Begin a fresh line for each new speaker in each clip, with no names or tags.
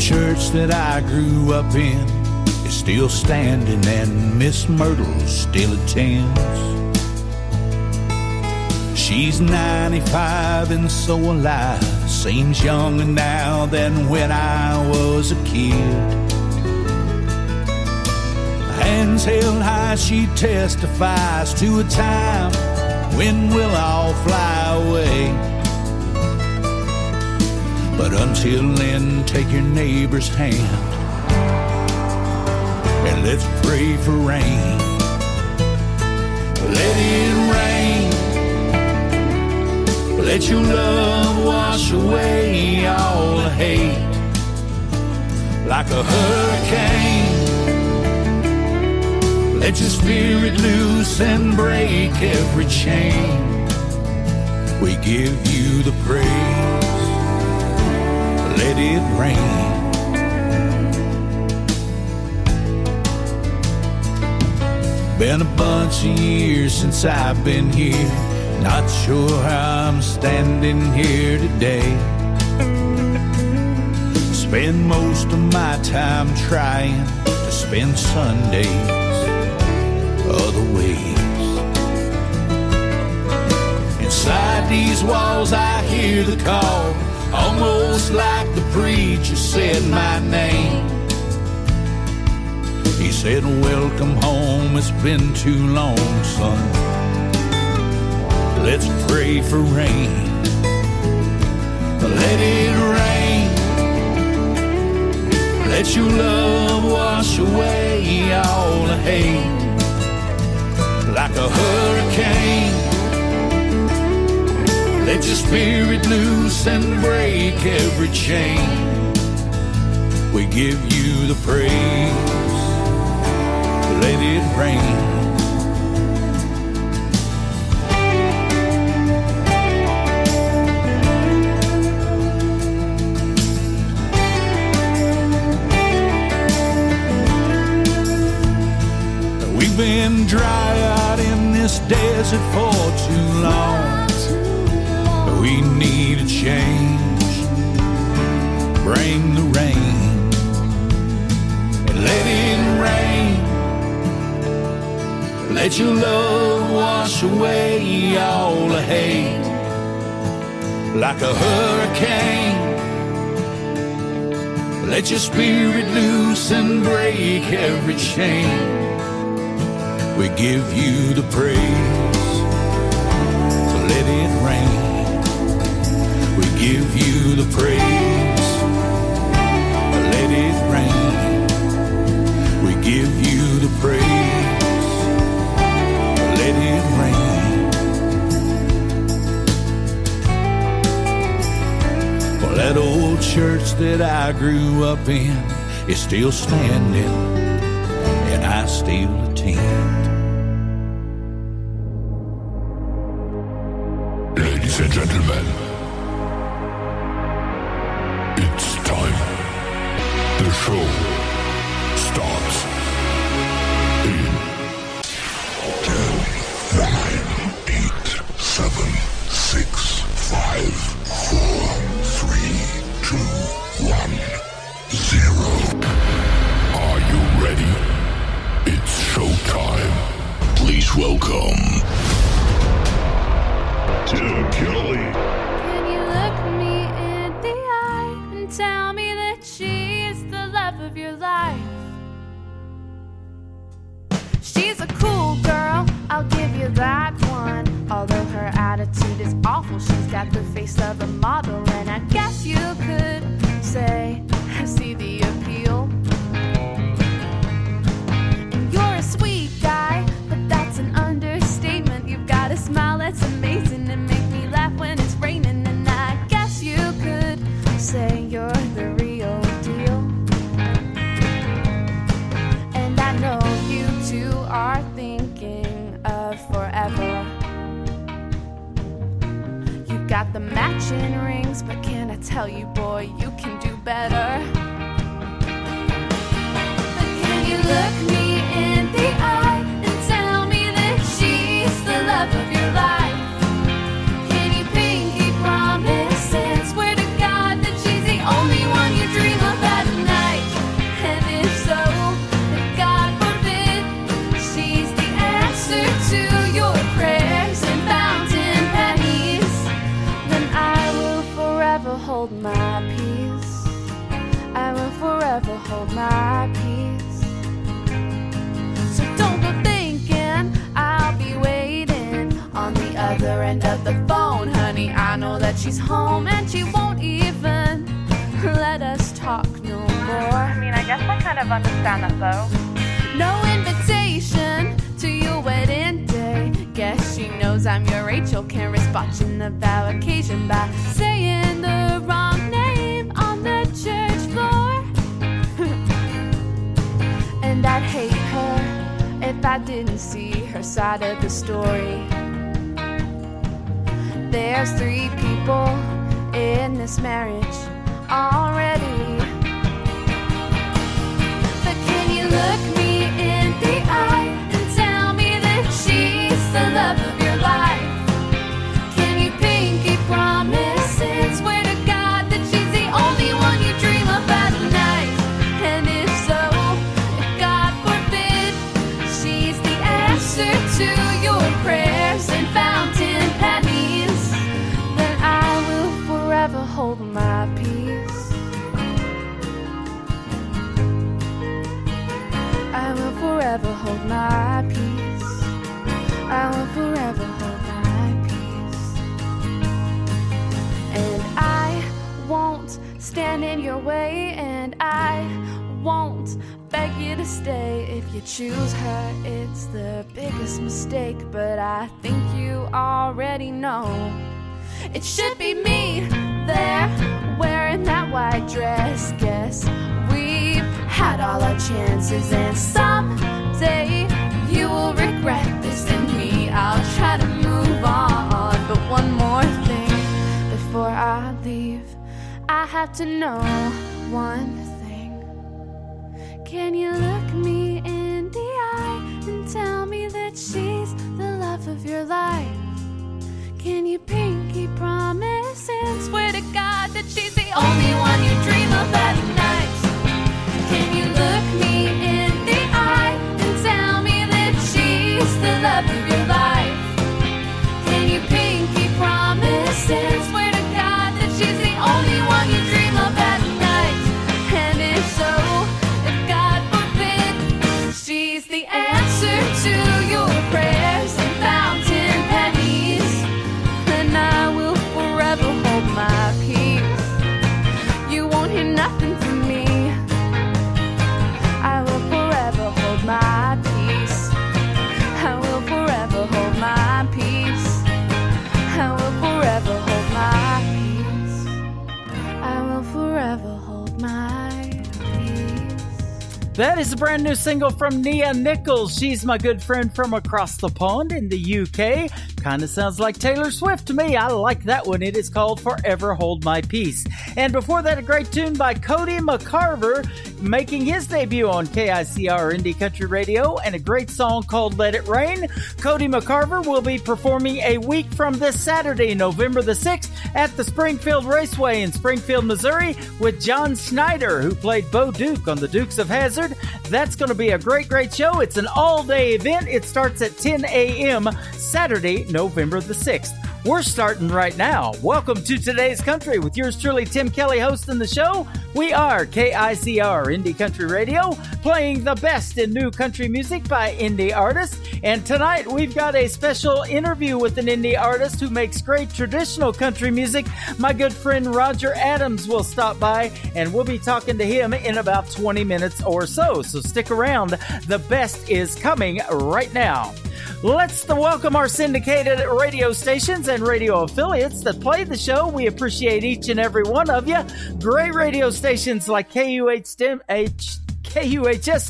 church that I grew up in is still standing, and Miss Myrtle still attends. She's 95 and so alive, seems younger now than when I was a kid. Hands held high, she testifies to a time when we'll all fly away. But until then, take your neighbor's hand and let's pray for rain. Let it rain. Let your love wash away all the hate. Like a hurricane, let your spirit loose and break every chain. We give you the praise. Let it rain. Been a bunch of years since I've been here. Not sure how I'm standing here today. Spend most of my time trying to spend Sundays other ways. Inside these walls I hear the call, almost like the preacher said my name. He said, welcome home, it's been too long, son. Let's pray for rain. Let it rain. Let your love wash away all the hate. Like a hurricane, let your spirit loose and break every chain. We give you the praise. Let it rain. We've been dry out in this desert for too long. We need a change. Bring the rain and let it rain. Let your love wash away all the hate. Like a hurricane, let your spirit loose and break every chain. We give you the praise. Let it rain. We give you the praise. Let it rain. We give you the praise. Let it rain. Well, that old church that I grew up in is still standing, and I still attend.
Ladies and gentlemen, it's time. The show starts in 10, 9, 8, 7, 6, 5, 4, 3, 2, 1, 0. Are you ready? It's showtime. Please welcome to Kelly.
Can you look me in the eye and tell me that she is the love of your life? She's a cool girl, I'll give you that one. Although her attitude is awful, she's got the face of a model. And I guess you could say, I see the appeal. And you're a sweet guy, but that's an understatement. You've got a smile that's amazing and make me laugh when it's raining. And I guess you could say you're the real deal. And I know you two are thinking of forever. You've got the matching rings, but can I tell you, boy, you can do better. But can you look me in the eye and tell me that she's the love of your life? Can you pinky promise and swear to God that she's the only one you dream of at night? forever hold my peace. So don't go thinking I'll be waiting on the other end of the phone, honey. I know that she's home and she won't even let us talk no more.
I mean, I guess I kind of understand that though.
No invitation to your wedding day. Guess she knows I'm your Rachel Karis, botching the vow occasion by saying the wrong name on the church floor. And I'd hate her if I didn't see her side of the story. There's 3 people in this marriage already. But can you look me in the eye and tell me that she's the love of your life? Can you pinky promise and swear to God that she's the only one you dream of at night? And if so, if God forbid she's the answer to your prayers and fountain pennies, then I will forever hold my peace. I will forever hold my peace. I will forever hold my peace. And I won't stand in your way, and I won't beg you to stay. If you choose her, it's the biggest mistake, but I think you already know. It should be me there, wearing that white dress. Guess we've had all our chances, and someday you will regret this, and me, I'll try to move on. But one more thing before I leave, I have to know one thing. Can you look me in the eye and tell me that she's the love of your life? Can you pinky promise and swear to God that she's the only one you dream of at night? Can you look me in the eye and tell me that she's the love of your life? Can you pinky promise and swear to God that she's the only one you dream of at night? And if so, if God forbid she's the answer to your prayers and fountain pennies, then I will forever hold my peace. You won't hear nothing from me. I will forever hold my peace. I will forever hold my peace. I will forever hold my peace. I will forever hold my peace.
That is a brand new single from Nia Nichols. She's my good friend from across the pond in the UK. Kind of sounds like Taylor Swift to me. I like that one. It is called Forever Hold My Peace. And before that, a great tune by Cody McCarver, making his debut on KICR Indie Country Radio, and a great song called Let It Rain. Cody McCarver will be performing a week from this Saturday, November the 6th, at the Springfield Raceway in Springfield, Missouri, with John Snyder, who played Bo Duke on the Dukes of Hazzard. That's going to be a great, great show. It's an all-day event. It starts at 10 a.m. Saturday, November the 6th. We're starting right now. Welcome to Today's Country with yours truly, Tim Kelly, hosting the show. We are KICR Indie Country Radio, playing the best in new country music by indie artists. And tonight we've got a special interview with an indie artist who makes great traditional country music. My good friend Roger Adams will stop by, and we'll be talking to him in about 20 minutes or so. So stick around. The best is coming right now. Let's welcome our syndicated radio stations and radio affiliates that play the show. We appreciate each and every one of you. Great radio stations like KUHS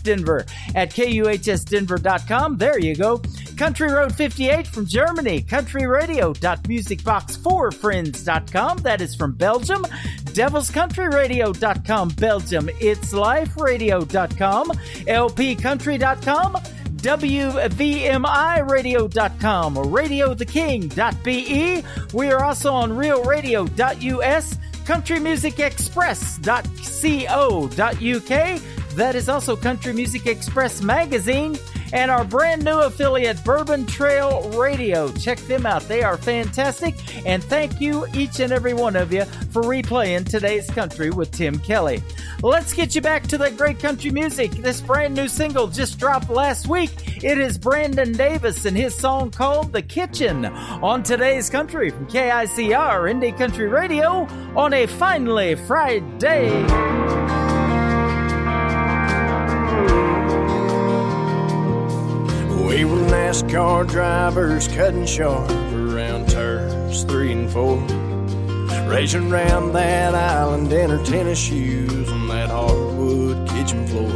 Denver at KUHSdenver.com. There you go. Country Road 58 from Germany. Countryradio.musicbox4friends.com. That is from Belgium. DevilsCountryRadio.com, Belgium. It'sLifeRadio.com. LPCountry.com. WVMIRadio.com, RadioTheKing.be. We are also on RealRadio.us, CountryMusicExpress.co.uk. That is also Country Music Express Magazine. and our brand new affiliate, Bourbon Trail Radio. Check them out. They are fantastic. And thank you, each and every one of you, for replaying today's country with Tim Kelly. Let's get you back to that great country music. This brand new single just dropped last week. It is Brandon Davis and his song called The Kitchen on today's country from KICR Indie Country Radio on a finally Friday.
We were NASCAR drivers cutting sharp around turns 3 and 4, racing around that island in our tennis shoes on that hardwood kitchen floor.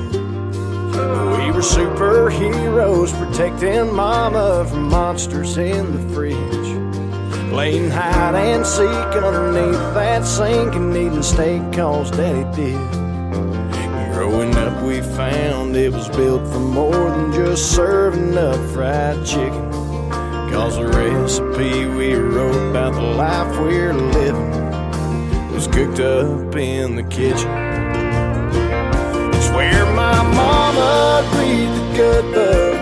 We were superheroes protecting Mama from monsters in the fridge, playing hide and seek underneath that sink and eating steak 'cause Daddy did. Growing up we found it was built for more than just serving up fried chicken, 'cause the recipe we wrote about the life we're living was cooked up in the kitchen. It's where my mama read the good book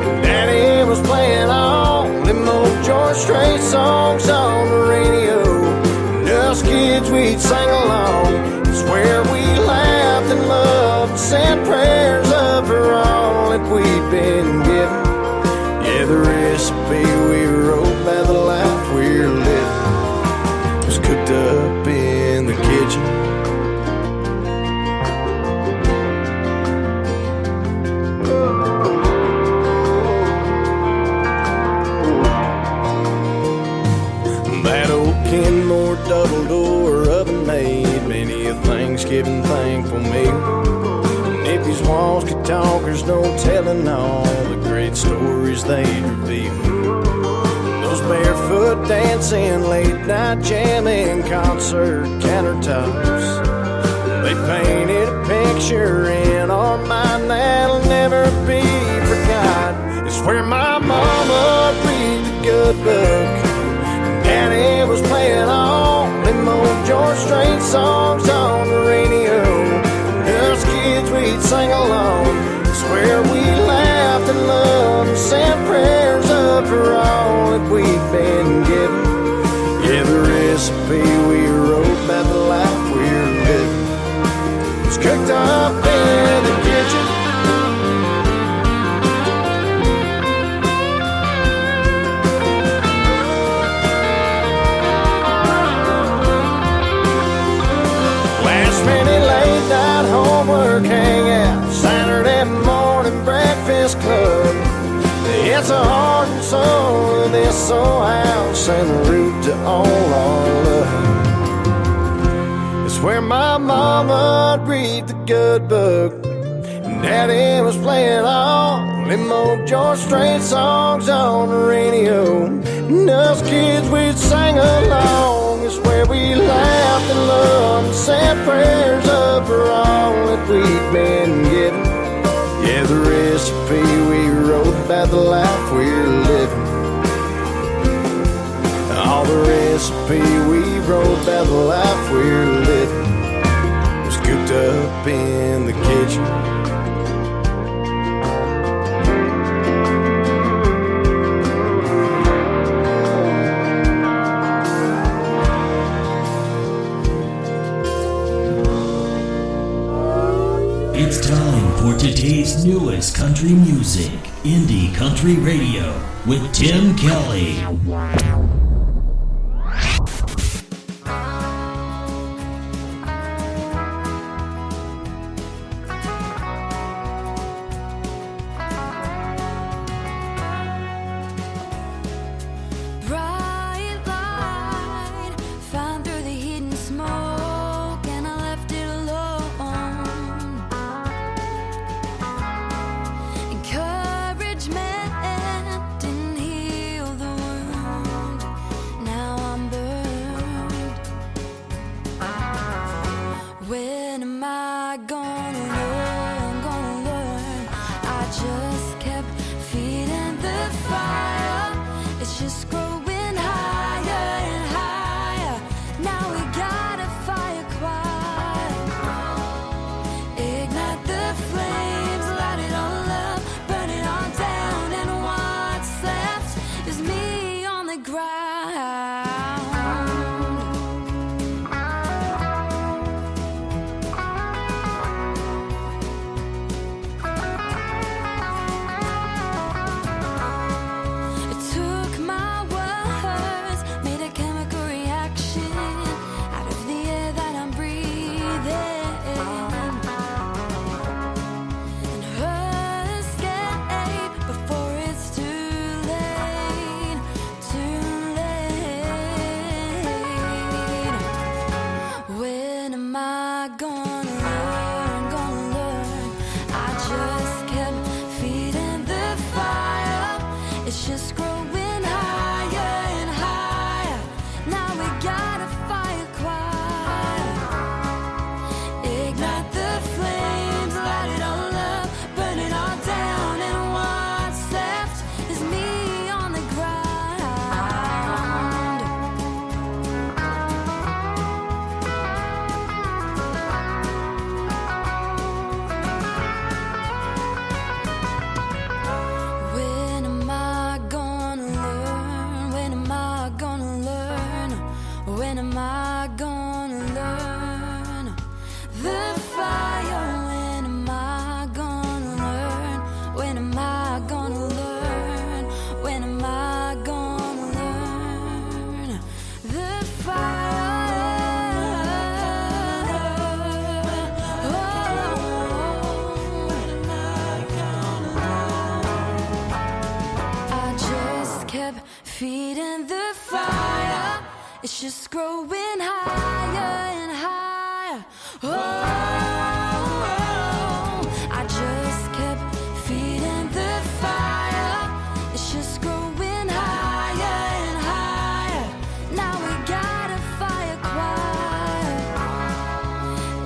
and Daddy was playing all them old George Strait songs on the radio, and us kids we'd sing along. It's where we laughed and loved and said prayers up for all that we'd been given. Yeah, the recipe we wrote by the life we're living was cooked up in the kitchen. That old Kenmore double door oven made many a Thanksgiving thankful meal. And if these walls could talk, there's no telling all the great stories they'd reveal. Those barefoot dancing, late night jamming, concert countertops, they painted a picture in our mind that'll never be forgot. It's where my mama read the good book, Daddy was playing all them old George Strait songs on the radio, and us kids we'd sing along. It's where we laughed and loved and said prayers up for all that we'd been given. Yeah, the recipe we wrote about the life we're living was cooked up in the kitchen. Many late night homework hangout, Saturday morning breakfast club. It's a heart and soul of this old house and the root to all our love. It's where my mama'd read the good book and Daddy was playing all them old George Strait songs on the radio, and us kids we'd sing along. It's where we laughed and loved and said prayers up for all that we'd been given. Yeah, the recipe we wrote about the life we're living. All the recipe we wrote about the life we're living was cooked up in the kitchen.
It's time for today's newest country music, Indie Country Radio, with Tim Kelly.
Bright light found through the hidden smoke, and I left it alone. Encouragement didn't heal the wound. feeding the fire. It's just growing higher and higher. I just kept feeding the fire. It's just growing higher and higher. Now we got a fire choir.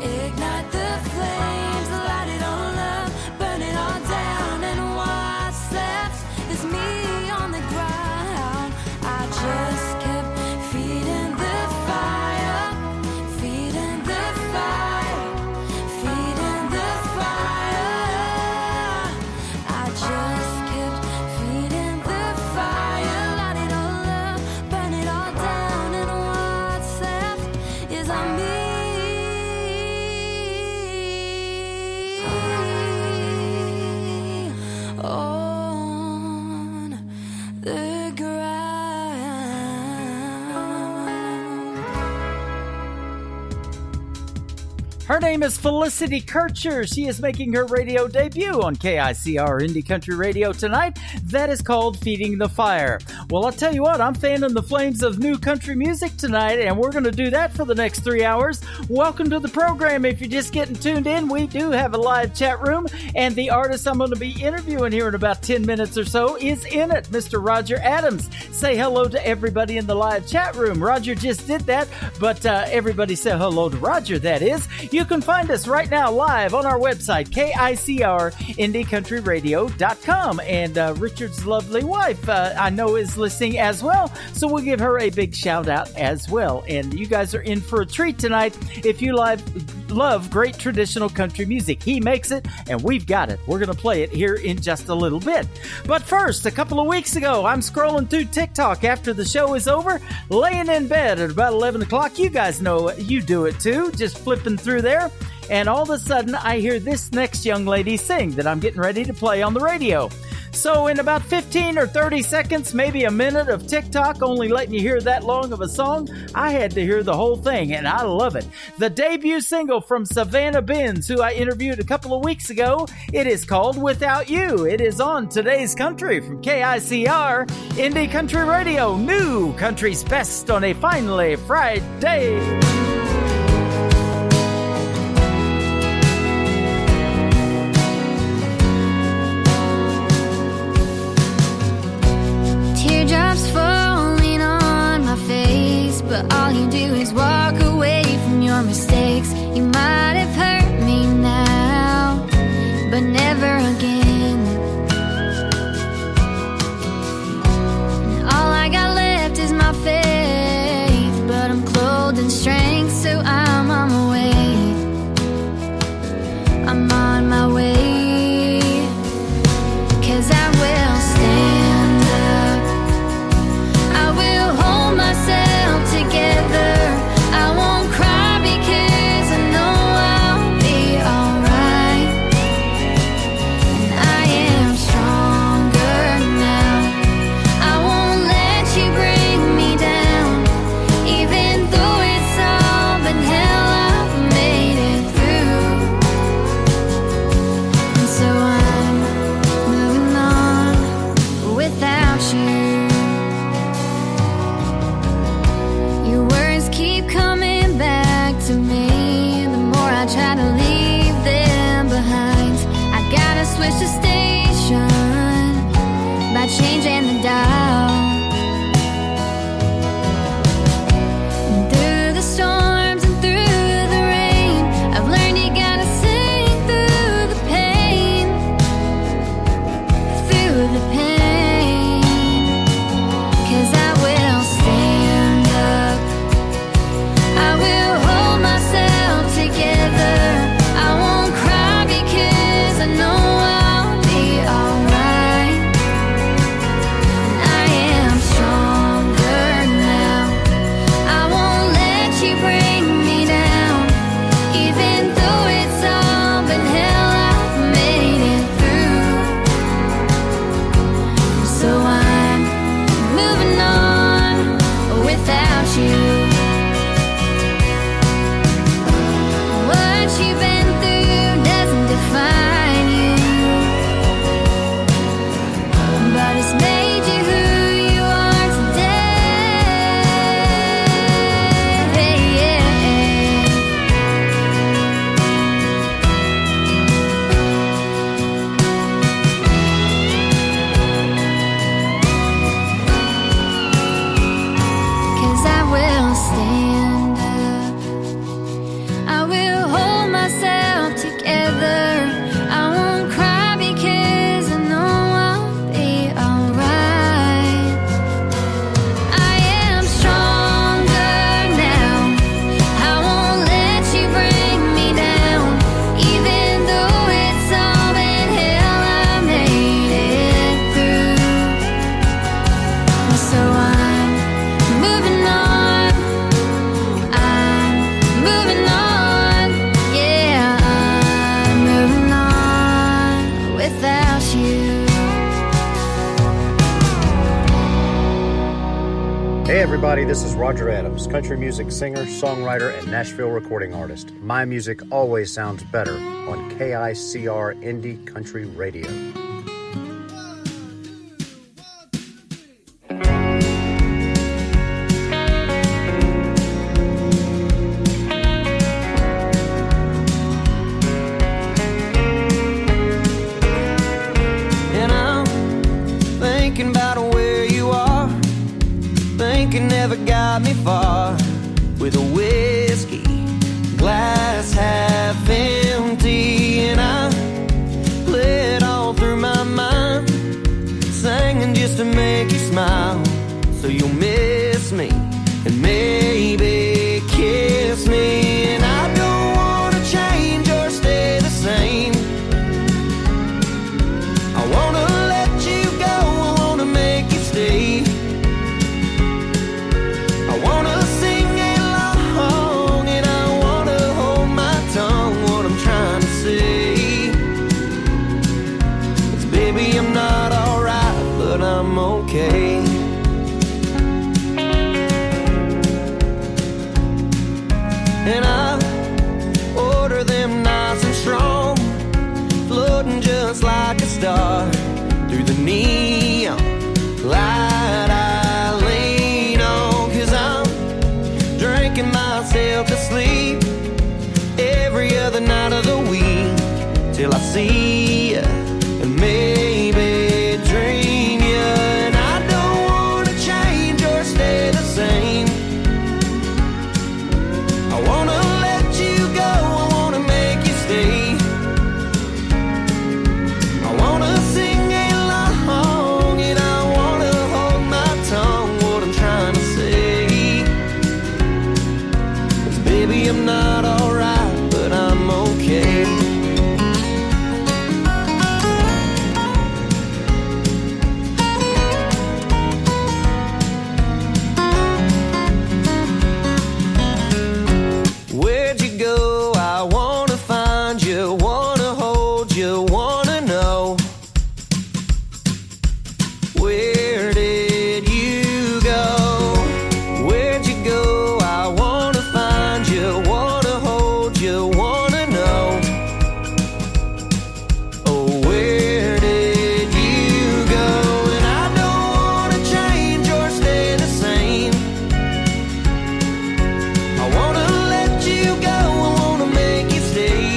Ignite the flames, light it all up, burn it all down, and what's left is me on the ground. I just kept feeding the fire, feeding the fire, feeding the fire. I just kept feeding the fire, light it all up, burn it all down, and what's left is on me. On the ground.
Her name is Felicity Kircher. She is making her radio debut on KICR Indie Country Radio tonight. That is called Feeding the Fire. Well, I'll tell you what, I'm fanning the flames of new country music tonight, and we're going to do that for the next 3 hours. Welcome to the program. If you're just getting tuned in, we do have a live chat room, and the artist I'm going to be interviewing here in about 10 minutes or so is in it, Mr. Roger Adams. Say hello to everybody in the live chat room. Roger just did that, but everybody say hello to Roger, that is. You can find us right now live on our website, KICR-IndieCountryRadio.com. And Richard's lovely wife, I know, is listening as well, so we'll give her a big shout out as well. And you guys are in for a treat tonight if you love great traditional country music. He makes it, and we've got it. We're going to play it here in just a little bit. But first, a couple of weeks ago, I'm scrolling through TikTok after the show is over, laying in bed at about 11 o'clock. You guys know you do it too, just flipping through there. And all of a sudden, I hear this next young lady sing that I'm getting ready to play on the radio. So in about 15 or 30 seconds, maybe a minute of TikTok, only letting you hear that long of a song, I had to hear the whole thing, and I love it. The debut single from Savannah Benz, who I interviewed a couple of weeks ago, it is called Without You. It is on Today's Country from KICR, Indie Country Radio, new country's best on a finally Friday.
Teardrops falling on my face, but all you do is walk away from your mistakes. You might have hurt me now, but never again. And all I got left is my faith, but I'm clothed in strength, so I'm on my way. I'm on my way. 'Cause I will stand up, I will hold myself together. I won't cry because I know I'll be alright. And I am stronger now, I won't let you bring me down. Even though it's all been hell, I've made it through. And so I'm moving on without you. Your words keep coming back to me. The more I try to leave them behind, I gotta switch the station by changing the dial. And through the storms and through the rain, I've learned you gotta sing through the pain, through the pain. 'Cause I will stand up, I will hold myself together. I won't cry because I know I'll be
everybody, this is Roger Adams, country music singer, songwriter, and Nashville recording artist. My music always sounds better on KICR Indie Country Radio.
And I'm thinking about where you are. Thinking never got me far with a whiskey glass half empty, and I play it all through my mind, singing just to make you smile, so you'll miss me and maybe kiss me. And I don't wanna change or stay the same. I wanna let you go, I wanna make you stay. I wanna sing along and I wanna hold my tongue, what I'm trying to say. 'Cause baby, I'm not alright, but I'm okay. And I order them nice and strong, floating just like a star through the neon light I lean on. 'Cause I'm drinking myself to sleep every other night of the week till I see you and maybe dream you. And I don't wanna change or stay the same. I wanna let you go, I wanna make you stay. I wanna sing along and I wanna hold my tongue, what I'm trying to say. 'Cause baby, I'm not alright, but I'm okay. Where'd you go? I wanna find you, wanna hold you, wanna know. Where did you go? Where'd you go? I wanna find you, wanna hold you, wanna know. Oh, where did you go? And I don't wanna change or stay the same. I wanna let you go, I wanna make you stay.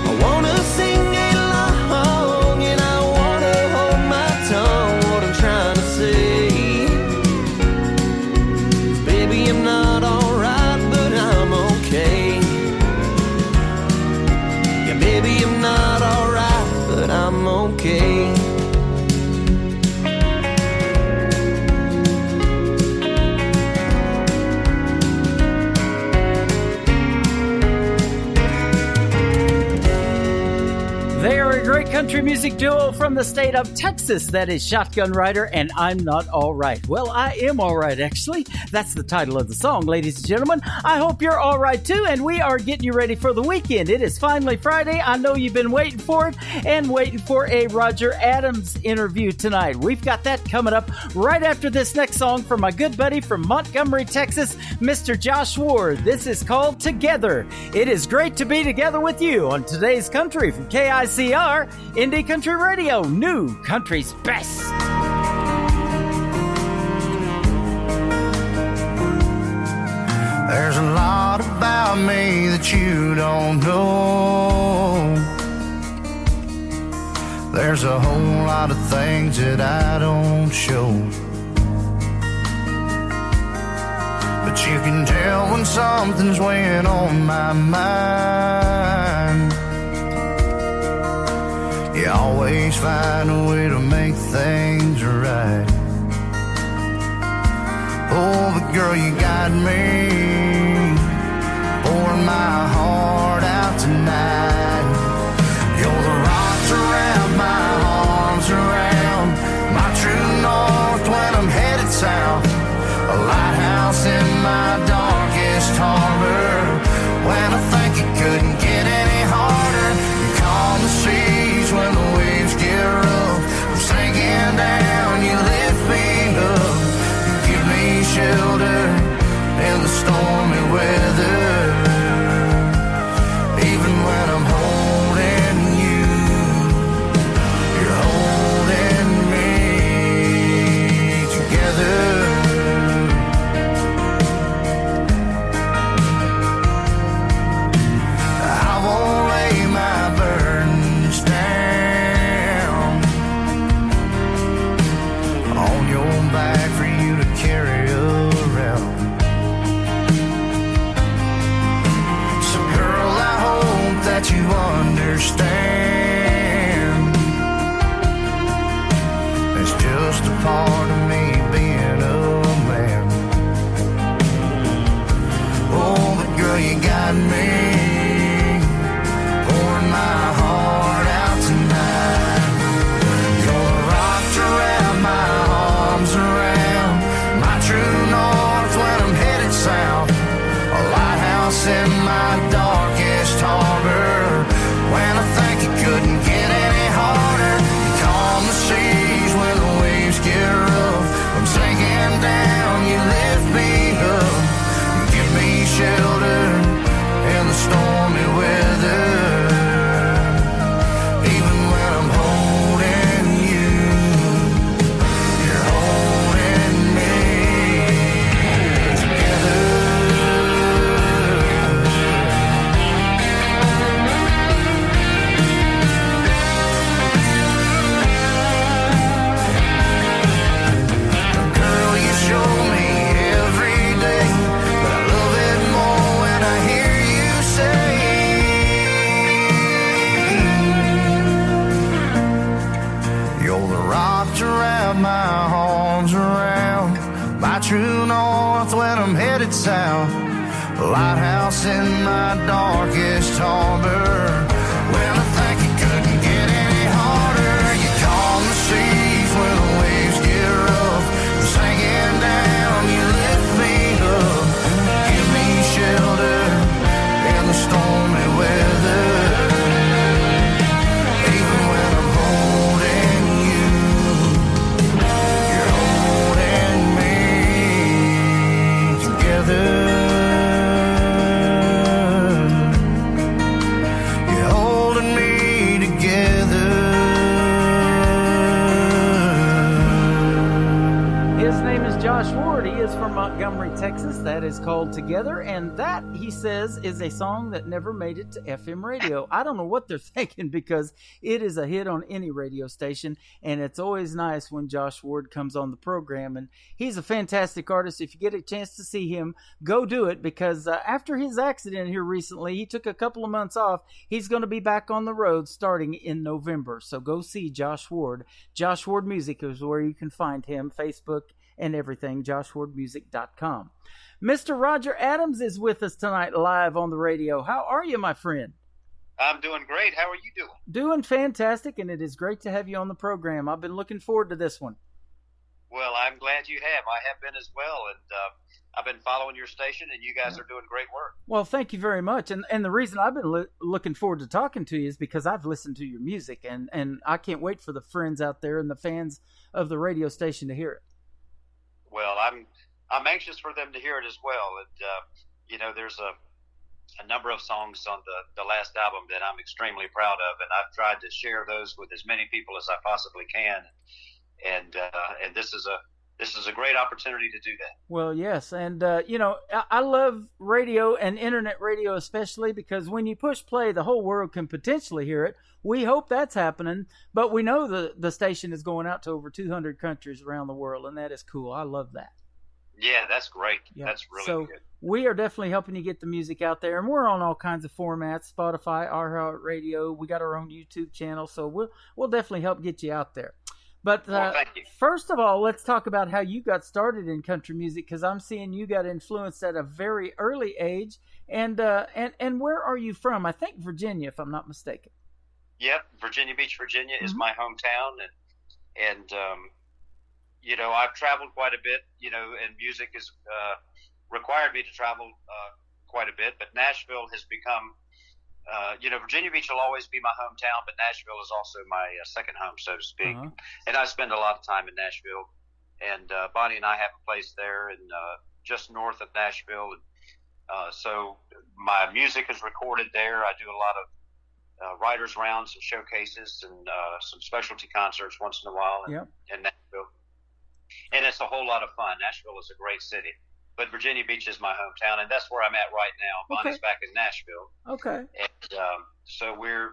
I wanna sing along and I wanna hold my tongue, what I'm trying to say. 'Cause baby, I'm not alright, but I'm okay. Yeah, baby, I'm not alright, but I'm okay.
They are a great country music duo from the state of Texas. That is Shotgun Rider and I'm Not All Right. Well, I am all right, actually. That's the title of the song, ladies and gentlemen. I hope you're all right, too, and we are getting you ready for the weekend. It is finally Friday. I know you've been waiting for it and waiting for a Roger Adams interview tonight. We've got that coming up right after this next song from my good buddy from Montgomery, Texas, Mr. Josh Ward. This is called Together. It is great to be together with you on today's country from KICR, Indie Country Radio, new country's best.
There's a lot about me that you don't know. There's a whole lot of things that I don't show. But you can tell when something's weighing on my mind. You always find a way to make things right. Oh, but girl, you got me pouring my heart out tonight. You're the rocks around my arms, around my true north when I'm headed south. A lighthouse in my darkest harbor when I think it couldn't get any harder. You calm the seas when the waves get rough. I'm sinking down, you lift me up. nights in my darkest harbor. Well, I think it couldn't get any harder. You calm the seas when the waves get rough. Sinking down, you lift me up. Give me shelter in the stormy weather. Even when I'm holding you, you're holding me together. You're holding me together.
His name is Josh Ward. He is from Montgomery, Texas. That is called Together, and that, he says, is a song that never made it to FM radio. I don't know what they're thinking, because it is a hit on any radio station, and it's always nice when Josh Ward comes on the program, and he's a fantastic artist. If you get a chance to see him, go do it, because after his accident here recently, he took a couple of months off. He's going to be back on the road starting in November, so go see Josh Ward. Josh Ward Music is where you can find him, Facebook and everything, joshwardmusic.com. Mr. Roger Adams is with us tonight live on the radio. How are you, my friend?
I'm doing great. How are you doing?
Doing fantastic, and it is great to have you on the program. I've been looking forward to this one.
Well, I'm glad you have. I have been as well, and I've been following your station, and you guys are doing great work.
Well, thank you very much. And the reason I've been looking forward to talking to you is because I've listened to your music, and I can't wait for the friends out there and the fans of the radio station to hear it.
Well, I'm anxious for them to hear it as well. And, there's a number of songs on the last album that I'm extremely proud of, and I've tried to share those with as many people as I possibly can. And this is a great opportunity to do that.
Well, yes. And, I love radio and internet radio especially, because when you push play, the whole world can potentially hear it. We hope that's happening, but we know the station is going out to over 200 countries around the world, and that is cool. I love that.
Yeah, that's great.
Yeah.
That's really good.
We are definitely helping you get the music out there, and we're on all kinds of formats, Spotify, iHeartRadio. We got our own YouTube channel, so we'll definitely help get you out there. But
thank you.
First of all, let's talk about how you got started in country music, because I'm seeing you got influenced at a very early age. And where are you from? I think Virginia, if I'm not mistaken.
Yep, Virginia Beach, Virginia is my hometown, and I've traveled quite a bit, and music has required me to travel quite a bit. But Nashville has become, Virginia Beach will always be my hometown, but Nashville is also my second home, so to speak.
Uh-huh.
And I spend a lot of time in Nashville. And Bonnie and I have a place there, and just north of Nashville. And so my music is recorded there. I do a lot of writers' rounds and showcases, and some specialty concerts once in a while in Nashville. And it's a whole lot of fun. Nashville is a great city. But Virginia Beach is my hometown, and that's where I'm at right now. Bonnie's back in Nashville.
Okay.
And so we're,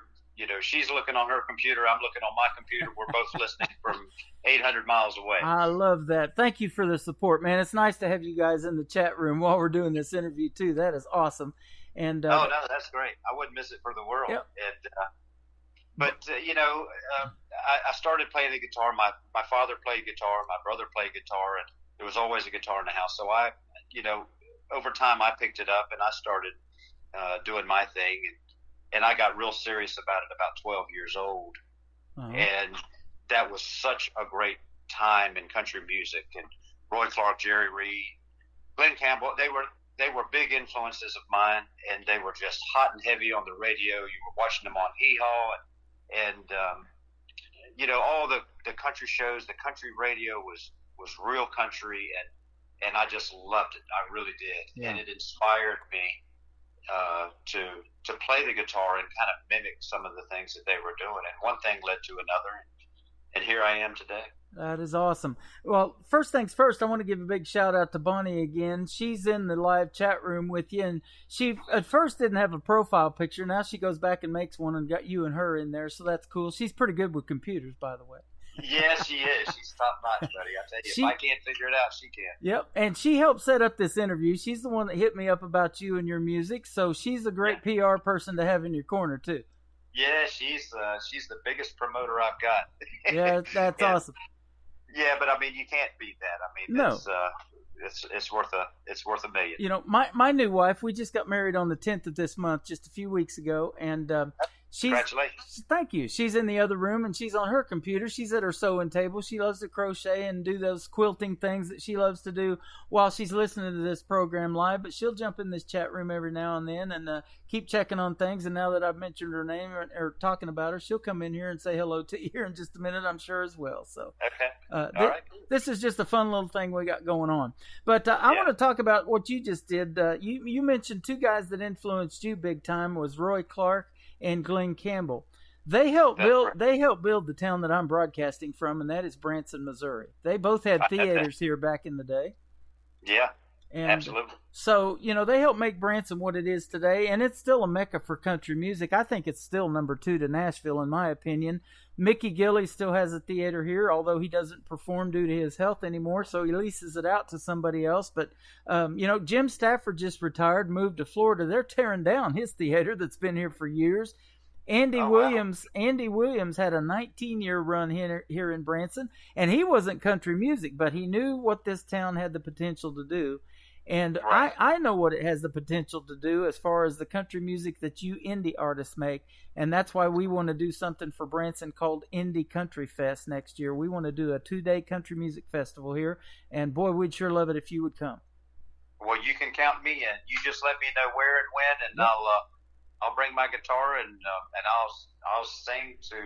she's looking on her computer. I'm looking on my computer. We're both listening from 800 miles away.
I love that. Thank you for the support, man. It's nice to have you guys in the chat room while we're doing this interview, too. That is awesome. And
no, that's great. I wouldn't miss it for the world.
Yep.
And, I started playing the guitar. My father played guitar. My brother played guitar, and there was always a guitar in the house. So I, over time I picked it up and I started doing my thing. And I got real serious about it about 12 years old. Uh-huh. And that was such a great time in country music. And Roy Clark, Jerry Reed, Glenn Campbell, they were big influences of mine, and they were just hot and heavy on the radio. You were watching them on Hee Haw, and all the country shows. The country radio was real country, and I just loved it. I really did. Yeah. And it inspired me to play the guitar and kind of mimic some of the things that they were doing. And one thing led to another, and here I am today.
That is awesome. Well, first things first, I want to give a big shout out to Bonnie again. She's in the live chat room with you, and she at first didn't have a profile picture. Now she goes back and makes one and got you and her in there, so that's cool. She's pretty good with computers, by the way.
Yes, she is. She's top notch, buddy. I tell you, if I can't figure it out, she can.
Yep, and she helped set up this interview. She's the one that hit me up about you and your music, so she's a great PR person to have in your corner, too.
Yeah, she's the biggest promoter I've got.
Yeah, that's awesome.
Yeah, but I mean, you can't beat that. I mean, it's worth $1 million.
You know, my new wife, we just got married on the 10th of this month, just a few weeks ago, and
Congratulations.
Thank you. She's in the other room, and she's on her computer. She's at her sewing table. She loves to crochet and do those quilting things that she loves to do while she's listening to this program live. But she'll jump in this chat room every now and then and keep checking on things. And now that I've mentioned her name or talking about her, she'll come in here and say hello to you here in just a minute, I'm sure, as well. So,
okay.
All right. This is just a fun little thing we got going on. But I want to talk about what you just did. You mentioned two guys that influenced you big time was Roy Clark and Glenn Campbell. They helped build the town that I'm broadcasting from, and that is Branson, Missouri. They both had theaters here back in the day.
Yeah,
and
absolutely.
So, you know, they helped make Branson what it is today, and it's still a mecca for country music. I think it's still number 2 to Nashville, in my opinion. Mickey Gilley still has a theater here, although he doesn't perform due to his health anymore, so he leases it out to somebody else. But, you know, Jim Stafford just retired, moved to Florida. They're tearing down his theater that's been here for years. Andy Williams had a 19-year run here in Branson, and he wasn't country music, but he knew what this town had the potential to do. And I know what it has the potential to do as far as the country music that you indie artists make. And that's why we want to do something for Branson called Indie Country Fest next year. We want to do a 2-day country music festival here. And boy, we'd sure love it if you would come.
Well, you can count me in. You just let me know where and when, and I'll bring my guitar and I'll sing to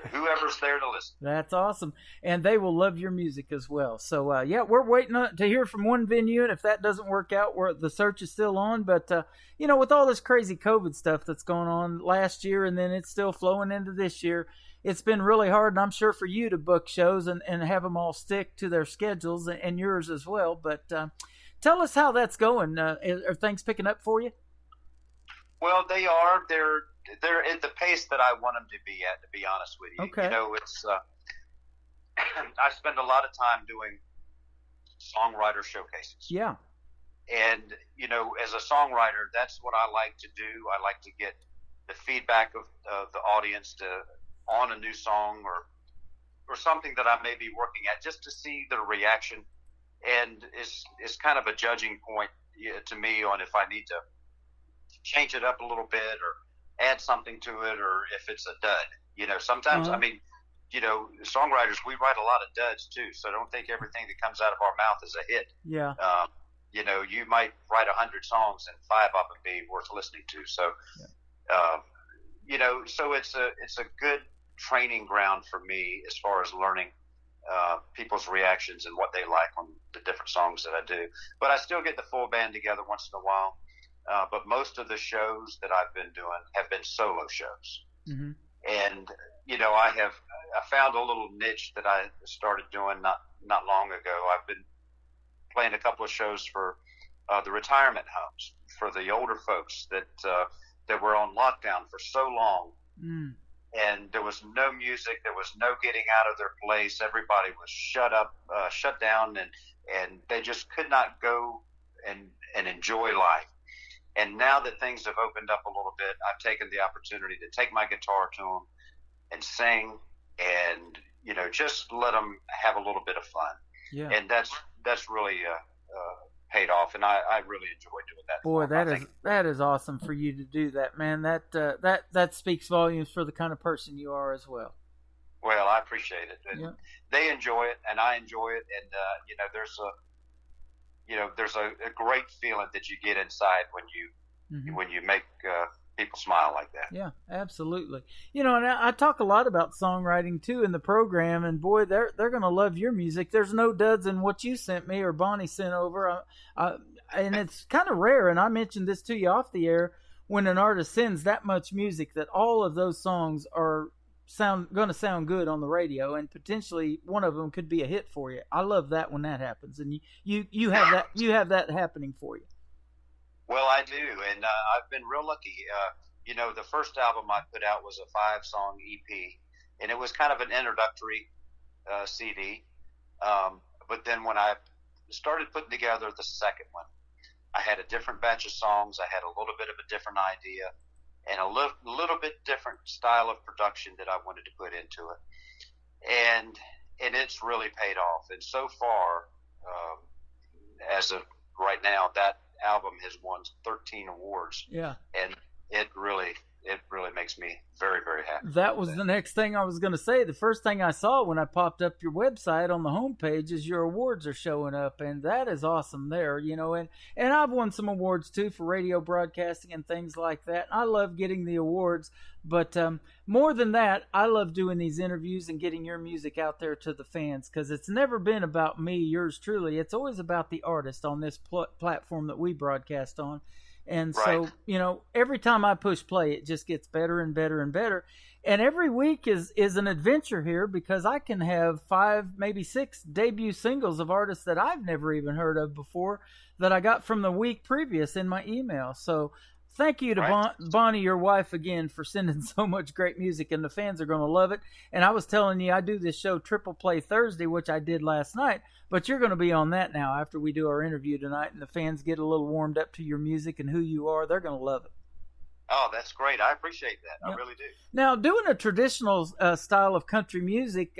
whoever's there to listen.
That's awesome. And they will love your music as well. So, we're waiting to hear from one venue. And if that doesn't work out, the search is still on. But, you know, with all this crazy COVID stuff that's going on last year and then it's still flowing into this year, it's been really hard. And I'm sure for you to book shows and have them all stick to their schedules and yours as well. But tell us how that's going. Are things picking up for you?
Well, they are. They're at the pace that I want them to be at, to be honest with you.
Okay.
You know, it's I spend a lot of time doing songwriter showcases.
Yeah.
And, you know, as a songwriter, that's what I like to do. I like to get the feedback of the audience on a new song or something that I may be working at, just to see the reaction. And it's kind of a judging point to me on if I need to change it up a little bit or add something to it, or if it's a dud. You know, sometimes, I mean, you know, songwriters, we write a lot of duds too, so don't think everything that comes out of our mouth is a hit.
Yeah.
You know, you might write 100 songs and 5 of them be worth listening to. So, you know, so it's a good training ground for me as far as learning people's reactions and what they like on the different songs that I do. But I still get the full band together once in a while. But most of the shows that I've been doing have been solo shows. Mm-hmm. And, you know, I found a little niche that I started doing not long ago. I've been playing a couple of shows for the retirement homes for the older folks that were on lockdown for so long. Mm. And there was no music. There was no getting out of their place. Everybody was shut down, and they just could not go and enjoy life. And now that things have opened up a little bit, I've taken the opportunity to take my guitar to them and sing and, you know, just let them have a little bit of fun. Yeah. And that's really paid off, and I really enjoy doing that.
Boy, that is awesome for you to do that, man. That speaks volumes for the kind of person you are as well.
Well, I appreciate it. And they enjoy it, and I enjoy it, and you know, there's a great feeling that you get inside when you make people smile like that.
Yeah, absolutely. You know, and I talk a lot about songwriting too in the program, and boy, they're going to love your music. There's no duds in what you sent me or Bonnie sent over, and it's kind of rare. And I mentioned this to you off the air, when an artist sends that much music, that all of those songs are going to sound good on the radio, and potentially one of them could be a hit for you. I love that when that happens, and you have that happening for you.
Well, I do, and I've been real lucky. You know, the first album I put out was a 5-song EP, and it was kind of an introductory CD. But then when I started putting together the second one, I had a different batch of songs. I had a little bit of a different idea and a little bit different style of production that I wanted to put into it. And it's really paid off. And so far, as of right now, that album has won 13 awards.
Yeah.
And it really makes me very, very happy.
That was the next thing I was going to say. The first thing I saw when I popped up your website on the homepage is your awards are showing up, and that is awesome there, you know, and I've won some awards too for radio broadcasting and things like that. I love getting the awards, but more than that, I love doing these interviews and getting your music out there to the fans, because it's never been about me, yours truly. It's always about the artist on this platform that we broadcast on. And so, you know, every time I push play, it just gets better and better and better. And every week is an adventure here, because I can have 5, maybe 6 debut singles of artists that I've never even heard of before that I got from the week previous in my email. So thank you to Bonnie, your wife, again, for sending so much great music, and the fans are going to love it. And I was telling you, I do this show Triple Play Thursday, which I did last night, but you're going to be on that now after we do our interview tonight, and the fans get a little warmed up to your music and who you are. They're going to love it.
Oh, that's great. I appreciate that.
Yeah.
I really do.
Now, doing a traditional style of country music,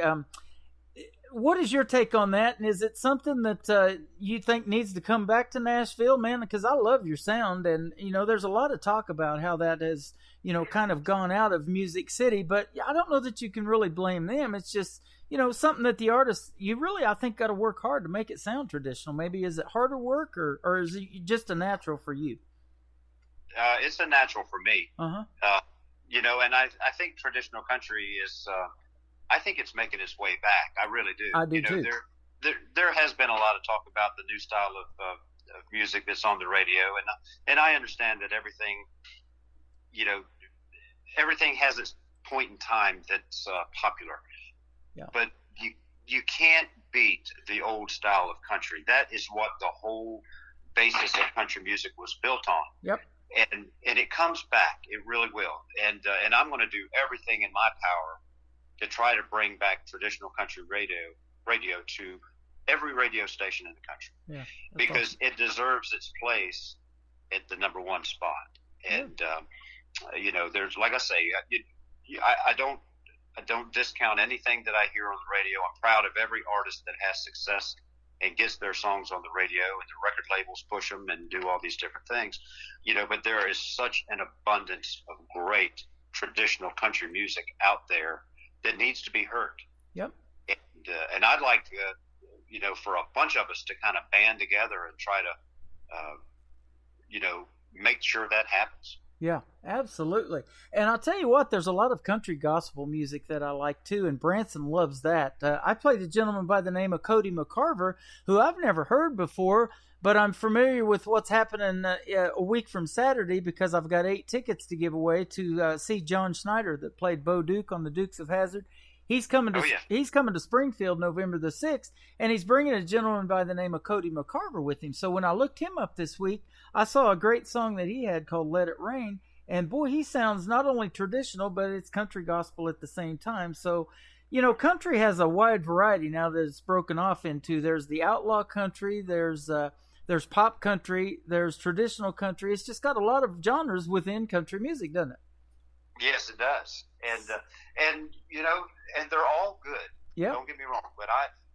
what is your take on that? And is it something that you think needs to come back to Nashville, man? Because I love your sound, and, you know, there's a lot of talk about how that has, you know, kind of gone out of Music City, but I don't know that you can really blame them. It's just, you know, something that the artists, you really, I think, got to work hard to make it sound traditional. Maybe is it harder work, or is it just a natural for you?
It's a natural for me. You know, and I think traditional country is, I think it's making its way back. I really do.
I do,
you know,
too.
There has been a lot of talk about the new style of music that's on the radio, and I understand that everything, you know, everything has its point in time that's popular.
Yeah.
But you can't beat the old style of country. That is what the whole basis of country music was built on.
Yep.
And it comes back. It really will. And I'm going to do everything in my power to try to bring back traditional country radio to every radio station in the country.
Yeah,
because
awesome.
It deserves its place at the number one spot. And you know, there's, like I say, I don't discount anything that I hear on the radio. I'm proud of every artist that has success and gets their songs on the radio, and the record labels push them and do all these different things, you know, but there is such an abundance of great traditional country music out there that needs to be heard.
Yep.
And I'd like to, you know, for a bunch of us to kind of band together and try to, you know, make sure that happens.
Yeah, absolutely. And I'll tell you what, there's a lot of country gospel music that I like too, and Branson loves that. I played a gentleman by the name of Cody McCarver, who I've never heard before, but I'm familiar with what's happening a week from Saturday, because I've got 8 tickets to give away to see John Schneider that played Bo Duke on the Dukes of Hazzard. He's coming to Springfield November the 6th, and he's bringing a gentleman by the name of Cody McCarver with him. So when I looked him up this week, I saw a great song that he had called Let It Rain, and boy, he sounds not only traditional, but it's country gospel at the same time. So, you know, country has a wide variety now that it's broken off into. There's the outlaw country, there's pop country, there's traditional country. It's just got a lot of genres within country music, doesn't it?
Yes, it does. And you know, and they're all good.
Yeah.
Don't get me wrong, but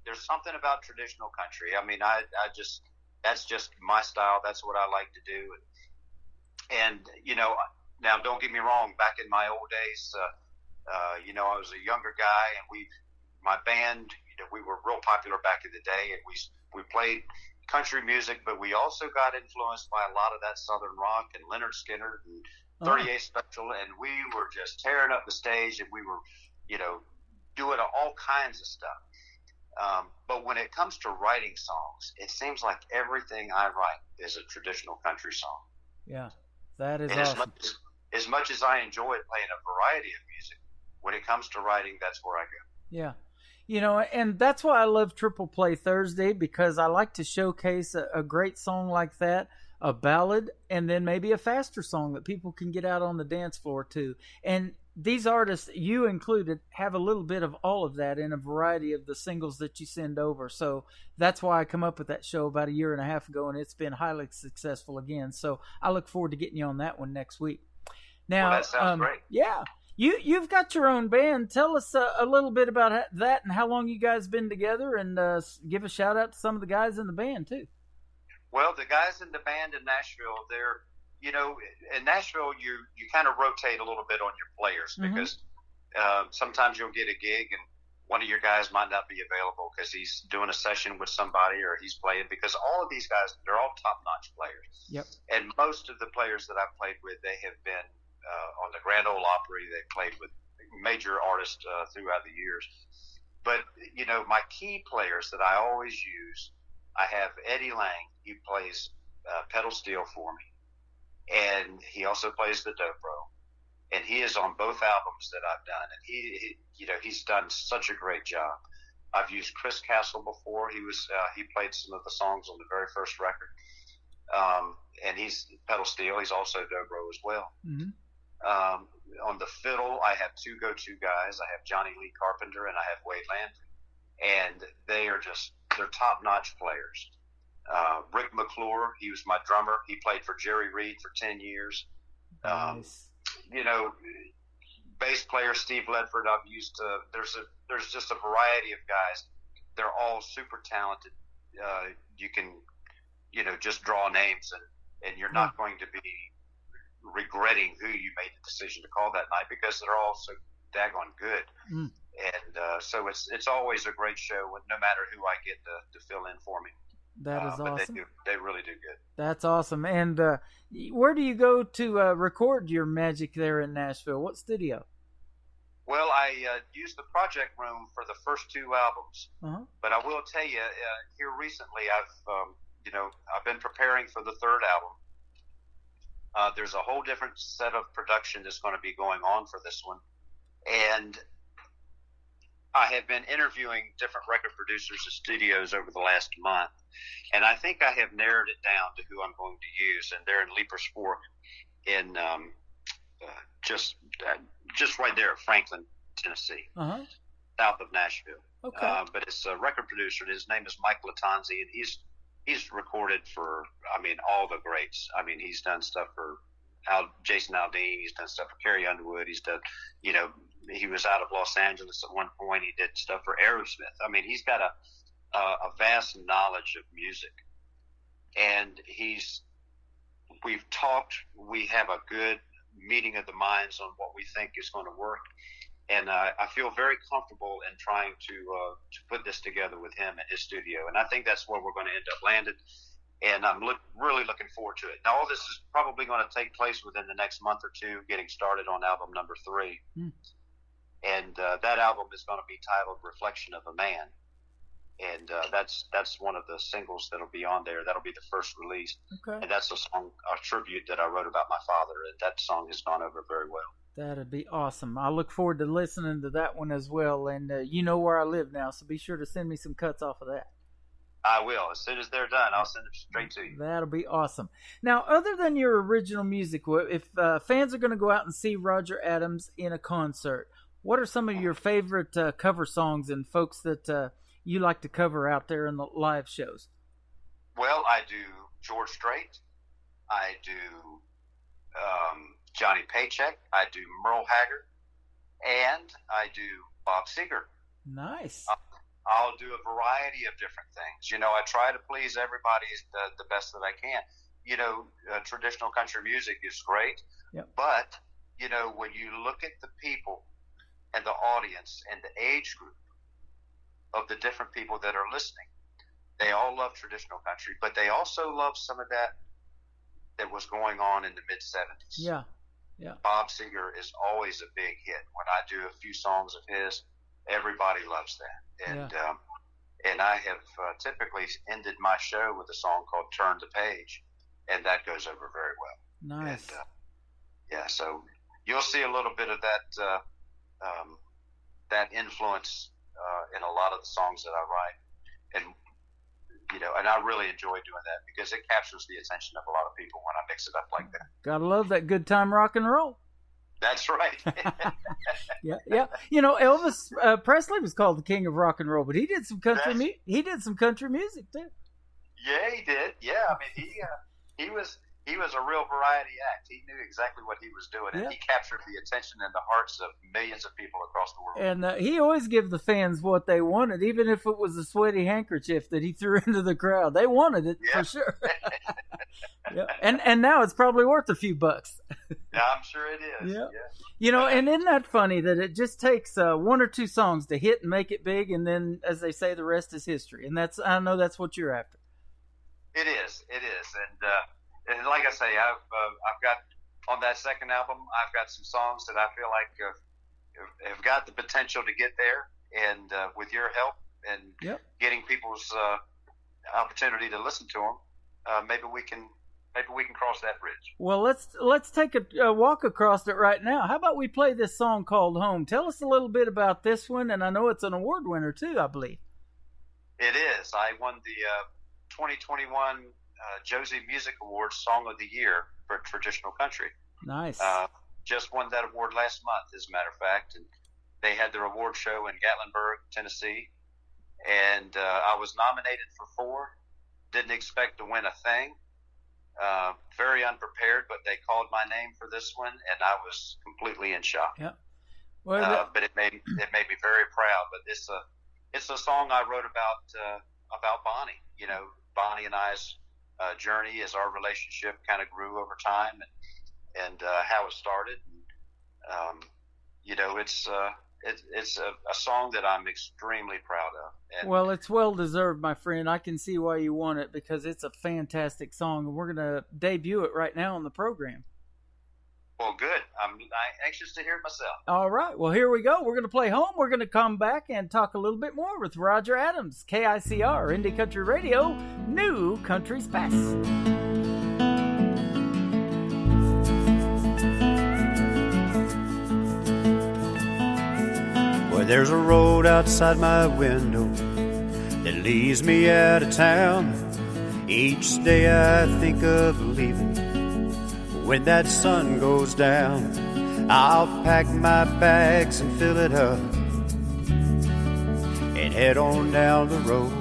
there's something about traditional country. I mean, I just, that's just my style. That's what I like to do. And you know, now don't get me wrong. Back in my old days, you know, I was a younger guy, and my band, you know, we were real popular back in the day, and we played country music, but we also got influenced by a lot of that Southern rock and Leonard Skinner and 38 Special, and we were just tearing up the stage, and we were, you know, doing all kinds of stuff. But when it comes to writing songs, it seems like everything I write is a traditional country song.
Yeah, that is
and
awesome.
As much as I enjoy playing a variety of music, when it comes to writing, that's where I go.
Yeah. You know, and that's why I love Triple Play Thursday, because I like to showcase a great song like that, a ballad, and then maybe a faster song that people can get out on the dance floor too. And these artists, you included, have a little bit of all of that in a variety of the singles that you send over. So that's why I come up with that show about 1.5 years ago, and it's been highly successful again. So I look forward to getting you on that one next week. Now,
well, that sounds great.
Yeah. You've got your own band. Tell us a little bit about that and how long you guys been together, and give a shout out to some of the guys in the band too.
Well, the guys in the band in Nashville, they're, in Nashville, you kind of rotate a little bit on your players because sometimes you'll get a gig and one of your guys might not be available because he's doing a session with somebody or he's playing, because all of these guys, they're all top-notch players.
Yep.
And most of the players that I've played with, they have been on the Grand Ole Opry. They've played with major artists throughout the years. But, my key players that I always use, I have Eddie Lang. He plays pedal steel for me. And he also plays the dobro. And he is on both albums that I've done. And he's done such a great job. I've used Chris Castle before. He played some of the songs on the very first record. And he's pedal steel. He's also dobro as well. Mm-hmm. On the fiddle, I have two go-to guys. I have Johnny Lee Carpenter and I have Wade Landry. And they're top-notch players. Rick McClure, he was my drummer. He played for Jerry Reed for 10 years.
Nice.
Bass player Steve Ledford, I've used. There's just a variety of guys. They're all super talented. You can, just draw names and you're not going to be regretting who you made the decision to call that night because they're all so daggone good. Mm. And so it's always a great show, no matter who I get to fill in for me.
That is awesome.
They really do good.
That's awesome. And where do you go to record your magic there in Nashville? What studio?
Well, I used the Project Room for the first two albums. Uh-huh. But I will tell you, here recently, I've been preparing for the third album. There's a whole different set of production that's going to be going on for this one. And I have been interviewing different record producers and studios over the last month, and I think I have narrowed it down to who I'm going to use. And they're in Leapers Fork, in just right there at Franklin, Tennessee, south of Nashville. Okay. But it's a record producer, and his name is Mike Latanzi, and he's recorded for all the greats. He's done stuff for Jason Aldean. He's done stuff for Carrie Underwood. He's done, he was out of Los Angeles at one point. He did stuff for Aerosmith. He's got a vast knowledge of music, and we've talked. We have a good meeting of the minds on what we think is going to work, and I feel very comfortable in trying to put this together with him in his studio, and I think that's where we're going to end up landed. And I'm really looking forward to it. Now, all this is probably going to take place within the next month or two, getting started on album number 3. Mm. And that album is going to be titled Reflection of a Man. And that's one of the singles that'll be on there. That'll be the first release. Okay. And that's a tribute that I wrote about my father. And that song has gone over very well.
That'd be awesome. I look forward to listening to that one as well. And you know where I live now, so be sure to send me some cuts off of that.
I will. As soon as they're done, I'll send them straight to you.
That'll be awesome. Now, other than your original music, if fans are going to go out and see Roger Adams in a concert, what are some of your favorite cover songs and folks that you like to cover out there in the live shows?
Well, I do George Strait. I do Johnny Paycheck. I do Merle Haggard. And I do Bob Seger.
Nice.
I'll do a variety of different things. I try to please everybody the best that I can. Traditional country music is great, yep. But, when you look at the people and the audience and the age group of the different people that are listening, they all love traditional country, but they also love some of that was going on in the mid-'70s.
Yeah, yeah.
Bob Seger is always a big hit. When I do a few songs of his, everybody loves that. And and I have typically ended my show with a song called Turn the Page, and that goes over very well.
Nice.
And, so you'll see a little bit of that influence in a lot of the songs that I write. And I really enjoy doing that because it captures the attention of a lot of people when I mix it up like that.
Gotta love that good time rock and roll.
That's right.
yeah. Elvis Presley was called the king of rock and roll, but he did some country. He did some country music too.
Yeah, he did. Yeah, he he was a real variety act. He knew exactly what he was doing, and he captured the attention and the hearts of millions of people across the world.
And he always gave the fans what they wanted, even if it was a sweaty handkerchief that he threw into the crowd. They wanted it for sure. And now it's probably worth a few bucks.
Yeah, I'm sure it is.
Yeah. You know, and isn't that funny that it just takes one or two songs to hit and make it big, and then, as they say, the rest is history. And I know that's what you're after.
It is, and like I say, I've got on that second album, I've got some songs that I feel like have got the potential to get there, and with your help and getting people's opportunity to listen to them, maybe we can cross that bridge.
Well, let's take a walk across it right now. How about we play this song called Home? Tell us a little bit about this one, and I know it's an award winner too, I believe.
It is. I won the 2021 Josie Music Awards Song of the Year for traditional country.
Nice.
Just won that award last month, as a matter of fact, and they had their award show in Gatlinburg, Tennessee, and I was nominated for 4. Didn't expect to win a thing. Very unprepared, but they called my name for this one, and I was completely in shock.
Yeah. Well,
but it made me very proud. But it's a song I wrote about Bonnie. You know, Bonnie and I's journey as our relationship kind of grew over time, and how it started. And, you know, it's a song that I'm extremely proud of. And
well, it's well deserved, my friend. I can see why you want it, because it's a fantastic song, and we're going to debut it right now on the program.
Well, good. I'm anxious to hear it myself.
All right. Well, here we go. We're going to play Home. We're going to come back and talk a little bit more with Roger Adams, KICR, Indie Country Radio, New Country's Past.
Well, there's a road outside my window that leads me out of town. Each day I think of leaving. When that sun goes down, I'll pack my bags and fill it up and head on down the road.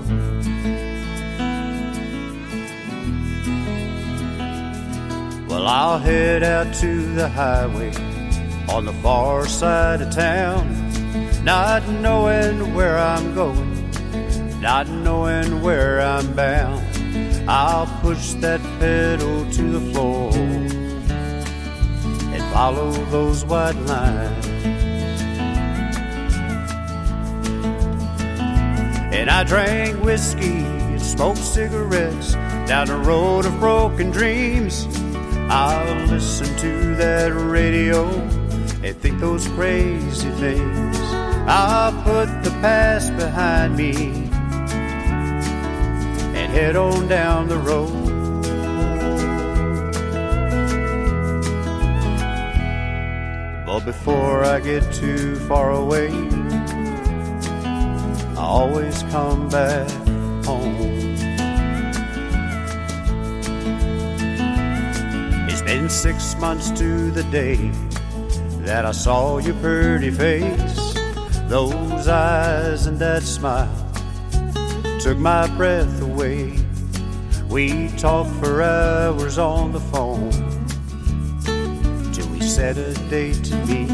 Well, I'll head out to the highway on the far side of town, not knowing where I'm going, not knowing where I'm bound. I'll push that pedal to the floor and follow those white lines. And I drank whiskey and smoked cigarettes down the road of broken dreams. I'll listen to that radio and think those crazy things. I'll put the past behind me and head on down the road. But before I get too far away, I always come back home. It's been 6 months to the day that I saw your pretty face. Those eyes and that smile took my breath away. We talked for hours on the phone till we set a date to meet.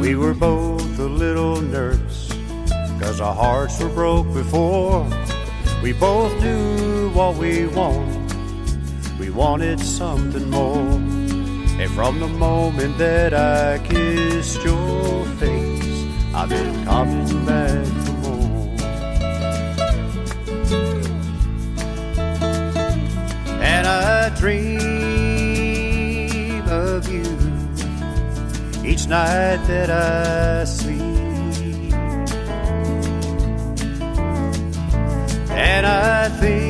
We were both a little nervous, 'cause our hearts were broke before. We both knew what we wanted. We wanted something more. And from the moment that I kissed your face, I've been coming back for more. And I dream of you each night that I sleep. And I think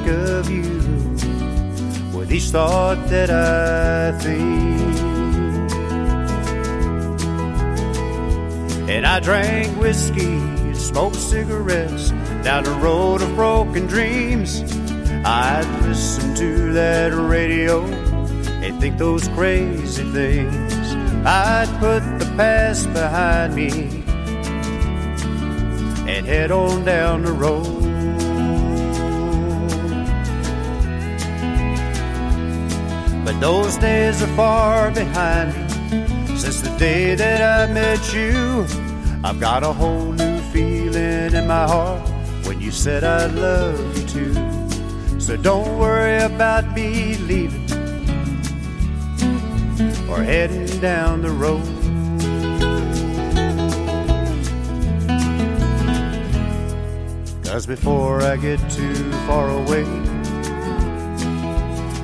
of you with each thought that I think. And I drank whiskey and smoked cigarettes down the road of broken dreams. I'd listen to that radio and think those crazy things. I'd put the past behind me and head on down the road. But those days are far behind me. Since the day that I met you, I've got a whole new feeling in my heart when you said I love you too. So don't worry about me leaving or heading down the road. Cause before I get too far away,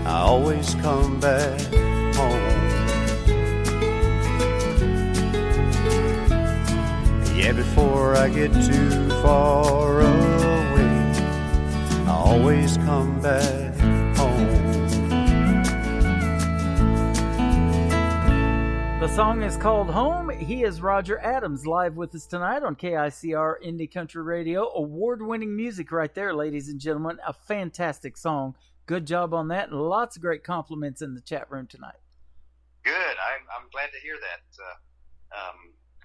I always come back home. Yeah, before I get too far away, I always come back home.
The song is called Home. He is Roger Adams, live with us tonight on KICR Indie Country Radio. Award-winning music right there, ladies and gentlemen. A fantastic song. Good job on that, and lots of great compliments in the chat room tonight.
Good. I'm glad to hear that.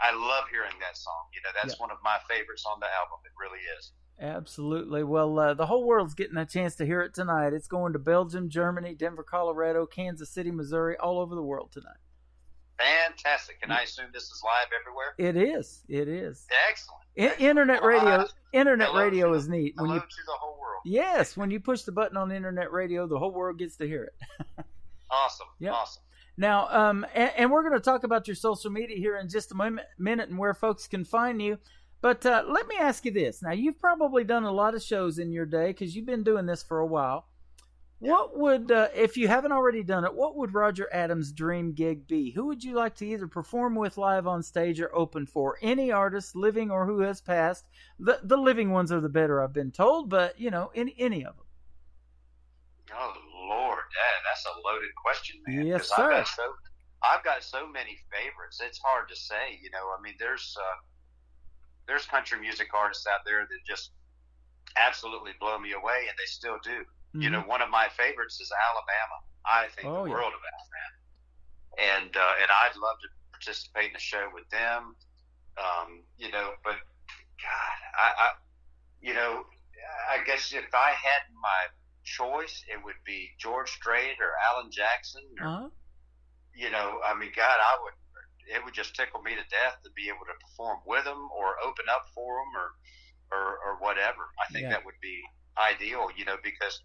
I love hearing that song. You know, that's one of my favorites on the album. It really is.
Absolutely. Well, the whole world's getting a chance to hear it tonight. It's going to Belgium, Germany, Denver, Colorado, Kansas City, Missouri, all over the world tonight.
Fantastic. And I assume this is live everywhere?
It is. It is.
Excellent.
Internet radio is neat.
Hello to the whole world.
Yes, when you push the button on internet radio, the whole world gets to hear it.
Awesome.
Yep.
Awesome.
Now, and we're going to talk about your social media here in just a minute and where folks can find you. But let me ask you this. Now, you've probably done a lot of shows in your day because you've been doing this for a while. What would, if you haven't already done it, what would Roger Adams' dream gig be? Who would you like to either perform with live on stage or open for? Any artist, living or who has passed. The living ones are the better, I've been told, but, you know, any of them.
Oh, Lord, that's a loaded question, man.
Yes, sir.
I've got so many favorites. It's hard to say. You know, I mean, there's country music artists out there that just absolutely blow me away, and they still do. Mm-hmm. You know, one of my favorites is Alabama. I think the world of Alabama, and I'd love to participate in a show with them. You know, but God, I guess if I had my choice, it would be George Strait or Alan Jackson. Or, you know, I mean, God, it would just tickle me to death to be able to perform with them or open up for them or whatever. I think that would be ideal, you know, because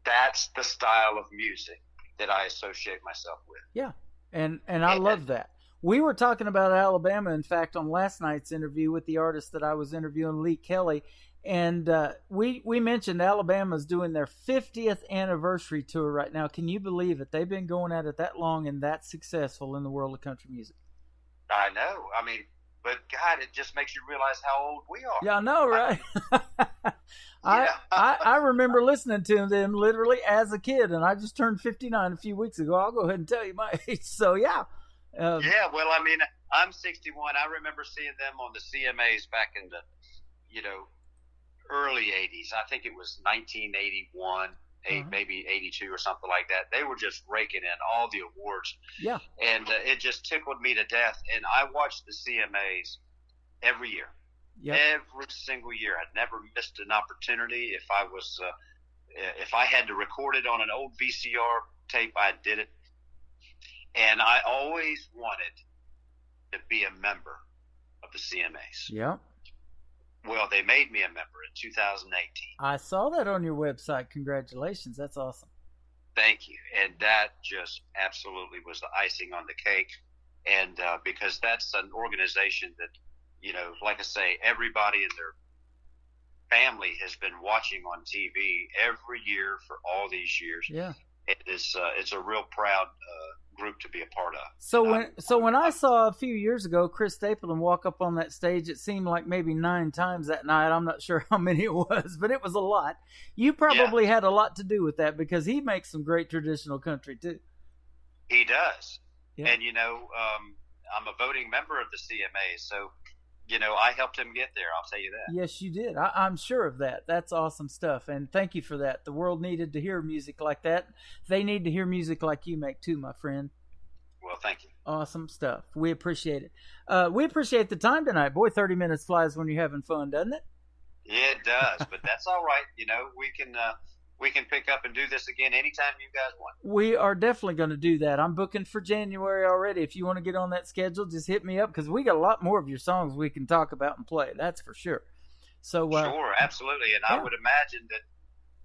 that's the style of music that I associate myself with. Yeah, and I love that. We were talking about Alabama, in fact, on last night's interview with the artist that I was interviewing, Lee Kelly, and we mentioned Alabama's doing their 50th anniversary tour right now. Can you believe it? They've been going at it that long and that successful in the world of country music. I know. I mean, but God, it just makes you realize how old we are. Yeah, I know, right? I remember listening to them literally as a kid, and I just turned 59 a few weeks ago. I'll go ahead and tell you my age. So, yeah. Well, I mean, I'm 61. I remember seeing them on the CMAs back in the, you know, early 80s. I think it was 1981, maybe 82 or something like that. They were just raking in all the awards. Yeah. And it just tickled me to death. And I watched the CMAs every year. Yep. Every single year. I never missed an opportunity. If I had to record it on an old VCR tape, I did it. And I always wanted to be a member of the CMAs. Yeah. Well, they made me a member in 2018. I saw that on your website. Congratulations. That's awesome. Thank you. And that just absolutely was the icing on the cake. And because that's an organization that, you know, like I say, everybody in their family has been watching on TV every year for all these years. Yeah. It's a real proud group to be a part of. So when I saw a few years ago Chris Stapleton walk up on that stage, it seemed like maybe 9 times that night. I'm not sure how many it was, but it was a lot. You probably had a lot to do with that because he makes some great traditional country too. He does. Yeah. And, you know, I'm a voting member of the CMA, so, you know, I helped him get there. I'll tell you that. Yes, you did. I'm sure of that. That's awesome stuff. And thank you for that. The world needed to hear music like that. They need to hear music like you make too, my friend. Well, thank you.
Awesome stuff. We appreciate it. We appreciate the time tonight. Boy, 30 minutes flies when you're having fun, doesn't it?
Yeah, it does, but that's all right. You know, we can pick up and do this again anytime you guys want.
We are definitely going to do that. I'm booking for January already. If you want to get on that schedule, just hit me up because we got a lot more of your songs we can talk about and play. That's for sure. So
sure, absolutely, and I would imagine that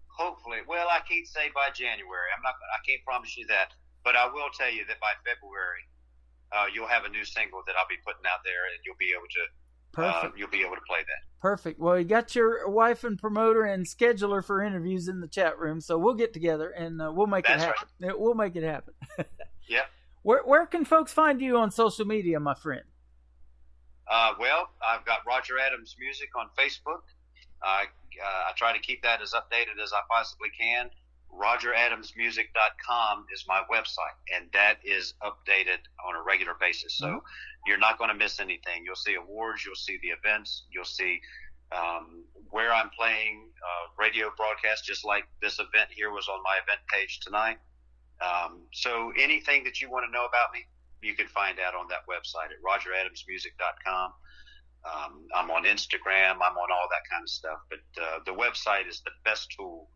hopefully, well, I can't say by January. I can't promise you that, but I will tell you that by February, you'll have a new single that I'll be putting out there, and you'll be able to.
Perfect.
You'll be able to play that.
Perfect. Well, you got your wife and promoter and scheduler for interviews in the chat room, so we'll get together and we'll make it happen. Right. We'll make it happen.
Yeah.
Where can folks find you on social media, my friend?
Well, I've got Roger Adams Music on Facebook. I try to keep that as updated as I possibly can. RogerAdamsMusic.com is my website, and that is updated on a regular basis. So you're not going to miss anything. You'll see awards, you'll see the events, you'll see where I'm playing, radio broadcasts, just like this event here was on my event page tonight. So anything that you want to know about me, you can find out on that website at RogerAdamsMusic.com. I'm on Instagram. I'm on all that kind of stuff. But the website is the best tool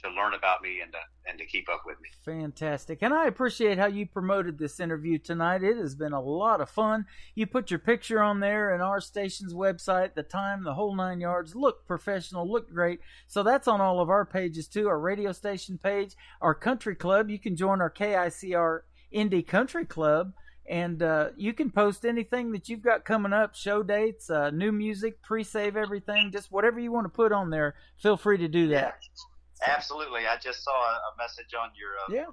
to learn about me and to keep up with me.
Fantastic. And I appreciate how you promoted this interview tonight. It has been a lot of fun. You put your picture on there and our station's website, the time, the whole 9 yards. Look professional, look great. So that's on all of our pages too, our radio station page, our country club. You can join our KICR Indie Country Club. And you can post anything that you've got coming up, show dates, new music, pre-save everything, just whatever you want to put on there. Feel free to do that.
Yeah, absolutely. I just saw a message on your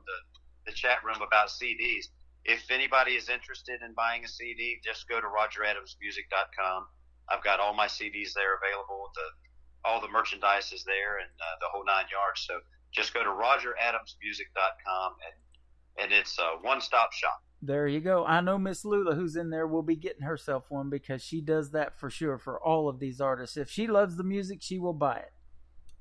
the chat room about CDs. If anybody is interested in buying a CD, just go to RogerAdamsMusic.com. I've got all my CDs there available. All the merchandise is there and the whole 9 yards. So just go to RogerAdamsMusic.com and it's a one-stop shop.
There you go. I know Miss Lula, who's in there, will be getting herself one because she does that for sure for all of these artists. If she loves the music, she will buy it.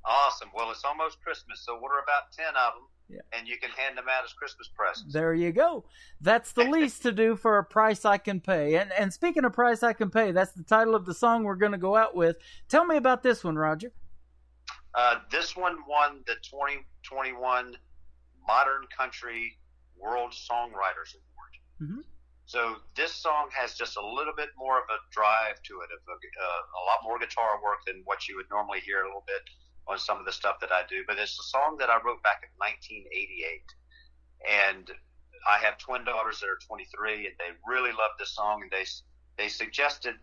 Awesome. Well, it's almost Christmas, so order about 10 of them, and you can hand them out as Christmas presents.
There you go. That's the least to do for a price I can pay. And speaking of price I can pay, that's the title of the song we're going to go out with. Tell me about this one, Roger.
This one won the 2021 Modern Country World Songwriters Award. Mm-hmm. So this song has just a little bit more of a drive to it, a lot more guitar work than what you would normally hear a little bit on some of the stuff that I do. But it's a song that I wrote back in 1988. And I have twin daughters that are 23, and they really love this song. And they suggested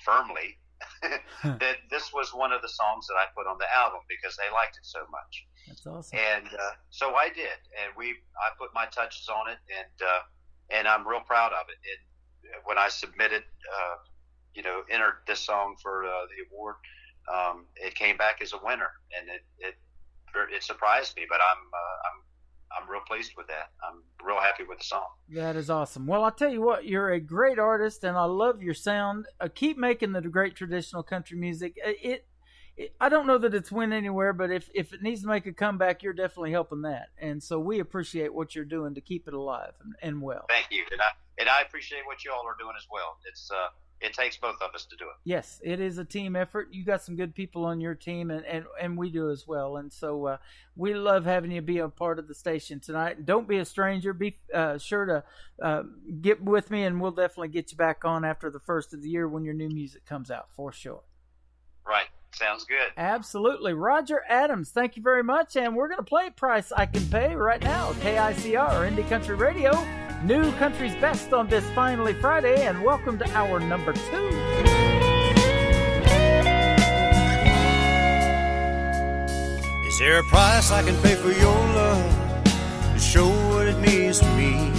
firmly that this was one of the songs that I put on the album because they liked it so much.
That's awesome.
And so I did. And I put my touches on it, and I'm real proud of it. And when I submitted, entered this song for the award, it came back as a winner, and it surprised me. But I'm real pleased with that. I'm real happy with the song.
That is awesome. Well, I'll tell you what, you're a great artist, and I love your sound. Keep making the great traditional country music. I don't know that it's went anywhere, but if it needs to make a comeback, you're definitely helping that. And so we appreciate what you're doing to keep it alive and well.
Thank you. And I appreciate what you all are doing as well. It takes both of us to do it.
Yes, it is a team effort. You got some good people on your team, and we do as well. And so we love having you be a part of the station tonight. Don't be a stranger. Be sure to get with me, and we'll definitely get you back on after the first of the year when your new music comes out, for sure.
Right. Sounds good.
Absolutely. Roger Adams, thank you very much. And we're going to play Price I Can Pay right now. KICR, Indie Country Radio, New Country's Best on this Finally Friday. And welcome to hour number 2.
Is there a price I can pay for your love to show what it means to me?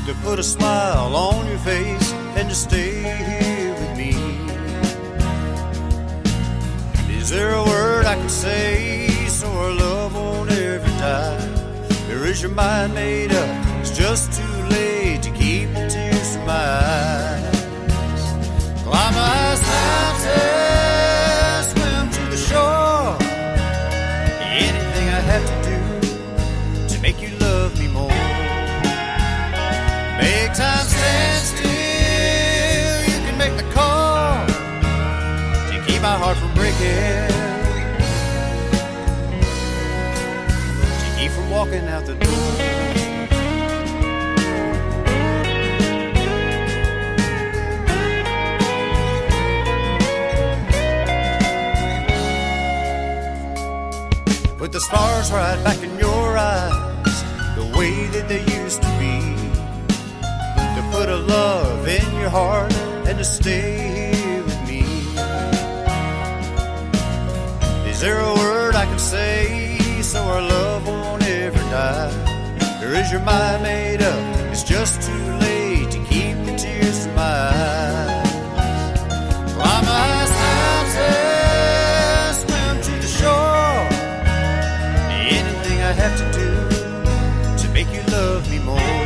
To put a smile on your face and to stay here with me? Is there a word I can say so our love won't ever die? Or is your mind made up? It's just too late to keep the tears from my eyes. Climb the highest mountain, swim to the shore. Anything I have to do to make you love me more. keep from walking out the door. Put the stars right back in your eyes, the way that they used to be. To put a love in your heart and to stay here with me. Is there a word I can say so our love won't ever die? Or is your mind made up? It's just too late to keep the tears from my eyes. Climb the highest mountain, swim to the shore. Anything I have to do to make you love me more.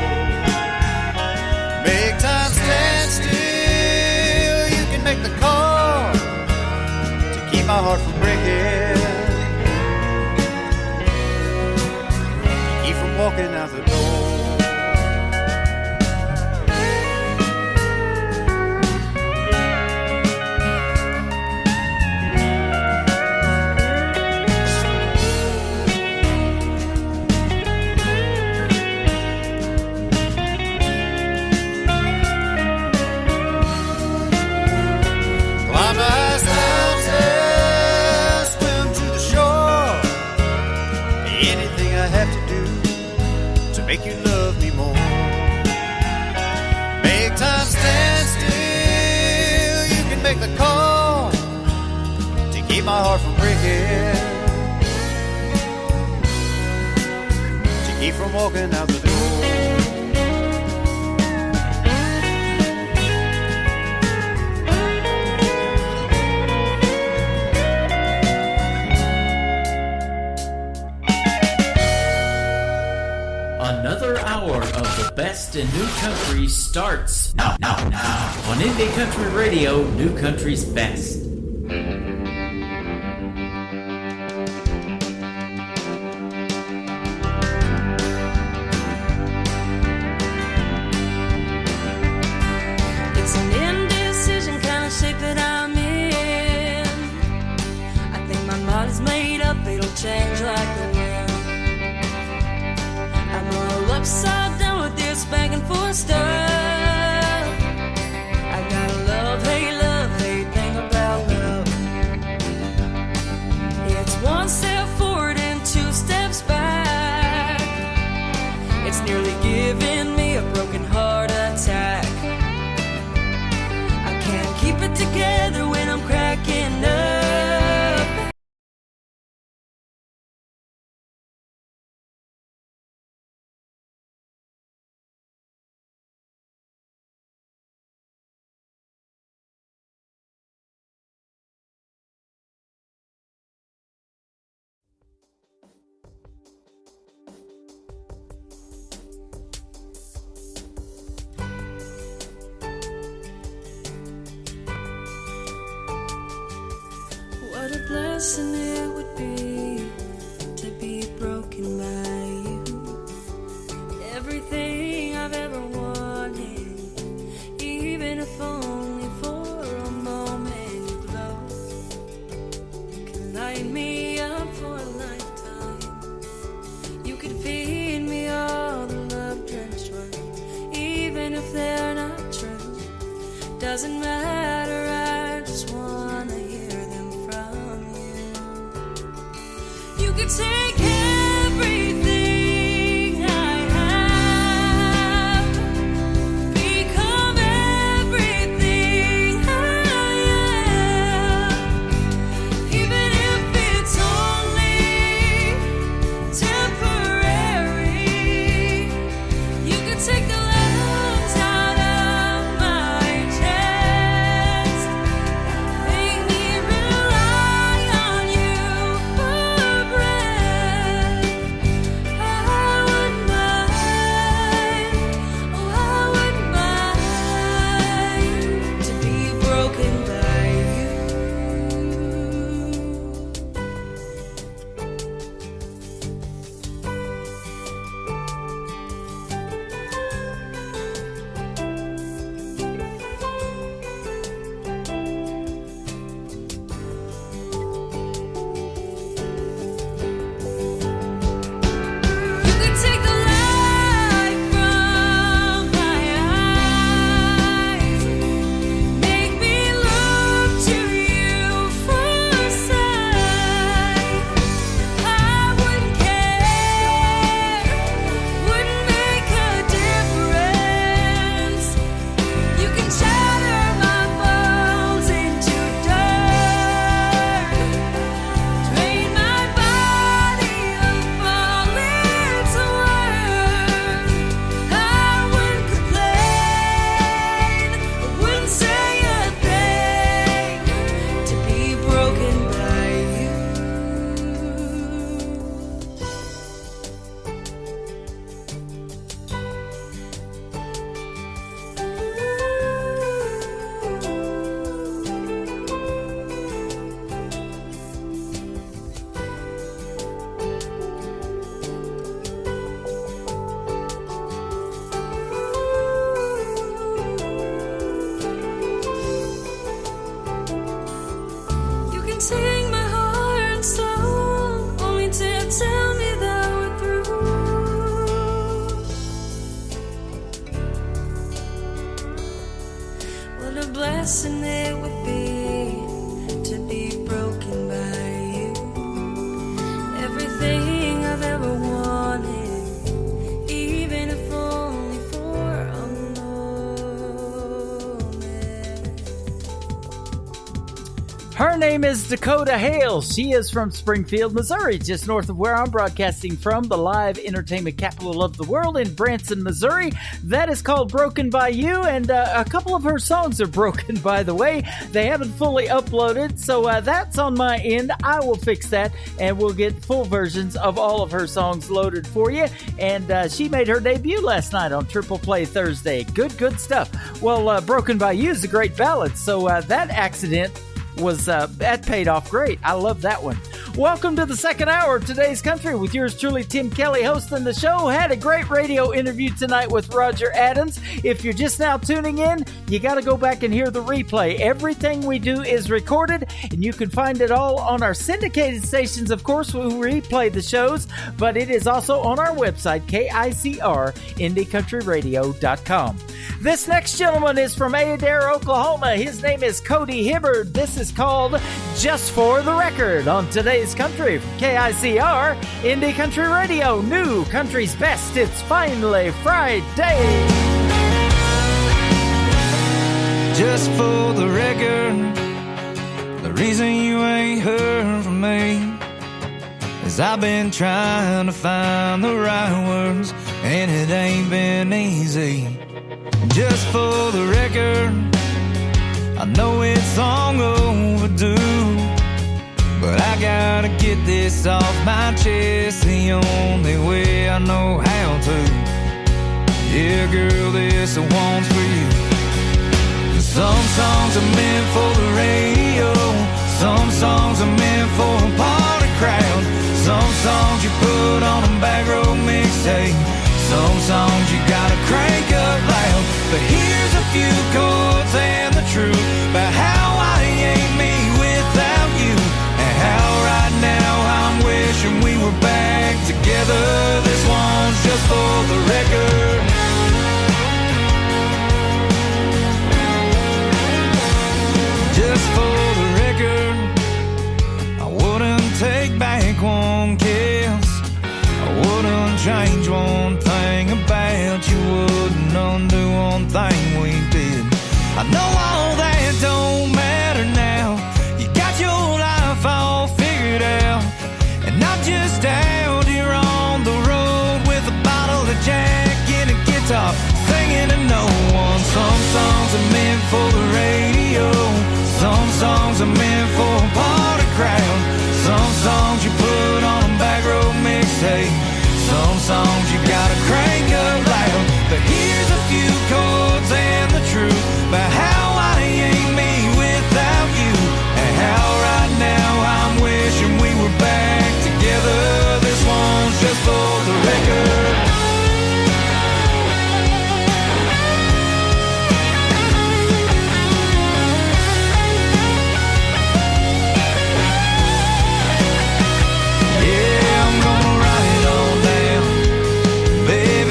Make time stand still. You can make the call to keep my heart from breaking. Keep from walking out the door. Climb the highest mountain, swim to the shore. Anything I have to do to make you love me more. Make time stand still. You can make the call to keep my heart from breaking. To keep from walking out the door.
Another hour of the best in new country starts now on Indie Country Radio, New Country's Best.
It's an indecision kind of shape that I'm in. I think my mind is made up, it'll change like the wind. I'm all upside down with this back and forth stuff. I got a love, hate thing about love. It's one step forward and two steps back. It's nearly giving me a broken heart attack. I can't keep it together when I'm cracking up. What a blessing it would be to be broken by you. Everything I've ever wanted, even if only for a moment, you glow. You can light me up for a lifetime. You could feed me all the love-drenched words, even if they're not true. Doesn't matter, I just wanna hear them from you. You could take everything I have, become everything I am, even if it's only temporary. You could take the lungs out of my chest.
name is Dakota Hale. She is from Springfield, Missouri, just north of where I'm broadcasting from, the live entertainment capital of the world in Branson, Missouri. That is called Broken by You, and a couple of her songs are broken, by the way. They haven't fully uploaded, so that's on my end. I will fix that, and we'll get full versions of all of her songs loaded for you. And she made her debut last night on Triple Play Thursday. Good stuff. Well, Broken by You is a great ballad, so that accident was that paid off great. I love that one. Welcome to the second hour of Today's Country with yours truly, Tim Kelly, hosting the show. Had a great radio interview tonight with Roger Adams. If you're just now tuning in, you got to go back and hear the replay. Everything we do is recorded, and you can find it all on our syndicated stations, of course, we replay the shows, but it is also on our website, KICR, IndieCountryRadio.com. This next gentleman is from Adair, Oklahoma. His name is Cody Hibbard. This is called Just for the Record on Today's Country from KICR, Indie Country Radio, New Country's Best. It's finally Friday.
Just for the record, the reason you ain't heard from me is I've been trying to find the right words, and it ain't been easy. Just for the record, I know it's long overdue, but I gotta get this off my chest the only way I know how to. Yeah, girl, this one's for you. Some songs are meant for the radio, some songs are meant for a party crowd, some songs you put on a back row mixtape, some songs you gotta crank up loud. But here's a few chords and the truth about how I ain't me without you, and how right now I'm wishing we were back together. This one's just for the record. Just for the record, I wouldn't take back one kiss, I wouldn't change one thing about you, wouldn't undo one thing we did. I know all that don't matter now, you got your life all figured out, and I'm just out here on the road with a bottle of Jack and a guitar, singing to no one. Some songs are meant for the radio, some songs are meant for a party crowd, some songs you put on a back row mixtape, some songs you gotta crank up loud. But here's a few chords and the truth about how I ain't me without you, and how right now I'm wishing we were back together. This one's just for the record.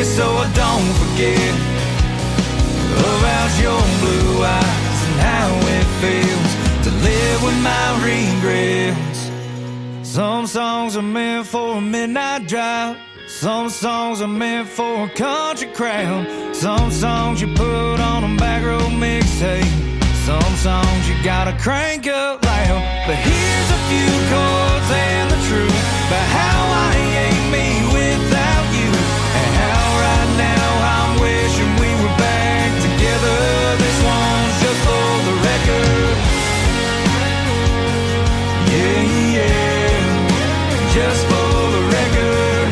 So I don't forget about your blue eyes and how it feels to live with my regrets. Some songs are meant for a midnight drive, some songs are meant for a country crowd, some songs you put on a back row mixtape, some songs you gotta crank up loud. But here's a few chords and the truth about how I ain't me without you, and how right now I'm wishing we were back together. This one's just for the record. Yeah, yeah, just for the record.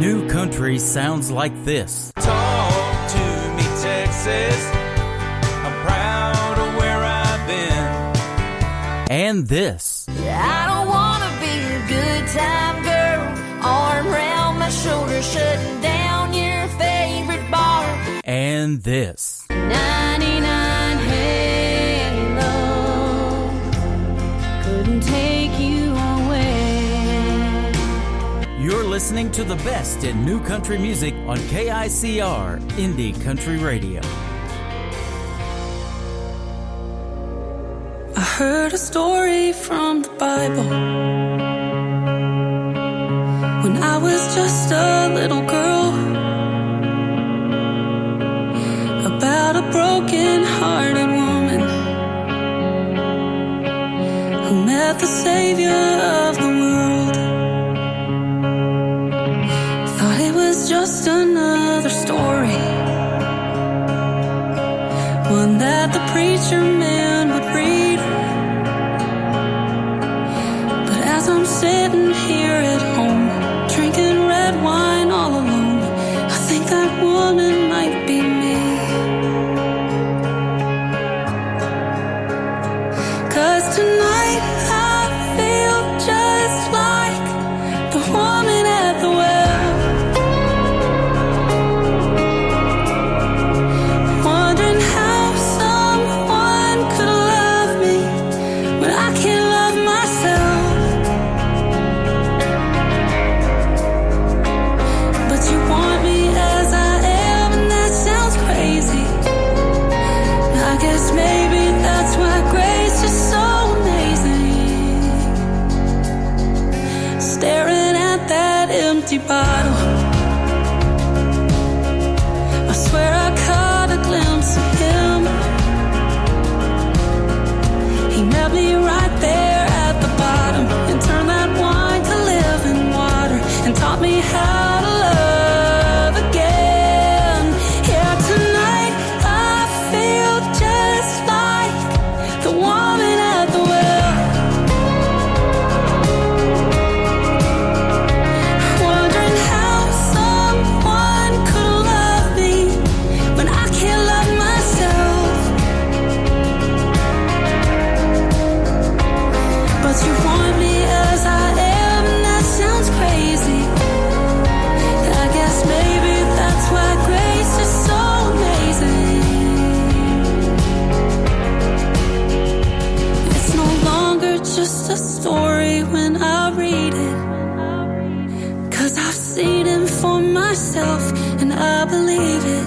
New country sounds like this.
Talk to me, Texas. I'm proud of where I've been.
And this.
I don't wanna be a good time girl, arm around my shoulder, shutting down your favorite bar.
And this.
99 Halo couldn't take you away.
You're listening to the best in new country music on KICR, Indie Country Radio.
I heard a story from the Bible when I was just a little girl. met the savior of the world. Thought it was just another story, one that the preacher man would read. But as I'm sitting here at home, drinking red wine all alone, I think that woman might be me. 'Cause tonight I feel just like the woman at the well, wondering how someone could love me when I can't love myself. But you want me as I am, and that sounds crazy. I guess maybe that's why grace is so amazing. Staring at that empty bottle, I swear I caught a glimpse of him. He met me right there at the bottom and turned that wine to living water and taught me how to love again. Yeah, tonight I feel just like the woman at the well, wondering how someone could love me when I can't love myself. But you want me as I am, and that sounds crazy. I guess maybe that's why grace is so amazing. It's no longer just a story when I read it, 'cause I've seen him for myself and I believe it.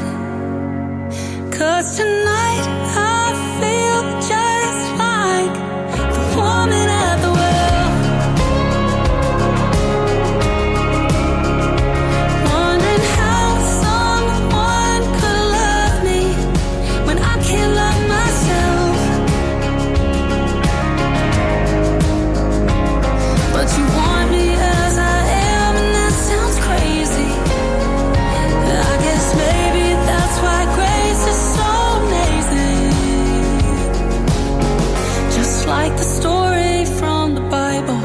'Cause tonight I feel just like the woman at the well, wondering how someone could love me when I can't love myself. But you want me as I am, and that sounds crazy. I guess maybe that's why grace is so amazing. Just like the story from the Bible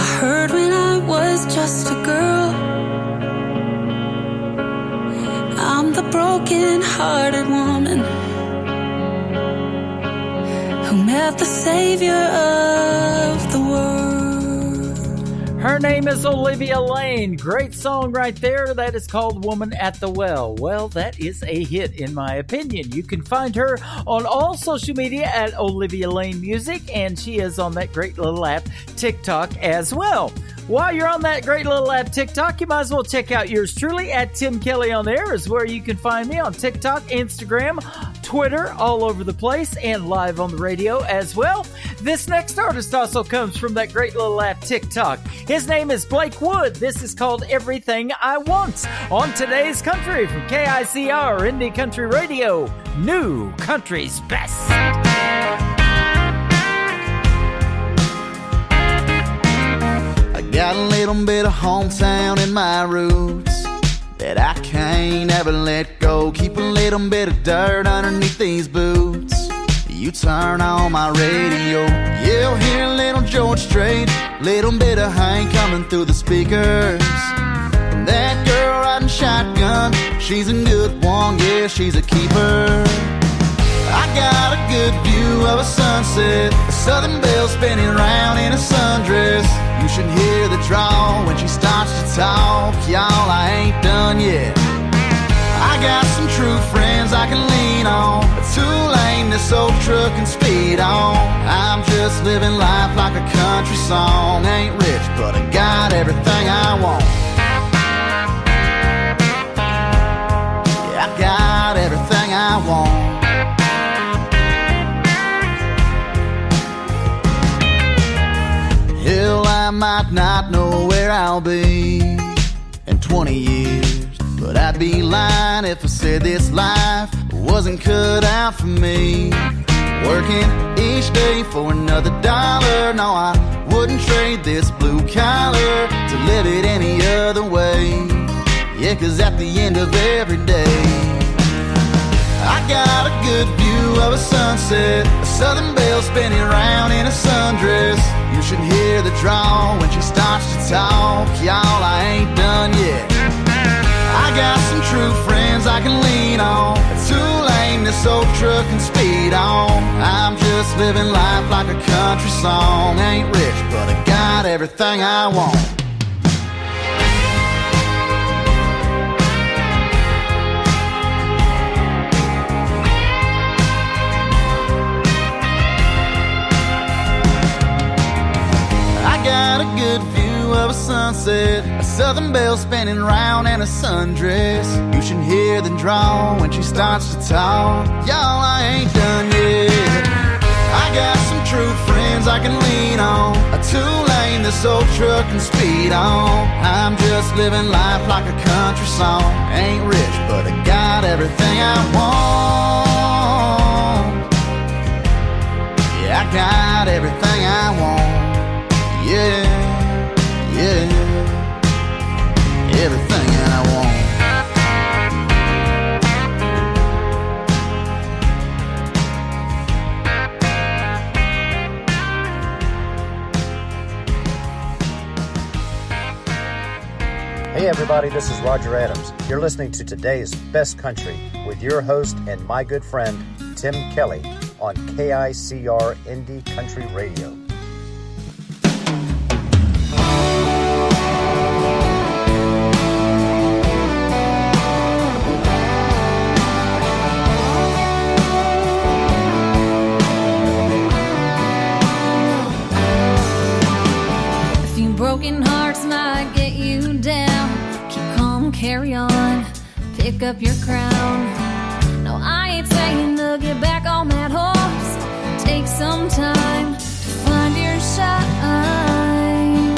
I heard when I was just a girl. I'm the broken-hearted woman who met the savior of the world.
Her name is Olivia Lane. Great song right there. That is called Woman at the Well. Well, that is a hit in my opinion. You can find her on all social media at Olivia Lane Music, and she is on that great little app TikTok as well. While you're on that great little app TikTok, you might as well check out yours truly at Tim Kelly on there, is where you can find me on TikTok, Instagram, Twitter, all over the place, and live on the radio as well. This next artist also comes from that great little app TikTok. His name is Blake Wood. This is called Everything I Want on Today's Country from KICR Indie Country Radio, New Country's Best.
Got a little bit of hometown in my roots that I can't ever let go. Keep a little bit of dirt underneath these boots. You turn on my radio, you'll hear a little George Strait, little bit of Hank coming through the speakers. That girl riding shotgun, she's a good one, yeah, she's a keeper. I got a good view of a sunset, a southern belle spinning round in a sundress. You should hear the draw when she starts to talk. Y'all, I ain't done yet. I got some true friends I can lean on, but too lame this old truck can speed on. I'm just living life like a country song. Ain't rich, but I got everything I want. Yeah, I got everything I want. Hell, I might not know where I'll be in 20 years, but I'd be lying if I said this life wasn't cut out for me. working each day for another dollar. No, I wouldn't trade this blue collar to live it any other way. Yeah, 'cause at the end of every day, I got a good view of a sunset, a southern belle spinning round in a sundress. You should hear the drawl when she starts to talk. Y'all, I ain't done yet. I got some true friends I can lean on. It's too lame, this old truck can speed on. I'm just living life like a country song. Ain't rich, but I got everything I want. Got a good view of a sunset, a southern belle spinning round in a sundress. You should hear the drawl when she starts to talk. Y'all, I ain't done yet. I got some true friends I can lean on. A two-lane this old truck can speed on. I'm just living life like a country song. Ain't rich, but I got everything I want. Yeah, I got everything I want. Yeah, yeah, everything I want.
Hey everybody, this is Roger Adams. You're listening to today's Best Country with your host and my good friend, Tim Kelly, on KICR Indie Country Radio.
Broken hearts might get you down. Keep calm, carry on, pick up your crown. No, I ain't saying to get back on that horse. Take some time to find your shine.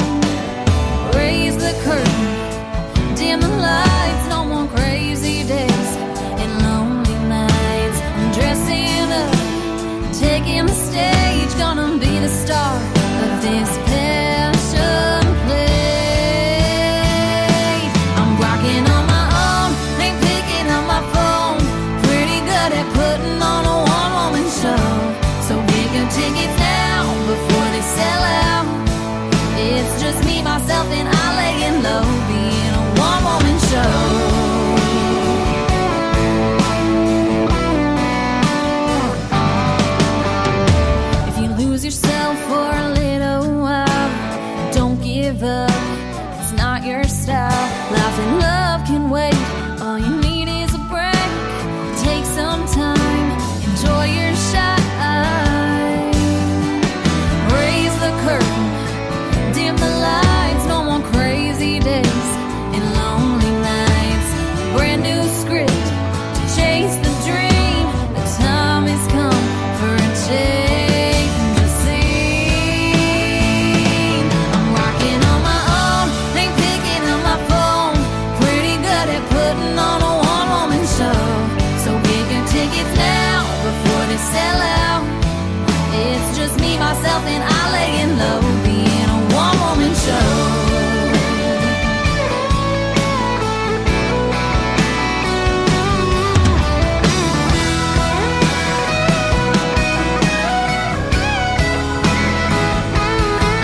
Raise the curtain, dim the lights. No more crazy days and lonely nights. I'm dressing up, taking the stage. Gonna be the star of this passion play. I'm rocking on my own, ain't picking up my phone. Pretty good at putting on a one-woman show. So get your tickets now before they sell out. It's just me, myself, and I laying low, being a one-woman show. Yourself for a little while, don't give up, it's not your style. Life and love can wait, all you need is a break. Take some time, enjoy your shine. Raise the curtain, dim the lights. No more crazy days and lonely nights. Brand new script to chase the dream. The time has come for a change. Sell out. It's just me, myself, and I laying low, being a one-woman show.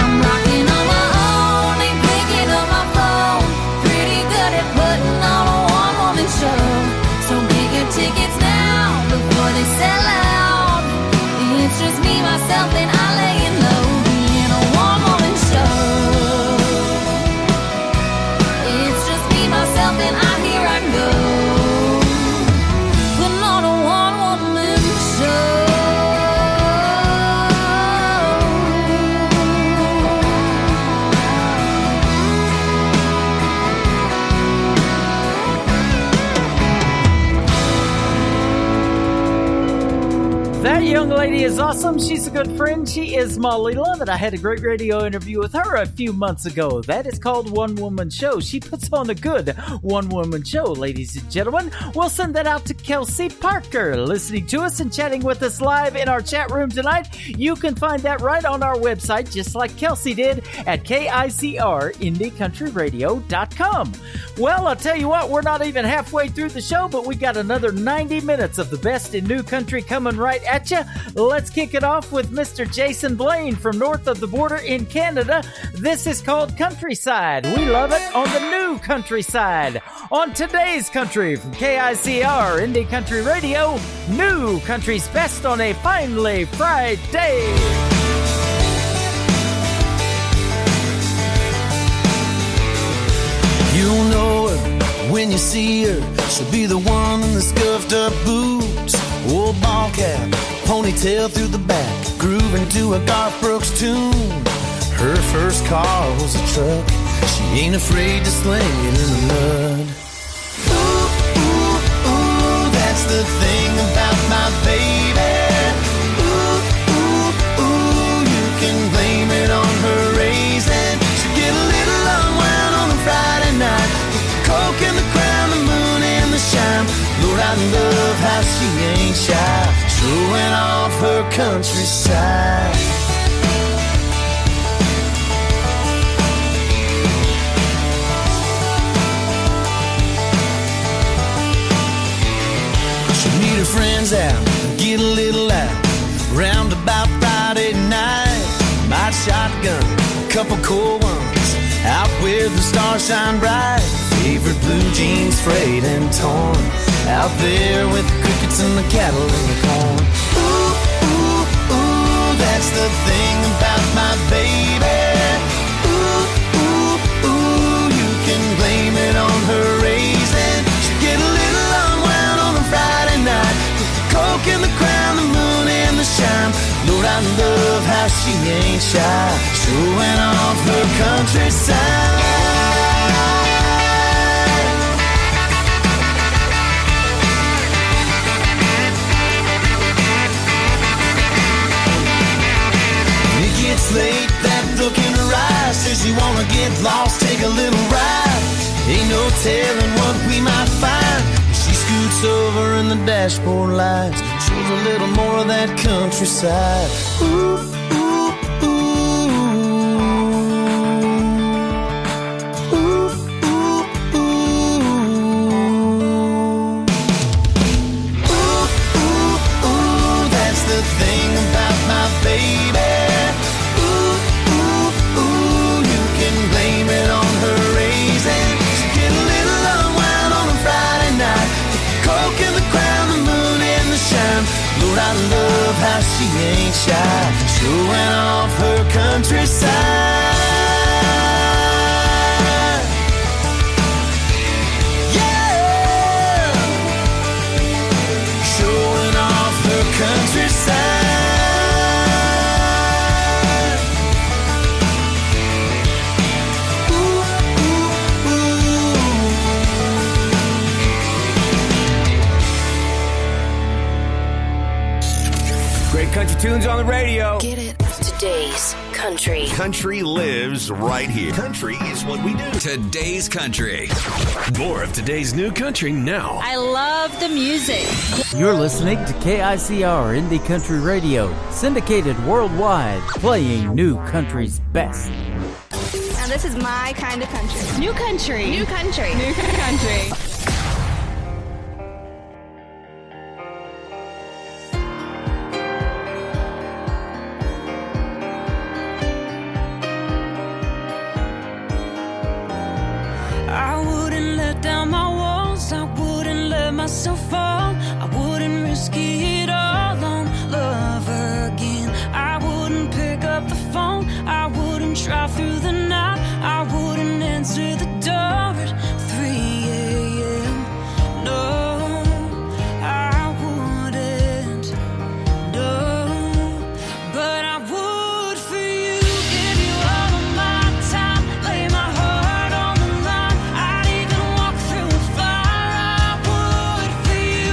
I'm rocking on my own, ain't picking up my phone. Pretty good at putting on a one-woman show. So get your tickets now before they sell out. It's just me, myself, and I laying low, being a one-woman show. It's just me, myself, and I, here I go, putting on a one-woman show.
That young lady is awesome. She's a good friend. She is Molly Love, and I had a great radio interview with her a few months ago. That is called One Woman Show. She puts on a good one-woman show, ladies and gentlemen. We'll send that out to Kelsey Parker, listening to us and chatting with us live in our chat room tonight. You can find that right on our website, just like Kelsey did, at KICR, IndieCountryRadio.com. Well, I'll tell you what, we're not even halfway through the show, but we got another 90 minutes of the best in new country coming right at you. Let's kick it off with Mr. Jason Blaine from north of the border in Canada. This is called Countryside. We love it on the new countryside. On today's country from KICR, Indie Country Radio, new country's best on a finally Friday.
You'll know her when you see her. She'll be the one in the scuffed up boots, old ball cap, ponytail through the back, grooving to a Garth Brooks tune. Her first car was a truck. She ain't afraid to sling it in the mud. Ooh, ooh, ooh, that's the thing about my baby. Ooh, ooh, ooh, you can blame it on her raising. She get a little unwound on a Friday night with the coke and the crown, the moon and the shine. Lord, I love how she ain't shy, showing off her countryside. She'll meet her friends out and get a little out, round about Friday night. Might shotgun a couple cool ones out where the stars shine bright. Favorite blue jeans frayed and torn, out there with the crickets and the cattle and the corn. Ooh, ooh, ooh, that's the thing about my baby. Ooh, ooh, ooh, you can blame it on her raising. She get a little unwound on a Friday night with the coke and the crown, the moon and the shine. Lord, I love how she ain't shy, showing off her countryside. It's late, that look in her eyes says you wanna get lost, take a little ride. Ain't no telling what we might find. She scoots over and the dashboard lights shows a little more of that countryside. Ooh, ooh, ooh. Ooh, ooh, ooh. Ooh, ooh, ooh, that's the thing about my baby. Lord, I love how she ain't shy, showing off her countryside. Yeah, showing off her countryside.
Country tunes on the radio.
Get it? Today's country.
Country lives right here. Country is what we do. Today's country. More of today's new country now.
I love the music.
You're listening to KICR Indie Country Radio, syndicated worldwide, playing new country's best.
Now this is my kind of country.
New country.
New country.
New country.
myself fall. I wouldn't risk it all on love again. I wouldn't pick up the phone. I wouldn't drive through the night. I wouldn't answer the door at 3 a.m. No, I wouldn't. No, but I would for you. Give you all of my time. Lay my heart on the line. I'd even walk through a fire. I would for you.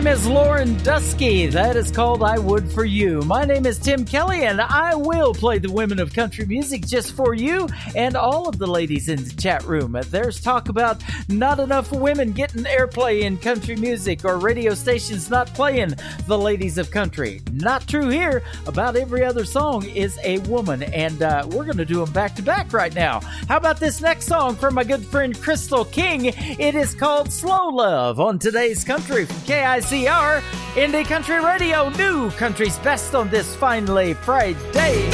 name is Lauren Dusky. That is called I Would For You. My name is Tim Kelly, and I will play the women of country music just for you and all of the ladies in the chat room. There's talk about not enough women getting airplay in country music or radio stations not playing the ladies of country. Not true here. About every other song is a woman, and we're going to do them back to back right now. How about this next song from my good friend Crystal King? It is called Slow Love on Today's Country from KICR, Indie Country Radio, New Country's Best on this finally Friday.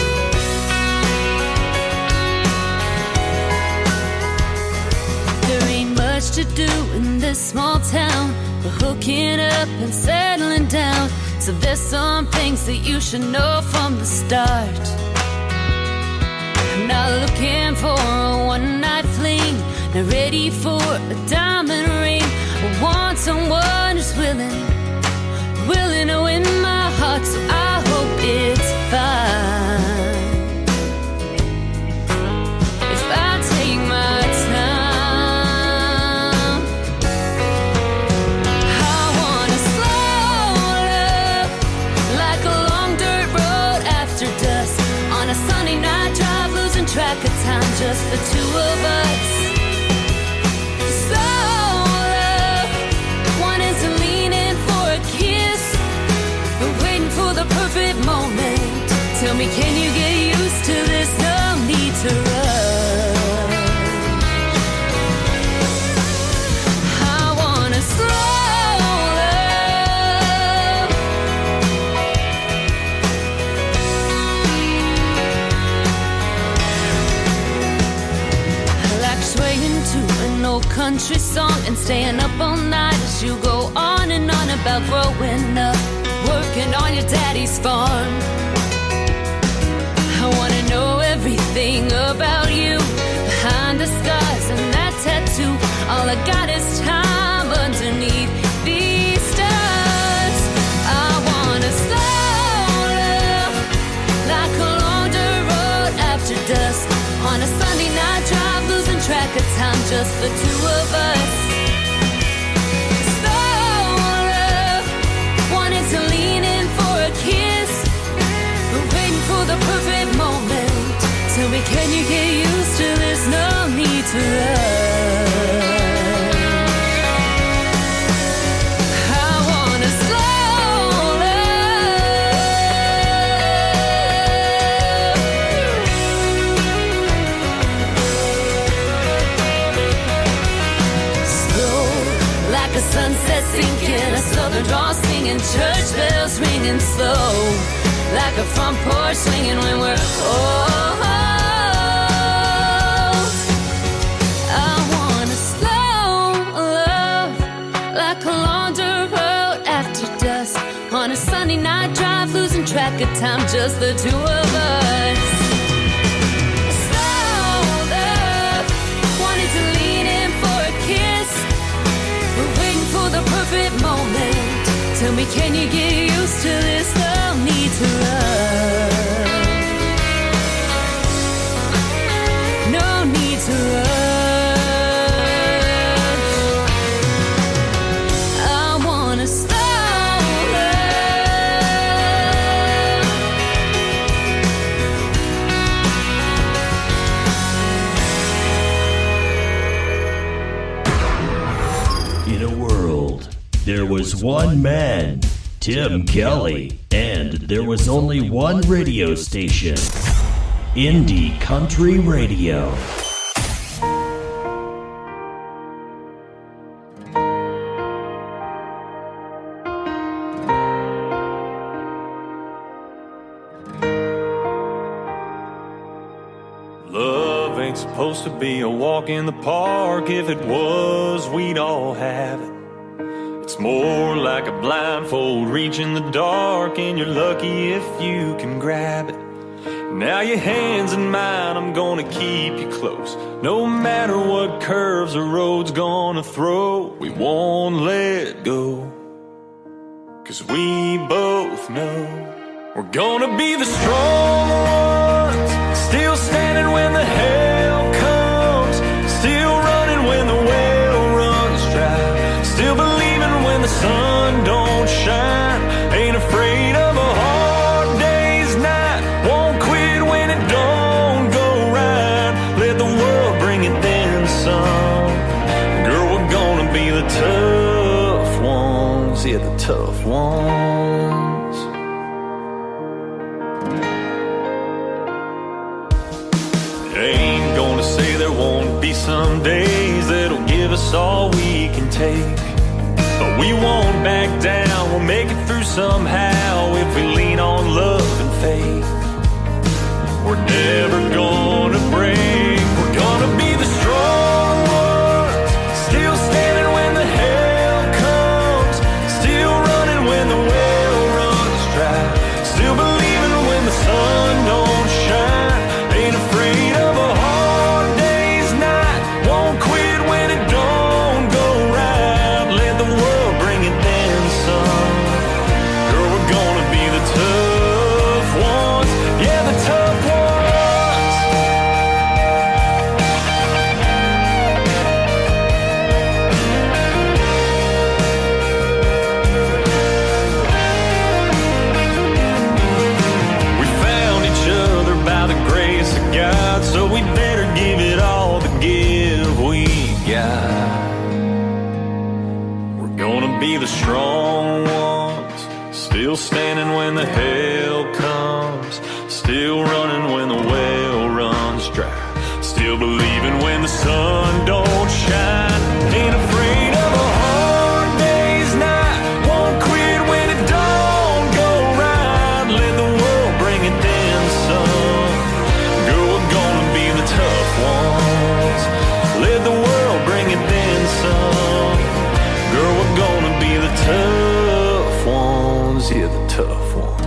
There ain't much to do in this small town, but hooking up and settling down. So there's some things that you should know from the start. I'm not looking for a one-night fling, not ready for a diamond ring. I want someone who's willing to win my heart, so I hope it's fine if I take my time. I want a slow love, like a long dirt road after dusk, on a sunny night drive, losing track of time, just the two of us. The perfect moment. Tell me, can you get used to this? No need to rush. I want a slow love, like swaying to an old country song and staying up all night as you go on and on about growing up, working on your daddy's farm. I wanna know everything about you, behind the scars and that tattoo. All I got is time underneath these stars. I wanna slow love, like a long dirt road after dusk, on a Sunday night drive, losing track of time, just the two of us. To lean in for a kiss, but waiting for the perfect moment. Tell me, can you get used to this? No need to rush. I want a slow love, slow like a sunset sinking, a southern draw singing, church bells ringing slow, like a front porch swinging when we're old. I want a slow love, like a long dirt road after dusk, on a sunny night drive, losing track of time, just the two of us. A slow love, wanting to lean in for a kiss, we're waiting for the perfect moment. Tell me, can you get used to this? No need to rush. No need to rush. I want to slow
love. In a world, there was one man, Tim Kelly, and there was only one radio station, Indie Country Radio.
Love ain't supposed to be a walk in the park. If it was, we'd all have it. It's more like a blindfold reach in the dark, and you're lucky if you can grab it. Now your hands in mine, I'm gonna keep you close. No matter what curves the road's gonna throw, we won't let go. 'Cause we both know we're gonna be the strong ones, still standing when the hell comes, still running when the well runs dry, still believing when the sun don't tough ones. Ain't gonna say there won't be some days that'll give us all we can take, but we won't back down, we'll make it through somehow if we lean on love and faith. We're never gonna break, we're gonna be the strong ones, still standing when the hell comes, still running when the well runs dry, still believing when the sun don't shine, ain't afraid of a hard day's night, won't quit when it don't go right, let the world bring it then some. Girl, we're gonna be the tough ones, yeah, the tough ones. We found each other by the grace of God, so we better give it all the give we got. We're gonna be the strong ones, still standing when the hell comes, still running when the well runs dry, still believing when the sun don't shine, ain't afraid of a hard day's night, won't quit when it don't go right, let the world bring it then some. Girl, we're gonna be the tough ones, let the world bring it then some. Girl, we're gonna be the tough ones, yeah, the tough ones.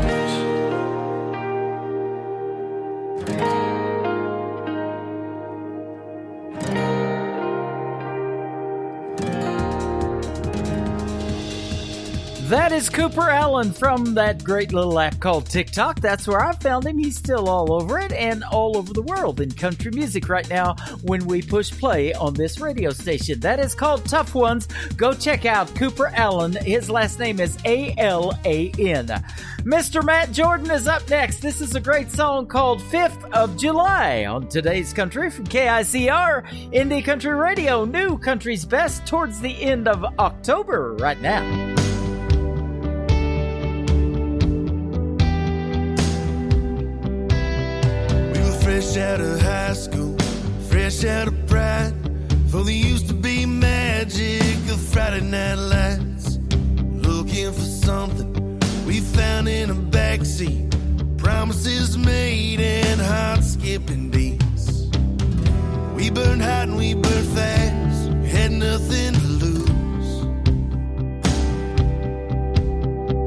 That is Cooper Allen from that great little app called TikTok. That's where I found him. He's still all over it and all over the world in country music right now when we push play on this radio station. That is called Tough Ones. Go check out Cooper Allen. His last name is A-L-A-N. Mr. Matt Jordan is up next. This is a great song called 5th of July on Today's Country from KICR, Indie Country Radio, New Country's Best towards the end of October right now.
Fresh out of high school, fresh out of pride, for there used to be magic of Friday night lights. Looking for something we found in a backseat, promises made and heart skipping beats. We burned hot and we burned fast, we had nothing to lose.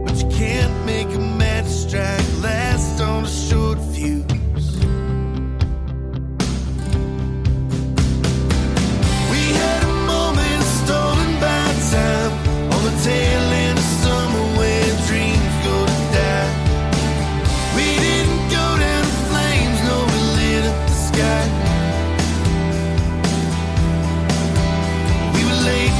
But you can't make a match strike last on a short fuse. On the tail end of summer where dreams go to die, we didn't go down in flames, no, we lit up the sky. We were late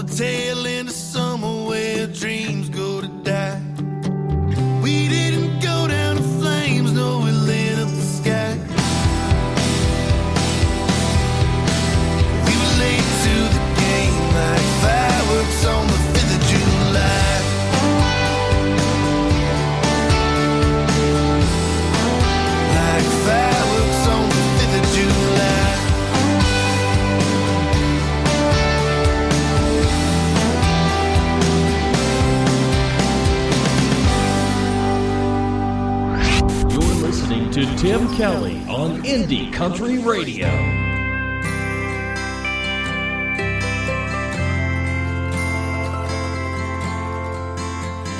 the tail end of summer where dreams go to die. We didn't go down in flames, no, we lit up the sky. We were late to the game like fireworks on the 5th of July. Like fireworks on the 5th of July.
You're listening to Tim Kelly on Indie Country Radio.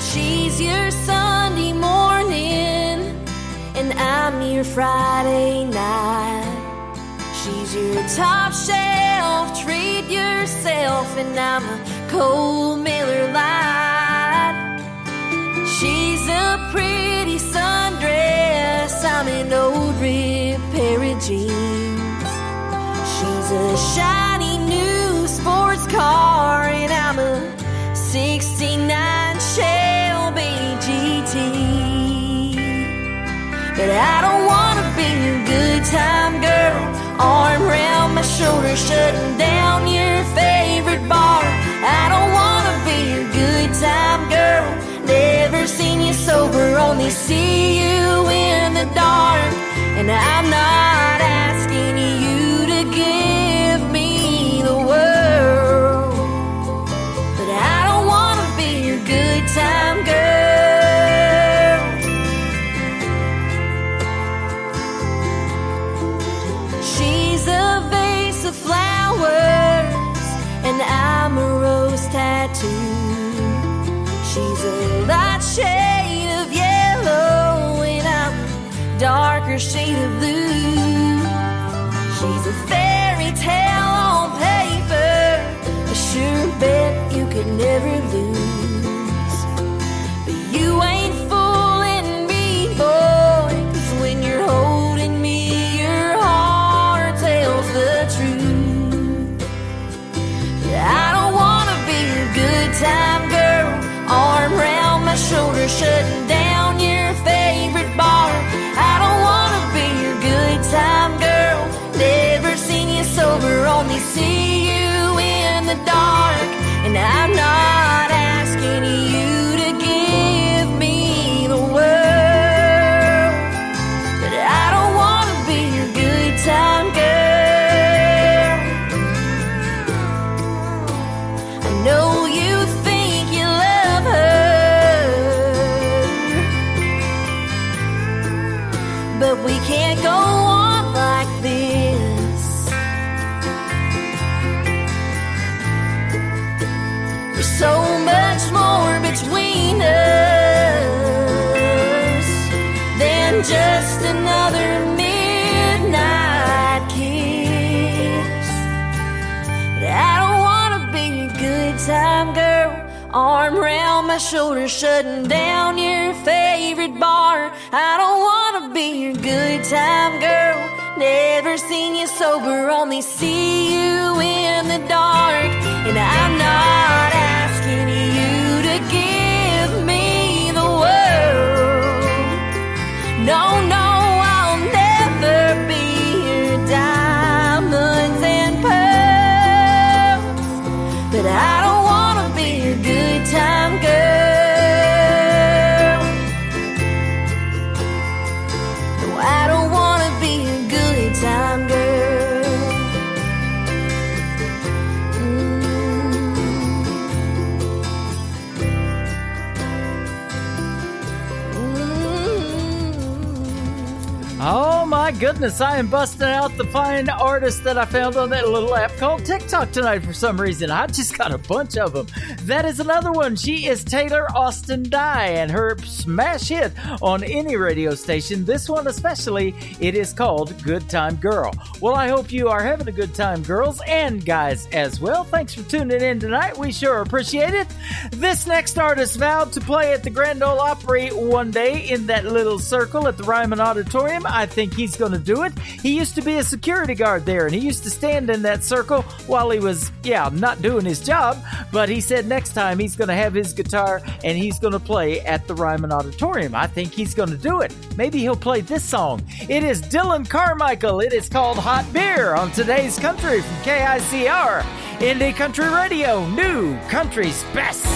She's your Sunday morning, and I'm your Friday night. She's your top shelf, treat yourself, and I'm a cold Miller Lite. She's a pretty sundress, I'm an old ripped pair of jeans. She's a shiny new sports car, and I'm a 69 Shelby GT. But I don't wanna be your good time girl, arm around my shoulder, shutting down your favorite bar. I don't wanna be your good time girl, never seen you sober, only see you in the dark. And I'm not asking you to give me the world, but I don't wanna be your good time girl. She's a vase of flowers, and I'm a rose tattoo. She's a light shade of yellow, and I'm a darker shade of blue. She's a fairy tale on paper, a sure bet you could never lose. But you ain't fooling me, boy, 'cause when you're holding me, your heart tells the truth. I don't wanna be your good time girl, arm around my shoulder, shutting down your favorite bar. I don't wanna be your good time girl, never seen you sober, only see you in the dark. And I'm not asking you to give me the world, but I don't wanna be your good time girl. I know you think you love her, but we can't go on like this. There's so much more between us than just another midnight kiss. But I don't wanna be your good time girl, arm around my shoulder, shutting down your favorite bar. I don't wanna be your good time girl, never seen you sober, only see you in the dark. And I'm not asking you to give me the world. No, no, I'll never be your diamonds and pearls, but I don't wanna be your good time girl. No, I don't wanna be your good time girl.
Oh my goodness, I am busting out the fine artists that I found on that little app called TikTok tonight for some reason. I just got a bunch of them. That is another one. She is Taylor Austin Dye, and her smash hit on any radio station, this one especially, it is called Good Time Girl. Well, I hope you are having a good time, girls and guys as well. Thanks for tuning in tonight. We sure appreciate it. This next artist vowed to play at the Grand Ole Opry one day in that little circle at the Ryman Auditorium. I think he's going going to do it. He used to be a security guard there, and he used to stand in that circle while he was, not doing his job. But he said next time he's going to have his guitar and he's going to play at the Ryman Auditorium. I think he's going to do it. Maybe he'll play this song. It is Dylan Carmichael. It is called Hot Beer on Today's Country from KICR. Indie Country Radio, New Country's Best.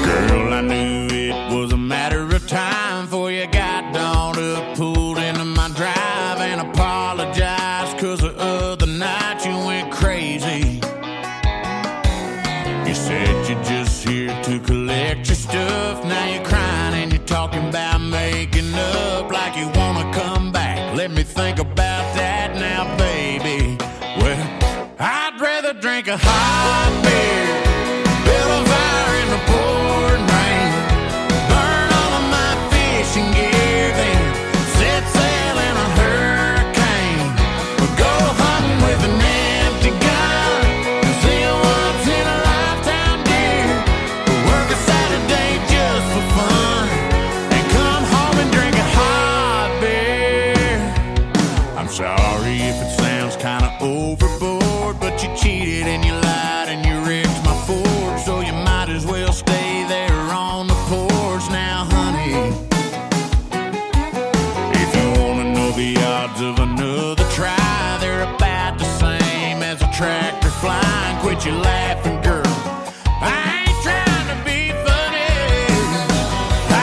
Girl, I knew it was a matter of time before you got dawned up, pulled into my drive and apologized 'cause the other night you went crazy. You said you're just here to collect your stuff. Now you're crying and you're talking about making up like you wanna come back. Let me think about that now, baby. Well, I'd rather drink a hot beer, build a fire in the pouring rain, burn all of my fishing gear, then set sail in a hurricane, or go hunting with an empty gun, see once in a lifetime deer, or work a Saturday just for fun, and come home and drink a hot beer. I'm sorry if it sounds kinda overboard, but you cheated and you lied and you wrecked my Ford, so you might as well stay there on the porch now, honey. If you wanna know the odds of another try, they're about the same as a tractor flying. Quit your laughing, girl. I ain't trying to be funny.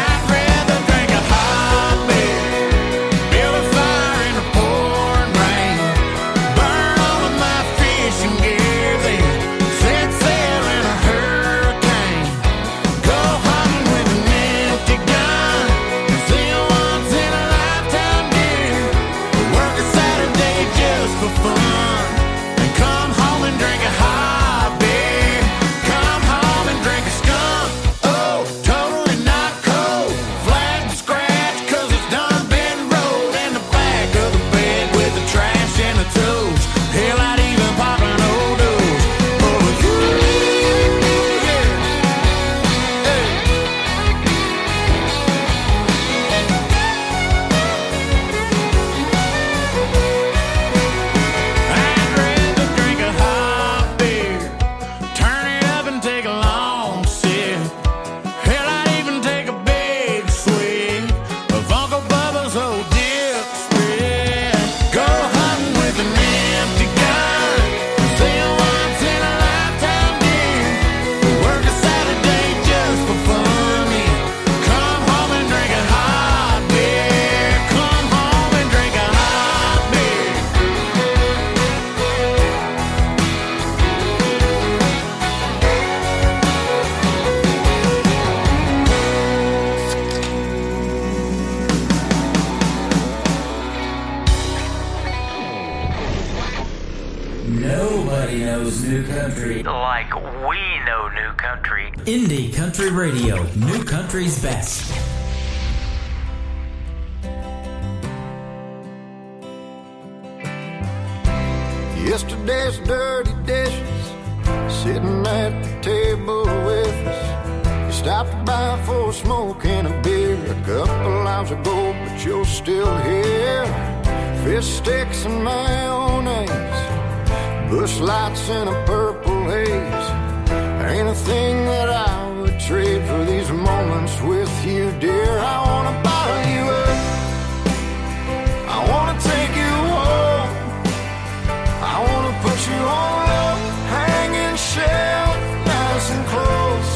I'd rather drink a hot beer, build a fire in the pouring rain, burn all of my fishing gear, then set sail in a hurricane, go hunting with an empty gun, see once in a lifetime deer, work a Saturday just for fun, and come home and drink a hot beer, come home and drink a skunk. Oh, totally not cold, flat and scratch 'cause it's done been rolled in the back of the bed with the trash and the tools. Hell, I'd even pop an old dose for you. Yeah. Hey. I'd rather drink a hot beer, turn it up and take a long sip. Hell, I'd even take a big swig of Uncle Bubba's old dip spread. Go hunting with an empty gun, see once in a lifetime deer, work a Saturday just for fun, yeah. Come home and drink a hot beer, come home and drink a hot beer.
Nobody knows new country like we know new country. Indie Country Radio, New Country's Best.
Yesterday's dirty dishes sitting at the table with us. You stopped by for a smoke and a beer a couple hours ago, but you're still here. Fish sticks and mayonnaise, bush lights in a purple haze. Ain't a thing that I would trade for these moments with you, dear. I wanna bottle you up, I wanna take you home, I wanna put you on a hanging shelf, nice and close,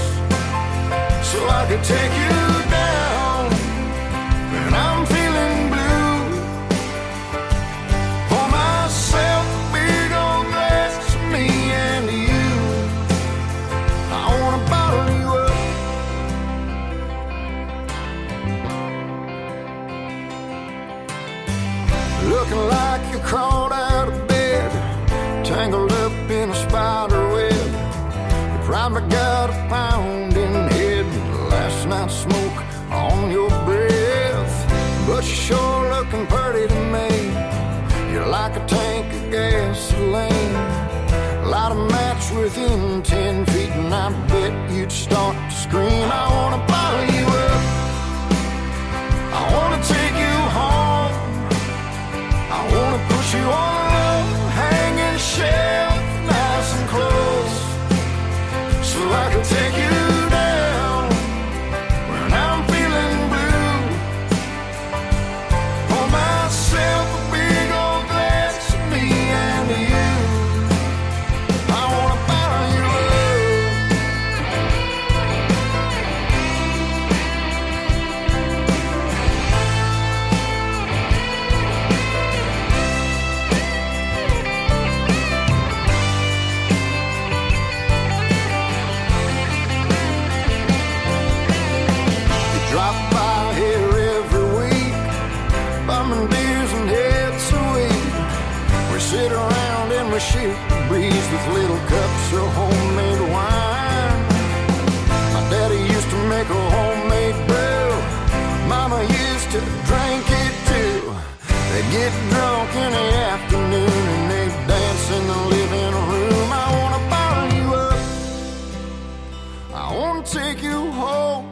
so I could take you down when I'm feeling blue. Pour myself a big old glass of me and you. I wanna bottle you up. Looking like you crawled out of bed, tangled up in a spider web. You probably got a pounding head, last night's smoke on your breath. But you're sure looking pretty to me. You're like a tank of gasoline, light a match within 10 feet, and I bet you'd start to scream. I wanna bottle you up, I wanna take you home, I wanna push you on a hanging shelf, nice and close, so I can take you down when I'm feeling blue. Pour myself a big old glass of me and you. I wanna bottle you drop by here every week, bumming beers and heads of weed. We sit around and we shoot the breeze with little cups of homemade wine. My daddy used to make a homemade brew, Mama used to drink it too. They'd get drunk in the afternoon and they'd dance in the living room. I wanna bottle you up, I wanna take you home,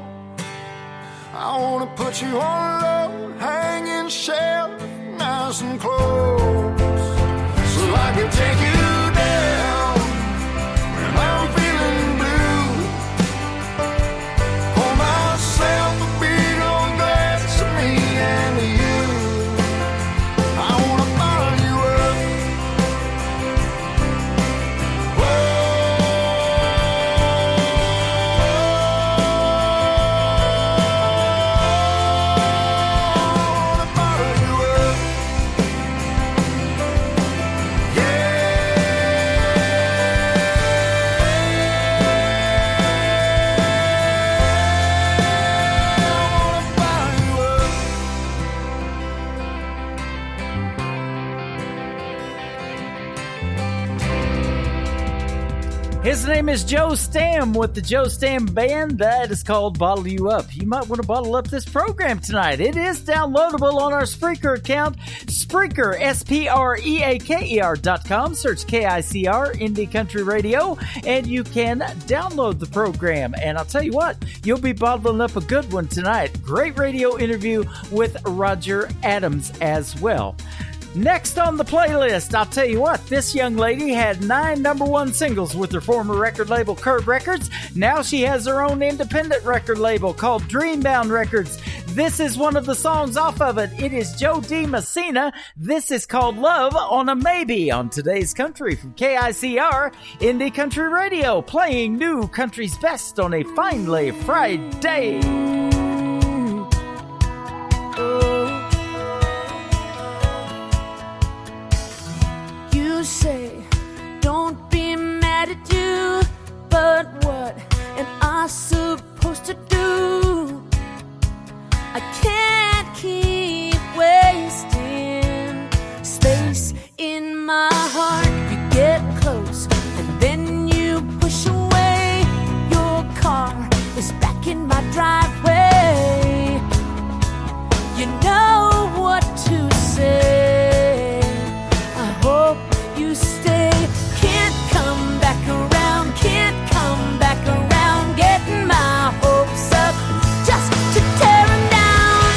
I wanna put you on a low hanging shelf, nice and close, so I can take you down when I'm feeling blue. Pour myself a big old glass of me and you. I wanna bottle you up.
His name is Joe Stam with the Joe Stam Band. That is called Bottle You Up. You might want to bottle up this program tonight. It is downloadable on our Spreaker account, Spreaker, SPREAKER.com. Search KICR, Indie Country Radio, and you can download the program. And I'll tell you what, you'll be bottling up a good one tonight. Great radio interview with Roger Adams as well. Next on the playlist, I'll tell you what, this young lady had 9 number 1 singles with her former record label, Curb Records. Now she has her own independent record label called Dreambound Records. This is one of the songs off of it. It is Joe D. Messina. This is called Love on a Maybe on Today's Country from KICR, Indie Country Radio, playing new country's best on a finally Friday.
You say, don't be mad at you, but what am I supposed to do? I can't keep wasting space in my heart. You get close and then you push away. Your car is back in my driveway. You know what to say. I hope you stay. Can't come back around, can't come back around. Getting my hopes up just to tear 'em down.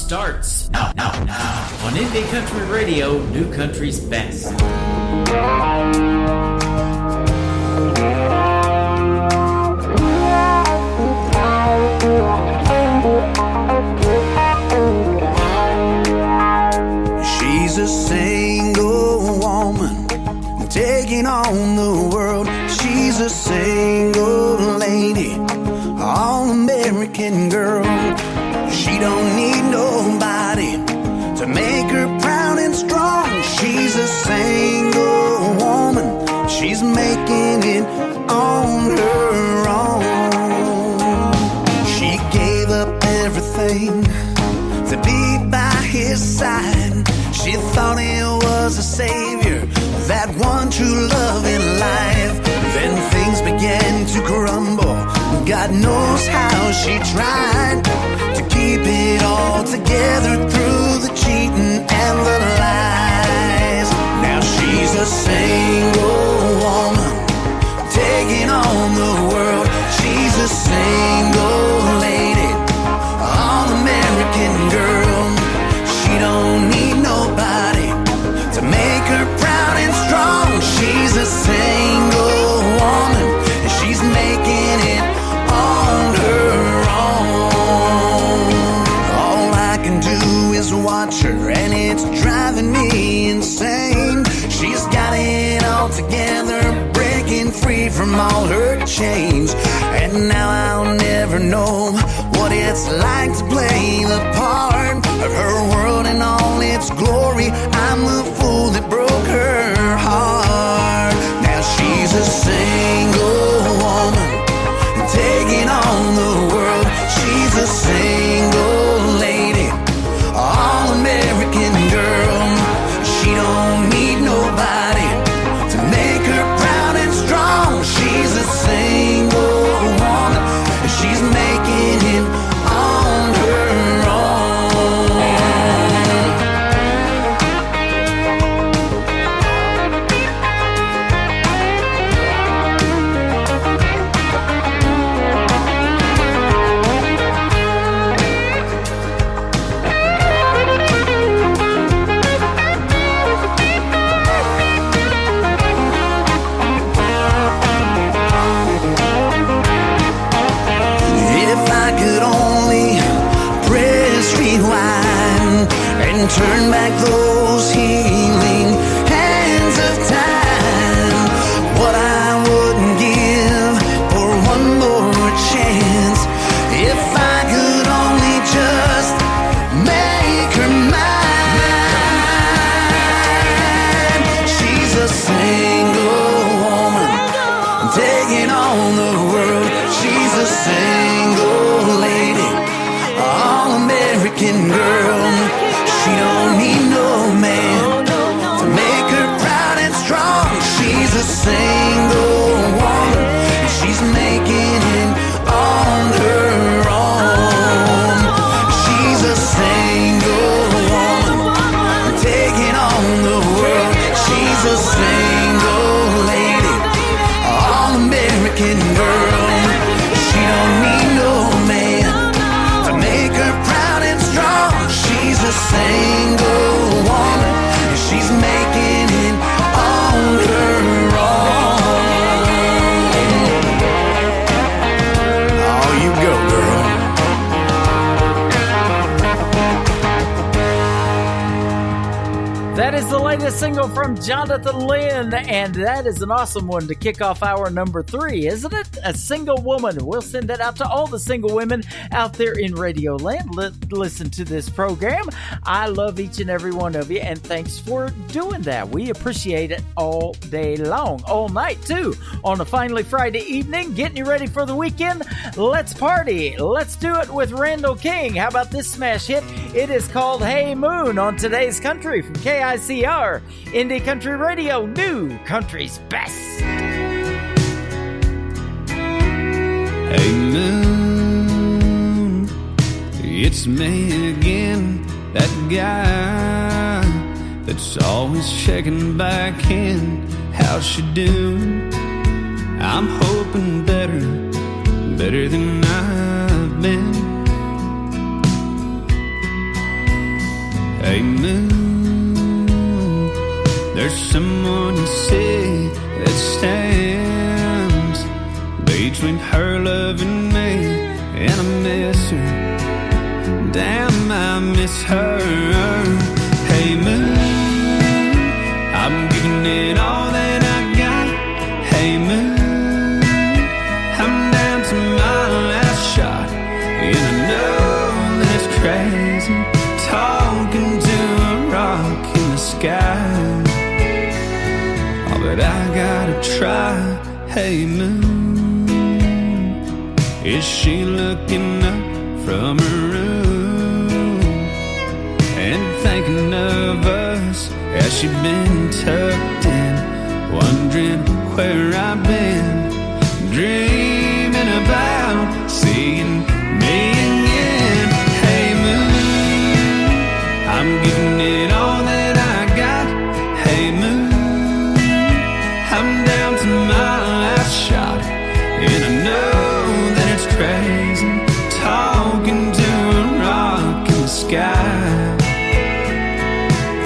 starts now on Indie Country Radio, New Country's Best.
She's a single woman taking on the world. She's a single lady, all-American girl. She don't need nobody to make her proud and strong. She's a single woman. She's making it on her own. She gave up everything to be by his side. She thought he was a savior, that one true love in life. Then things began to crumble. God knows how she tried to keep it all together through the cheating and the lies. Now she's a single woman taking on the world. She's a single lady, all-American girl. She don't need nobody to make her proud and strong. She's a single woman, and she's making it on her own. All I can do is watch her, and it's driving me insane. She's got it all together, breaking free from all her chains. And now I'll never know what it's like to play the part of her world in all its glory. I'm the fool that broke her heart. Now she's a single woman taking on the world. She's a single lady, all-American girl. She don't need nobody to make her proud and strong. She's a single woman, and she's making it on her own. If I could only press rewind and turn back those healing hands of time, what I wouldn't give for one more chance. If I could only just make her mine. She's a single woman taking on the world. She's a single lady, all-American girl. She don't need no man to make her proud and strong. She's a single woman, and she's making it on her own. She's a single woman taking on the world. She's a single lady, all-American girl. She don't need no man to make her proud and strong. She's a single woman, and she's making it on her own. Oh, you go, girl.
That is the latest single from Jonathan Lynn, and that is an awesome one to kick off hour number 3, isn't it? A single woman. We'll send that out to all the single women out there in Radio Land. Listen to this program. I love each and every one of you, and thanks for doing that. We appreciate it all day long, all night too. On a finally Friday evening, getting you ready for the weekend. Let's party. Let's do it with Randall King. How about this smash hit? It is called Hey Moon on Today's Country from KICR, Indie Country Radio, New Country's Best.
Hey moon, it's me again, that guy that's always checking back in. How's she doing? I'm hoping better than I've been. Hey moon, there's someone you see that stands between her love and me, and I miss her. Damn, I miss her. Hey moon, I'm giving it all that I got. Hey moon, I'm down to my last shot, and I know that it's crazy talking to a rock in the sky. Oh, but I gotta try. Hey moon, is she looking up from her room and thinking of us? Has she been tucked in, wondering where I've been, dreaming about seeing me again? Hey moon, I'm giving it all that I got. Hey moon, I'm down to my last shot, and I know that it's crazy talking to a rock in the sky,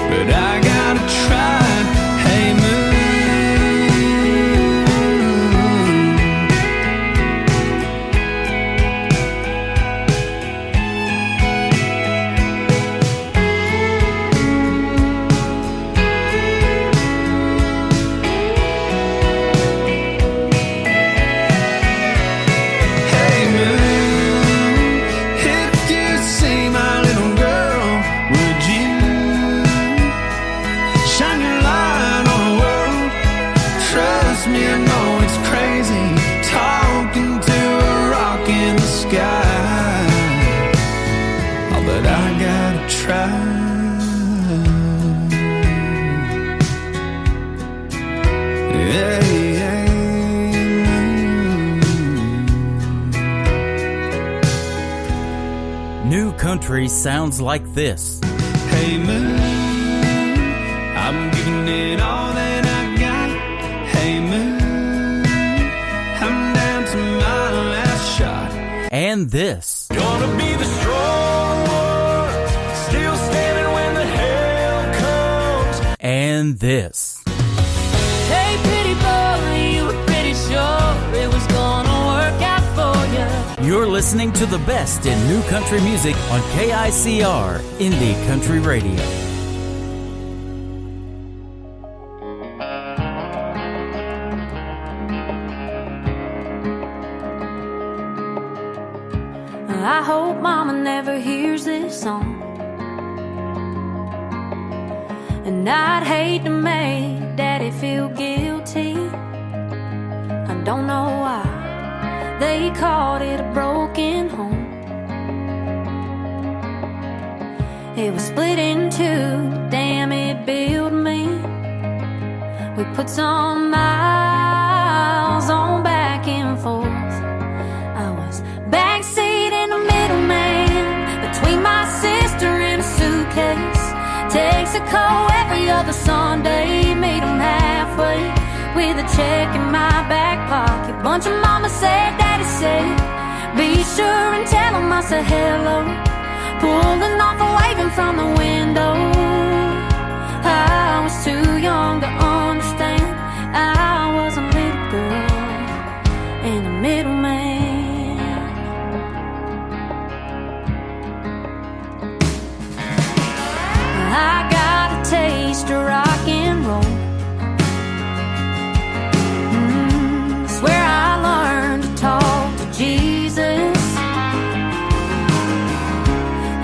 but I gotta try. Hey moon. Hey moon, if you see my little girl, would you shine your light on the world? Trust me, I know it's crazy talking to a rock in the sky. Oh, but I gotta try. Yeah, yeah.
New country sounds like this.
Hey moon, I'm giving it all that I got. Hey moon, I'm down to my last shot.
And this.
Gonna be the strong one, still standing when the hell comes.
And this.
Hey, pretty boy, you were pretty sure it was gonna work out for you.
You're listening to the best in new country music on KICR Indie Country Radio.
I hope Mama never hears this song, and I'd hate to make Daddy feel guilty. I don't know why they called it a broken home. It was split in two, damn it built me. We put some miles on back and forth. I was backseat in the middleman between my sister and a suitcase. Texaco every other Sunday, meet 'em halfway with a check in my back pocket. Bunch of mama said, daddy said, be sure and tell 'em I said hello. Pulling off and waving from the window. I was too young to understand. I was a little girl and a middleman. I got a taste of rock and roll. Swear I learned to talk to Jesus,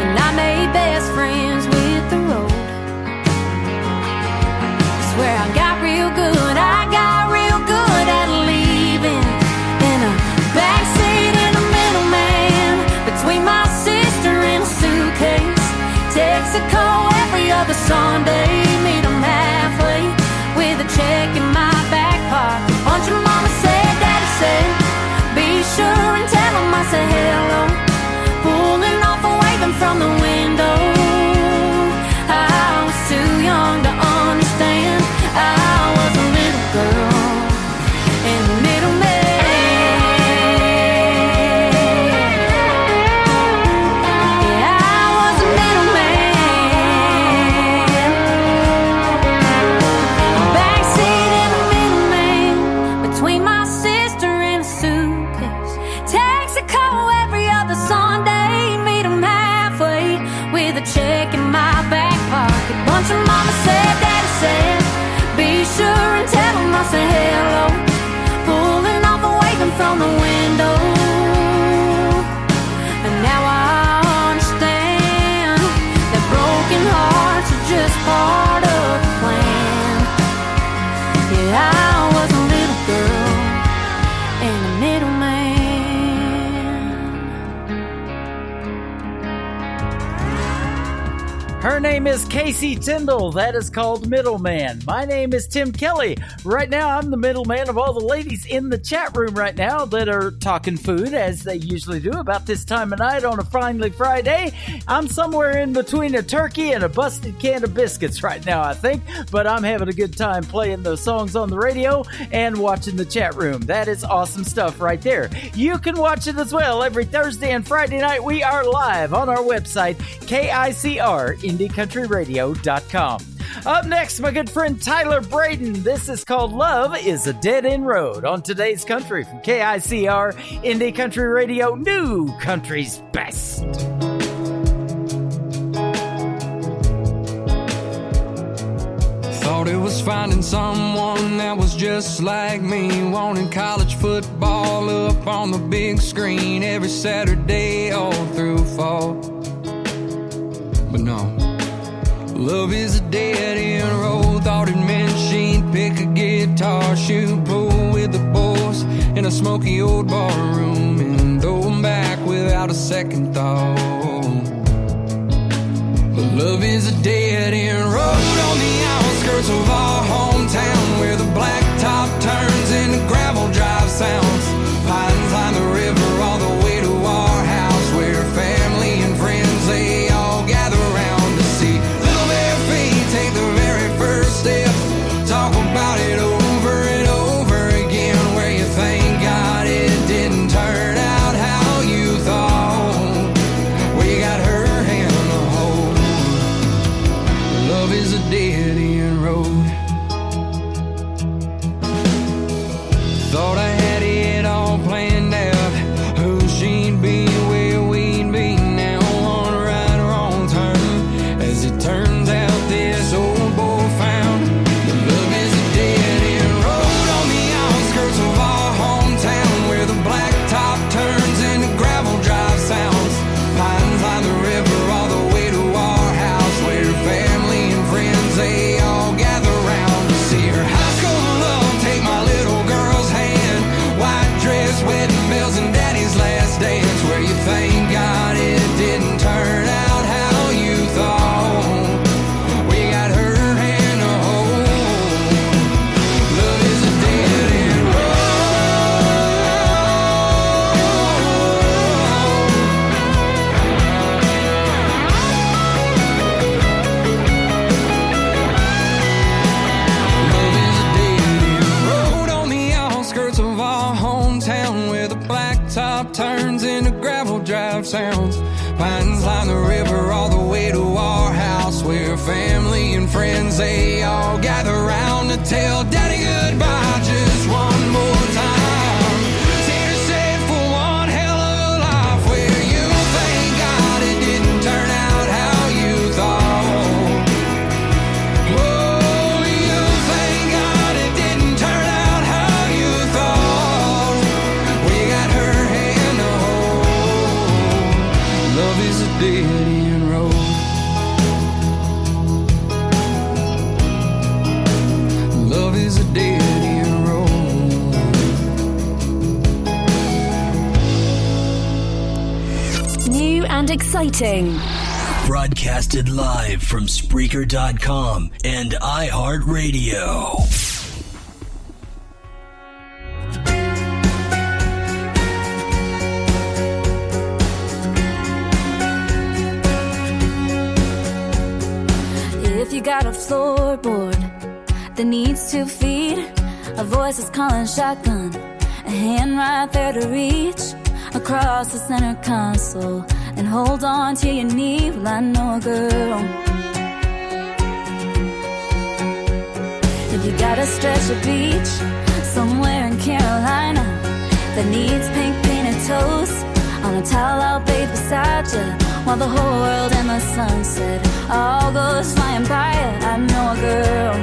and I made best friends with the road. Swear I got real good at leaving in a backseat in the middleman between my sister and a suitcase. Texaco every other Sunday, meet 'em halfway with a check in my back pocket. Bunch of mama said, daddy said, be sure and tell 'em I said hello. Pulling off and waving from the window. I was too young to understand. I was a little girl and a middleman. Yeah, I was a middleman.
name is Casey Tyndall. That is called Middleman. My name is Tim Kelly. Right now, I'm the middleman of all the ladies in the chat room right now that are talking food, as they usually do about this time of night on a finally Friday. I'm somewhere in between a turkey and a busted can of biscuits right now, I think, but I'm having a good time playing those songs on the radio and watching the chat room. That is awesome stuff right there. You can watch it as well every Thursday and Friday night. We are live on our website, KICR, IndieCountryRadio.com. Up next, my good friend Tyler Braden. This is called Love is a Dead End Road on Today's Country from KICR, Indie Country Radio, New Country's Best.
Thought it was finding someone that was just like me, wanting college football up on the big screen every Saturday all through fall. But no, love is a dead-end road. Thought it meant she'd pick a guitar, shoot pool with the boys in a smoky old bar room and throw them back without a second thought. But love is a dead-end road on the outskirts of our hometown, where the blacktop turns into gravel drive sounds. Pines line the river all the way to our house, where family and friends, they all gather around to see little bare feet take the very first step. Talk about it over and over again, where you thank God it didn't turn out how you thought, where you got her hand on the hold. Love is a dead-end road. Thought I had it all planned out, who she'd be, where we'd be now, on a right or wrong turn. As it turns out, this old boy found that love is a dead-end road on the outskirts of our hometown, where the blacktop turns into gravel drive sounds. Pines line the river all the way to our house, where family and friends, they all gather round to see her high school love take my little girl's hand. White dress, wedding bells, and daddy's last dance, where you thank God it didn't turn out how you thought, where you got her hand to hold. Love is a dead-end road on the outskirts of our hometown, where the blacktop turns into gravel drive sounds. Pines line the river all the way to our house, where family and friends, they all gather round to tell daddy goodbye just one more time. Tears shed for one hell of a life, where you thank God it didn't turn out how you thought. Oh, you thank God it didn't turn out how you thought. We got her hand to hold. Love is a dead-end road. Love is a dead-end road.
New and exciting.
Broadcasted live from Spreaker.com and iHeartRadio.
If you got a floorboard that needs 2 feet, a voice is calling shotgun, a hand right there to reach across the center console and hold on to your knee. Well, I know a girl. If you got a stretch of beach somewhere in Carolina that needs pink painted toes on a towel I'll bathe beside you, while the whole world in the sunset all goes flying by you. I know a girl.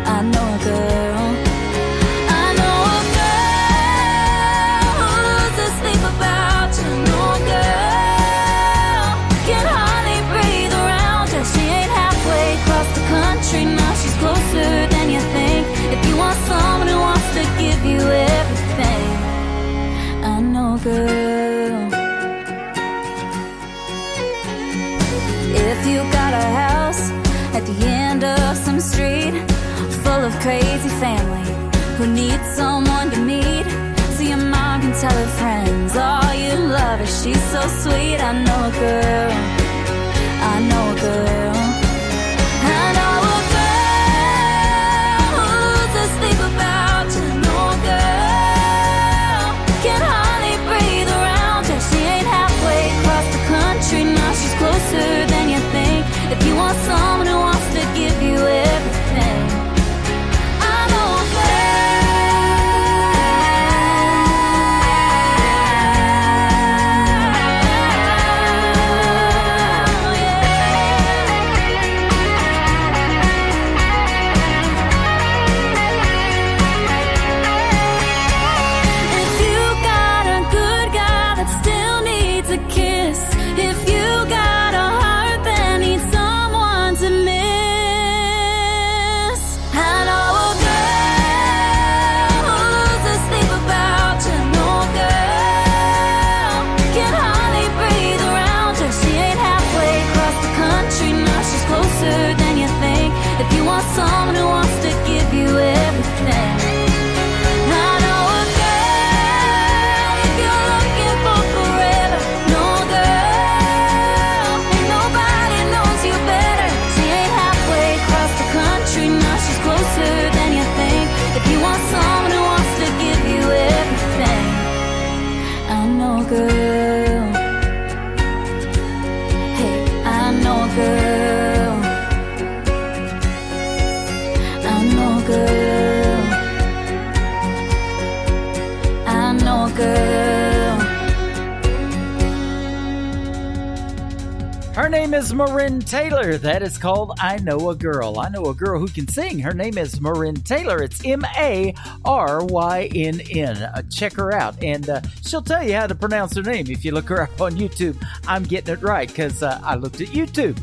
I know a girl. I know a girl who loses sleep about you. I know a girl can hardly breathe around you. She ain't halfway across the country, now she's closer than you think. If you want someone who wants to give you everything, I know a girl. If you gotta have full of crazy family who needs someone to meet. So your mom can tell her friends, oh, you love her, she's so sweet. I know a girl, I know a girl, I know a girl who loses sleep about you. I know a girl can hardly breathe around her. She ain't halfway across the country, now she's closer than you think. If you want someone who wants to give you everything, I know a someone who wants to give you everything. I know a girl, if you're looking for forever. No girl, ain't nobody knows you better. She ain't halfway across the country, now she's closer than you think. If you want someone who wants to give you everything, I know a girl. Hey, I know a girl. Girl, I know a girl.
Her name is Marin Taylor. That is called I Know a Girl. I know a girl who can sing. Her name is Marin Taylor. It's Marynn. Check her out, and she'll tell you how to pronounce her name if you look her up on YouTube. I'm getting it right because I looked at YouTube.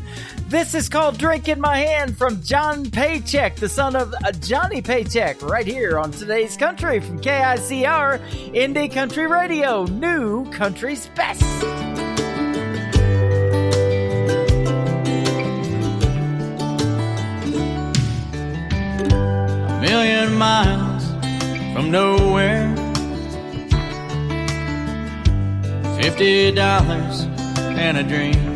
This is called Drink in My Hand from John Paycheck, the son of Johnny Paycheck, right here on Today's Country from KICR, Indie Country Radio, New Country's Best.
A million miles from nowhere, $50 and a dream.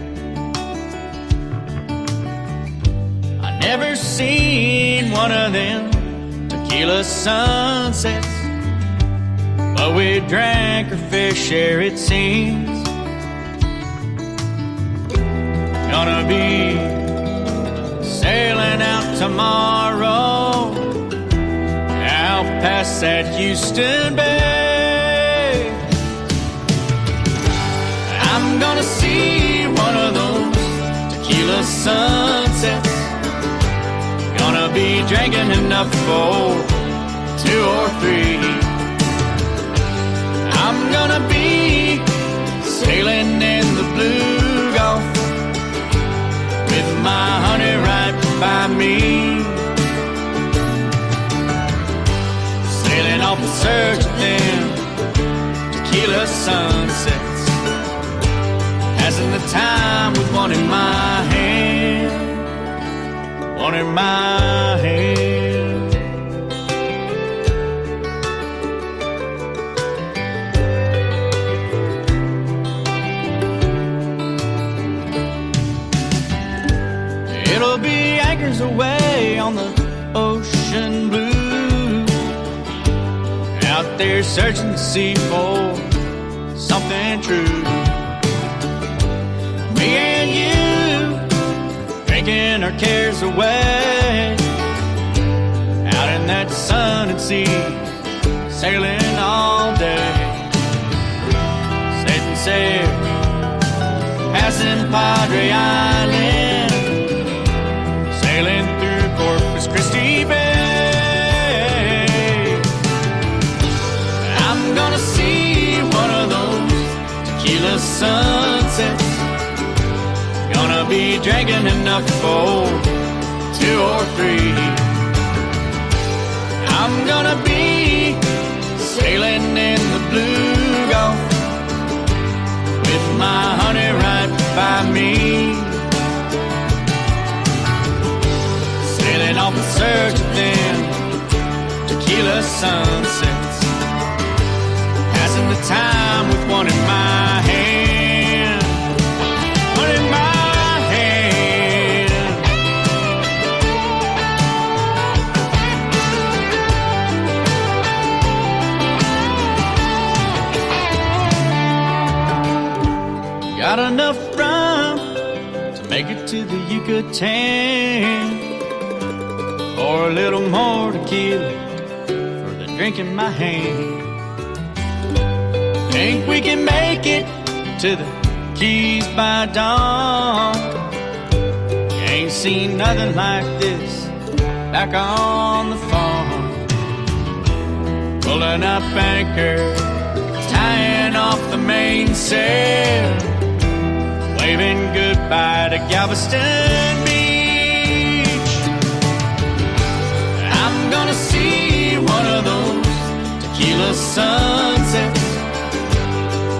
Never seen one of them tequila sunsets, but we drank our fair share, it seems. Gonna be sailing out tomorrow, out past that Houston Bay. I'm gonna see one of those tequila sunsets. Gonna be drinking enough for 2 or 3. I'm gonna be sailing in the blue Gulf with my honey right by me, sailing off in search of them tequila sunsets, passing the time with one in my hand. One in my hand. It'll be anchors away on the ocean blue, out there searching the sea for something true. Me and you drinking our cares away, out in that sun and sea, sailing all day. Safe and sail, passing Padre Island, sailing through Corpus Christi Bay. I'm gonna see one of those tequila sunsets. Gonna be drinking enough for 2 or 3. I'm gonna be sailing in the blue Gulf with my honey right by me, sailing off in search of them sunsets, passing the time with one in my hand, one in my hand. Got enough rum to make it to the Yucatan, or a little more to kill for the drink in my hand. Think we can make it to the Keys by dawn. Ain't seen nothing like this back on the farm. Pulling up anchor, tying off the mainsail, waving goodbye to Galveston Beach. I'm gonna see one of those tequila sunsets.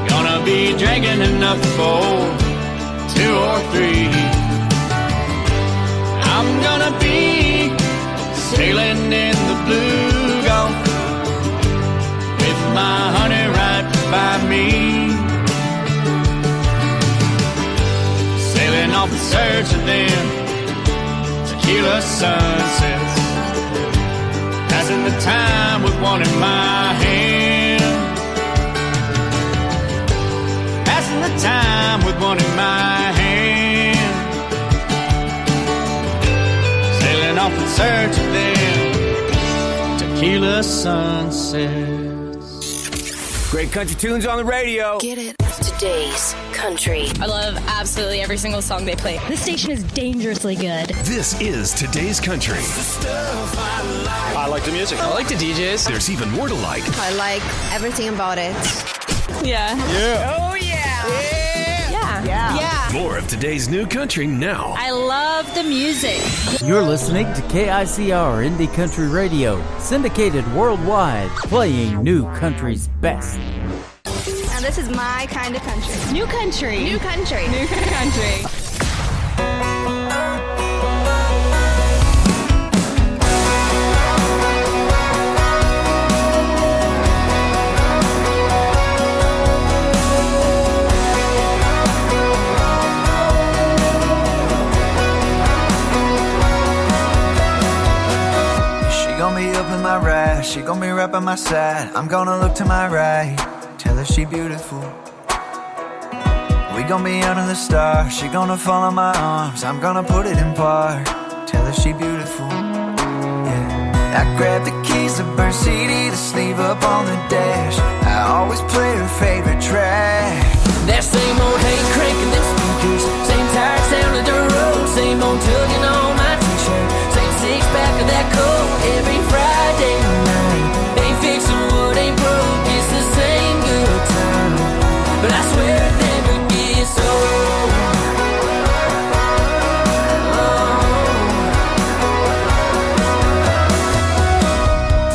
Gonna be drinking enough for 2 or 3. I'm gonna be sailing in the blue Gulf with my honey right by me, sailing off in search of them tequila sunsets, passing the time with one in my hand, passing the time with one in my hand, sailing off in search of them tequila sunsets.
Great country tunes on the radio.
Get it. Today's country.
I love absolutely every single song they play.
This station is dangerously good.
This is Today's Country.
I like the music.
I like the DJs.
There's even more to like.
I like everything about it.
Yeah.
Yeah.
Oh, yeah.
Yeah.
More of today's new country now.
I love the music.
You're listening to KICR Indie Country Radio, syndicated worldwide, playing new country's best.
And this is my kind of country.
New country.
New country.
New country.
She gon' be up in my right, she gon' be right by my side. I'm gonna look to my right, tell her she beautiful. We gon' be under the stars, she gonna fall in my arms. I'm gonna put it in park, tell her she beautiful. Yeah. I grabbed the keys to burn CD, the sleeve up on the dash. I always play her favorite track.
That same old hate cranking them speakers, same tired sound of the road, same old tugging on my t-shirt, same six-pack of that coke every Friday night. Ain't fixing what ain't broke, it's the same good time, but I swear it never gets old.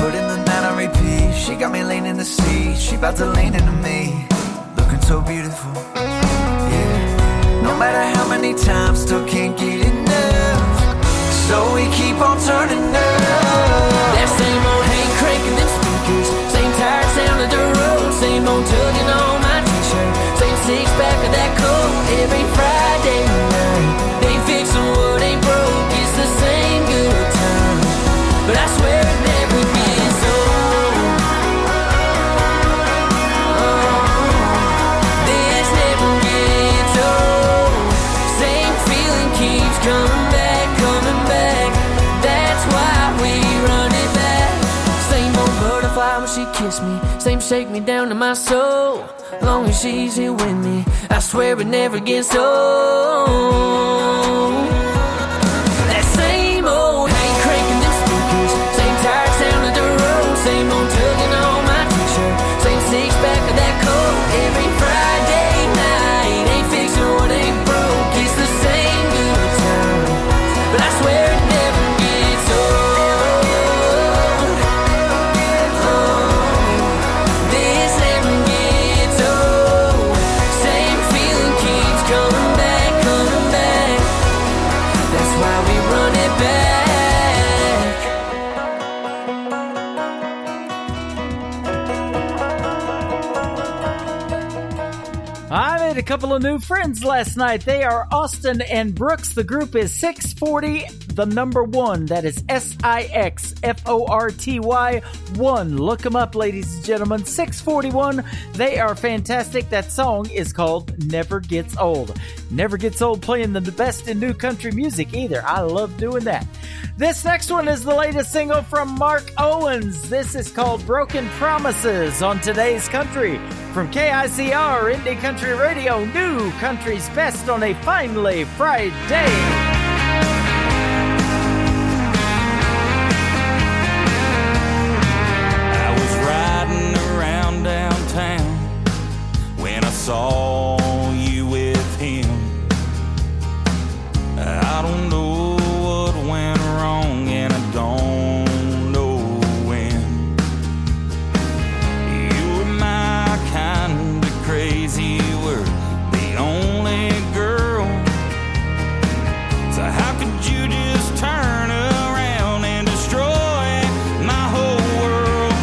Putting the night on repeat, she got me leaning the seat. She about to lean into me, looking so beautiful. Yeah, no matter how many times, still can't get enough. So we keep on turning up.
That same old hate cranking them speakers, same tired sound of the road, same old tugging on my t-shirt, same six-pack of that coke every Friday night. Ain't fixing what ain't broke, it's the same good time, but I swear it never gets old. This never gets old. Same feeling keeps coming back, coming back. That's why we run it back. Same old butterfly when she kissed me, same shake me down to my soul. Long as she's here with me, I swear it never gets old. That same old hate cranking them speakers, same tired sound of the road, same old tugging on my t-shirt, same six-pack of that coke every Friday night. Ain't fixing what ain't broke, it's the same good time, but I swear it never gets old. This never gets old. Same feeling keeps coming back, coming back.
made a couple of new friends last night. They are Austin and Brooks. The group is 640, the number 1. That is SIXFORTY 1. Look them up, ladies and gentlemen. 641. They are fantastic. That song is called Never Gets Old. Never gets old playing the best in new country music either. I love doing that. This next one is the latest single from Mark Owens. This is called Broken Promises on Today's Country from KICR Indie Country Radio, new country's best on a finally Friday.
I was riding around downtown when I saw you with him. I don't know what went wrong and I don't know when. You were my kind of crazy, you were the only girl. So how could you just turn around and destroy my whole world?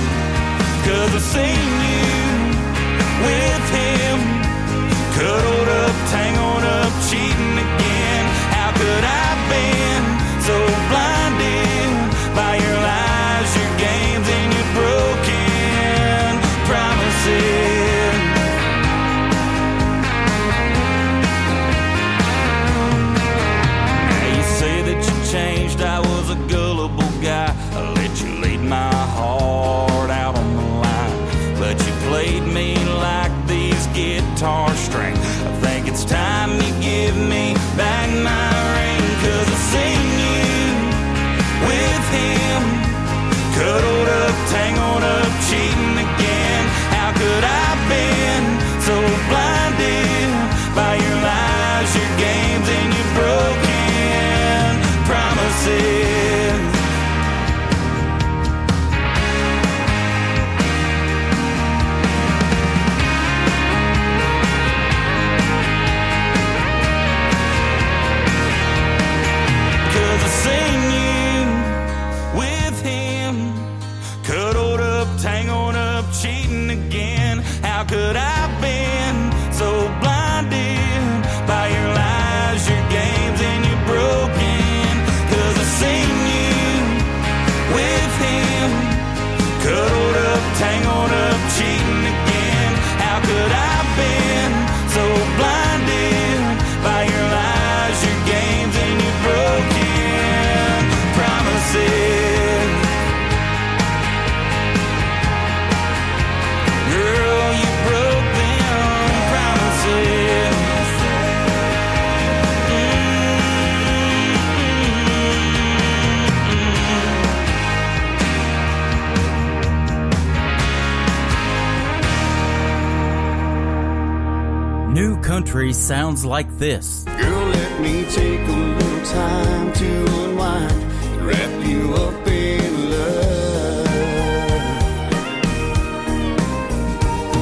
'Cause I've seen you with him, cuddled up, tangled up, cheating again. How could I have been so blinded by your lies, your games, and your broken promises? Now you say that you changed, I was a gullible guy. I let you lead my heart out on the line, but you played me like these guitar strings. I think it's time you give me back my ring, 'cause I've seen you with him, cuddled up, tangled up, cheating again. How could I have been so blinded by your lies, your games, and your broken promises? Seen you with him, cuddled up, tangled up, cheating again. How could I have been so blinded by your lies, your games, and your broken? 'Cause I've seen you with him, cuddled up, tangled up, cheating again. How could I have been so blinded by your lies, your games, and your broken promises? Girl, you broke them promises.
New country sounds like this.
Girl, let me take a little time to unwind and wrap you up in love.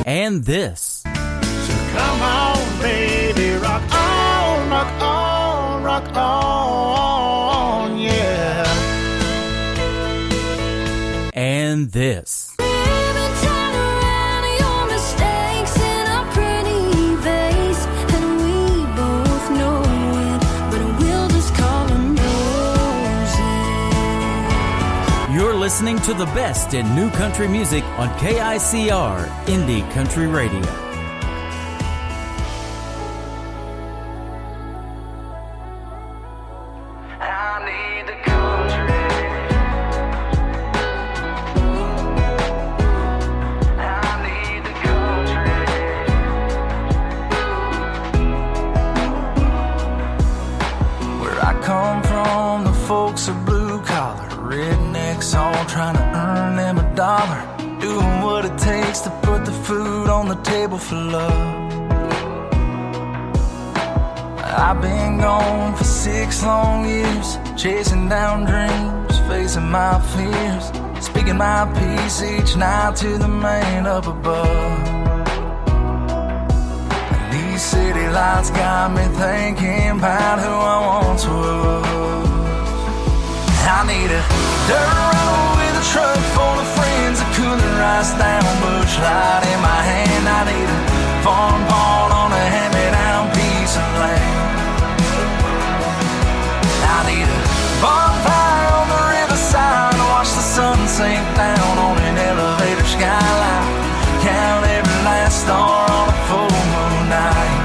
And this.
So come on, baby, rock on, rock on, rock on, yeah.
And this. You're listening to the best in new country music on KICR Indie Country Radio.
Where I come from, the folks are blue collar, rednecks all trying to earn them a dollar, doing what it takes to put the food on the table for love. I've been gone for 6 long years, chasing down dreams, facing my fears, speaking my piece each night to the man up above. And these city lights got me thinking about who I once was. I need a dirt road with a truck full of friends, a cooler ice down, bush light in my hand. I need a farm barn on a Hemi sink down on an elevator skyline. Count every last star on a full moon night.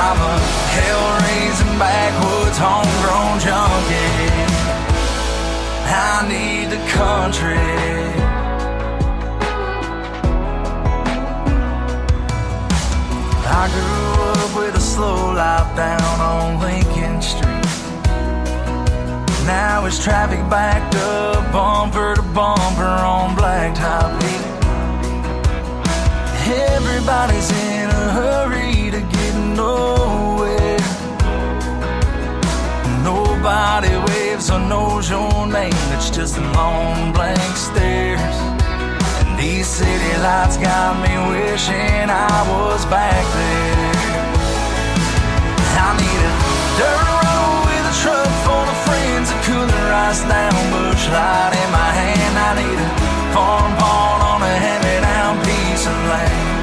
I'm a hell-raising backwoods homegrown junkie. I need the country. I grew up with a slow life down on Lincoln Street. Now it's traffic backed up bumper to bumper on Blacktop Heat. Everybody's in a hurry to get nowhere. Nobody waves or knows your name. It's just a long blank stares. And these city lights got me wishing I was back there. I need a dirt road with a truck full of friends, a cooler ice down bush light in my hand. I need a farm pond on a hand-me-down piece of land.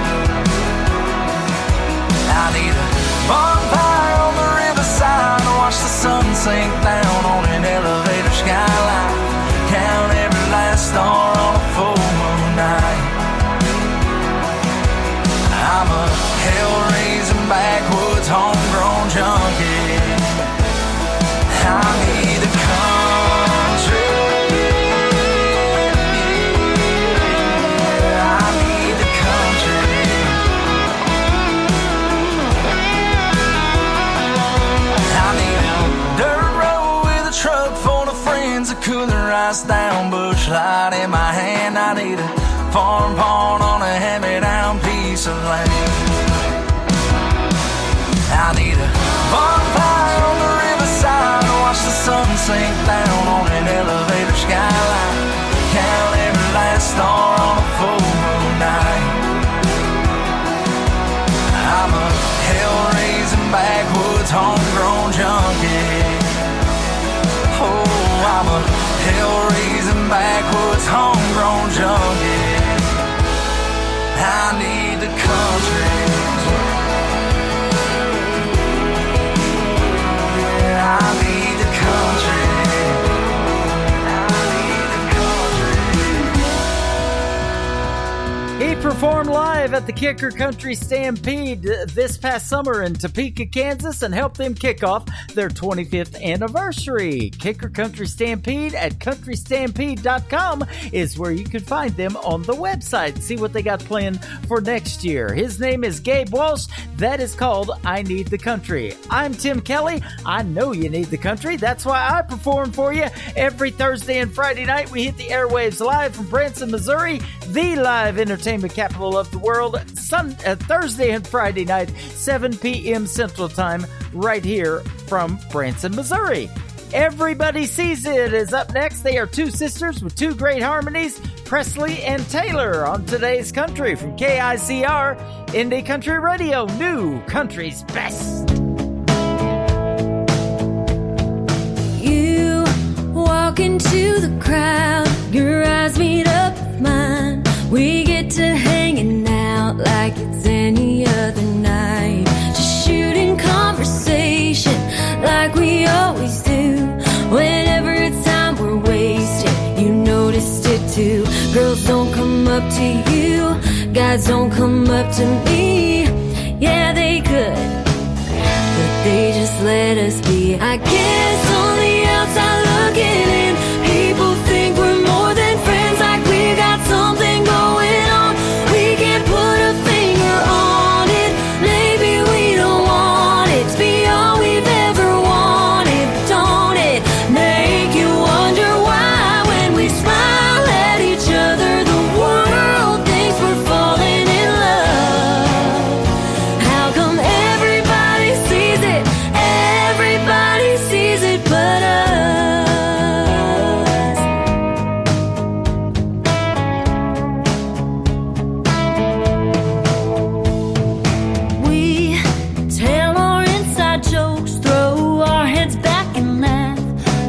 I need a bonfire on the riverside to watch the sun sink down on an elevator skyline. Count every last star on a full moon night. I'm a hell-raising backwoods homegrown junkie. I need the country. I need the country. I need a dirt road with a truck full of friends, a cooler ice down bush light in my hand. I need a farm pond on a hand-me-down piece of land. I need a bonfire on the riverside to watch the sun sink down on an elevator skyline. Count every last star on a full moon night. I'm a hell-raising backwoods homegrown junkie. Oh, I'm a hell-raising backwoods homegrown junkie. I need the country. I need the country.
He performed live at the KICR Country Stampede this past summer in Topeka, Kansas, and helped them kick off their 25th anniversary. KICR Country Stampede at countrystampede.com is where you can find them on the website. See what they got planned for next year. His name is Gabe Walsh. That is called I Need the Country. I'm Tim Kelly. I know you need the country. That's why I perform for you every Thursday and Friday night. We hit the airwaves live from Branson, Missouri, the live entertainment capital of the world. Thursday and Friday night, 7 p.m. Central Time, right here from Branson, Missouri. Everybody Sees It is up next. They are two sisters with two great harmonies, Presley and Taylor, on Today's Country from KICR, Indie Country Radio, New Country's Best.
You walk into the crowd, your eyes meet up with mine. We get to hanging out like it's any other night, just shooting conversation like we always do. Whenever it's time we're wasted, you noticed it too. Girls don't come up to you, guys don't come up to me. Yeah, they could, but they just let us be. I guess on the outside looking in, people think we're more than friends, like we got something going on. We can't put a finger on it. Maybe we don't want it to be all we've ever wanted. Don't it make you wonder why when we smile at each other, the world thinks we're falling in love? How come everybody sees it? Everybody sees it but us. We tell our inside jokes, throw our heads back and laugh.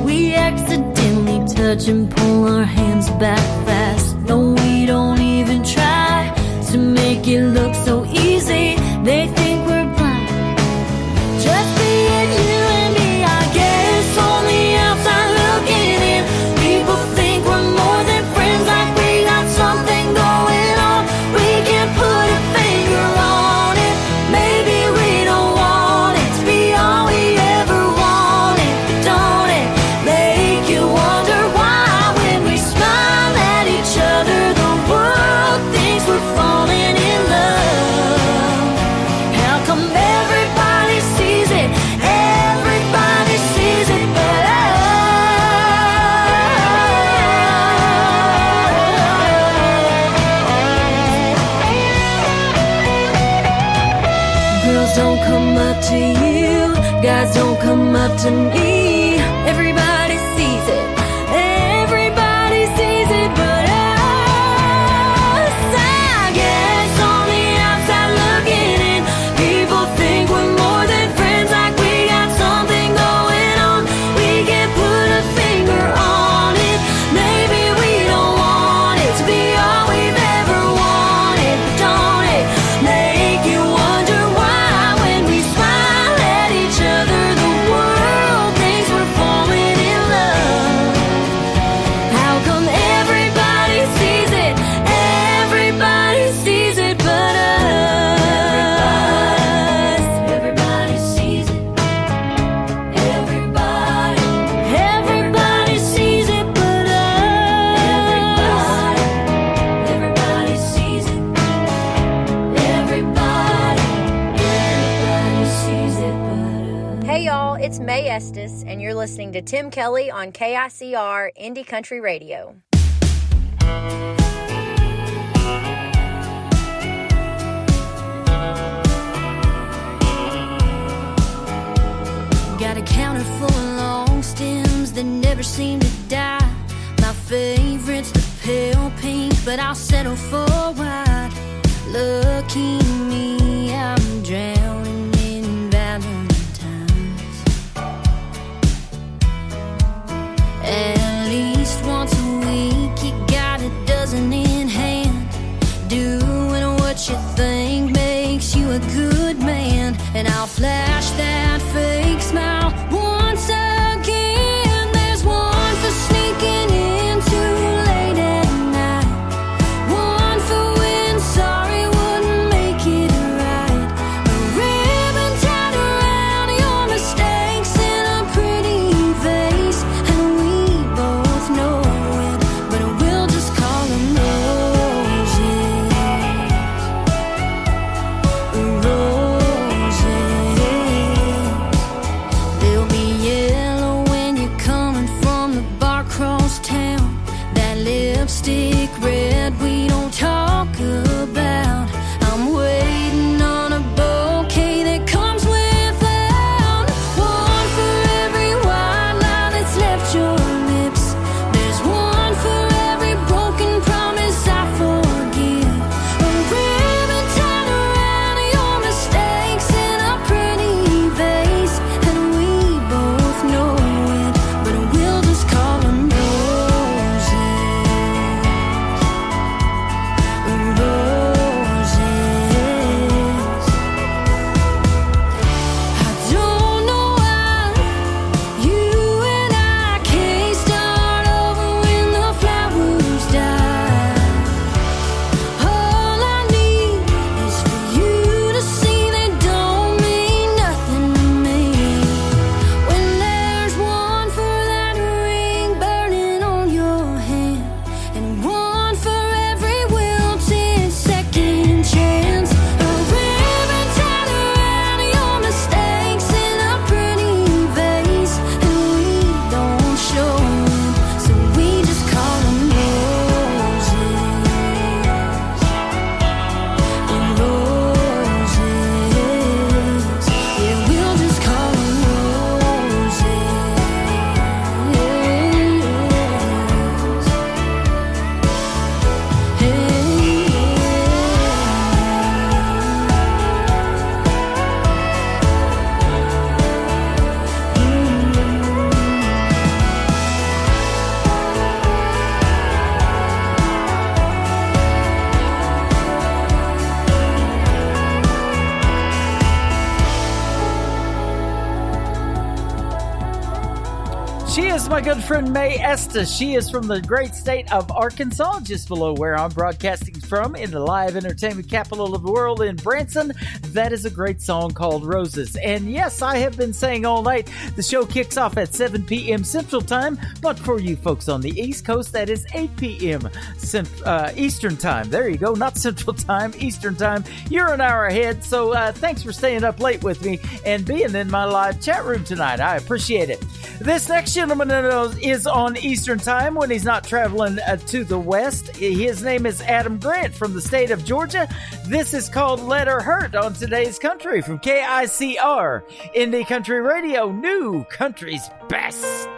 We accidentally touch and pull our hands back fast. No, we don't even try to make it look so easy. They think we're blind, just being you and me. I guess on the outside looking in, we Please don't come up to me. Everybody sees it. Everybody sees it but us. I guess on the outside looking in, people think we're more than friends, like we got something going on. We can put a finger on it. Maybe we don't want it to be all we've ever wanted. But don't it make you wonder why when we smile at each other, the world thinks we're falling in love? How come everybody sees it? Everybody sees it but us. Everybody sees it. Everybody. Everybody sees it but us. Everybody sees it. Everybody. Everybody sees it but us.
Hey y'all, it's May Estes, and you're listening to Tim Kelly on KICR Indie Country Radio.
Got a counter full of long stems that never seem to die. My favorite's the pale pink, but I'll settle for white. Lucky me, I'm drowning in Valentine's. At least once a week, you got a dozen in hand. Doing what you think makes you a good man. And I'll flash that fake smile once again. There's one for sneaking in too late at night. One for when sorry wouldn't make it right. A ribbon tied around your mistakes in a pretty vase. And we both know it, but we'll just call them roses. Roses. They'll be yellow when you're coming from the bar across town. That lipstick red we don't talk about. I'm waiting on a bouquet that comes without. One for every white lie that's left your lips. There's one for every broken promise I forgive. A ribbon tied around your mistakes in a pretty vase. And we both know it, but we'll just call them roses. Roses. I don't know why you and I can't start over when the flowers die. All I need is for you to see they don't mean nothing to me. When there's one for that ring burning on your hand, and one for every wilted second chance. A ribbon tied around your mistakes in a pretty vase. And we don't show them, so we just call them roses. Roses. Yeah, we'll just call them roses.
She is my good friend May Estes. She is from the great state of Arkansas, just below where I'm broadcasting from, in the live entertainment capital of the world in Branson. That is a great song called Roses. And yes, I have been saying all night, the show kicks off at 7 p.m. Central Time, but for you folks on the East Coast, that is 8 p.m. Eastern Time. There you go, not Central Time, Eastern Time. You're an hour ahead, so thanks for staying up late with me and being in my live chat room tonight. I appreciate it. This next gentleman in is on Eastern Time when he's not traveling to the West. His name is Adam Grant from the state of Georgia. This is called Let Her Hurt on Today's Country from KICR, Indie Country Radio, New Country's Best.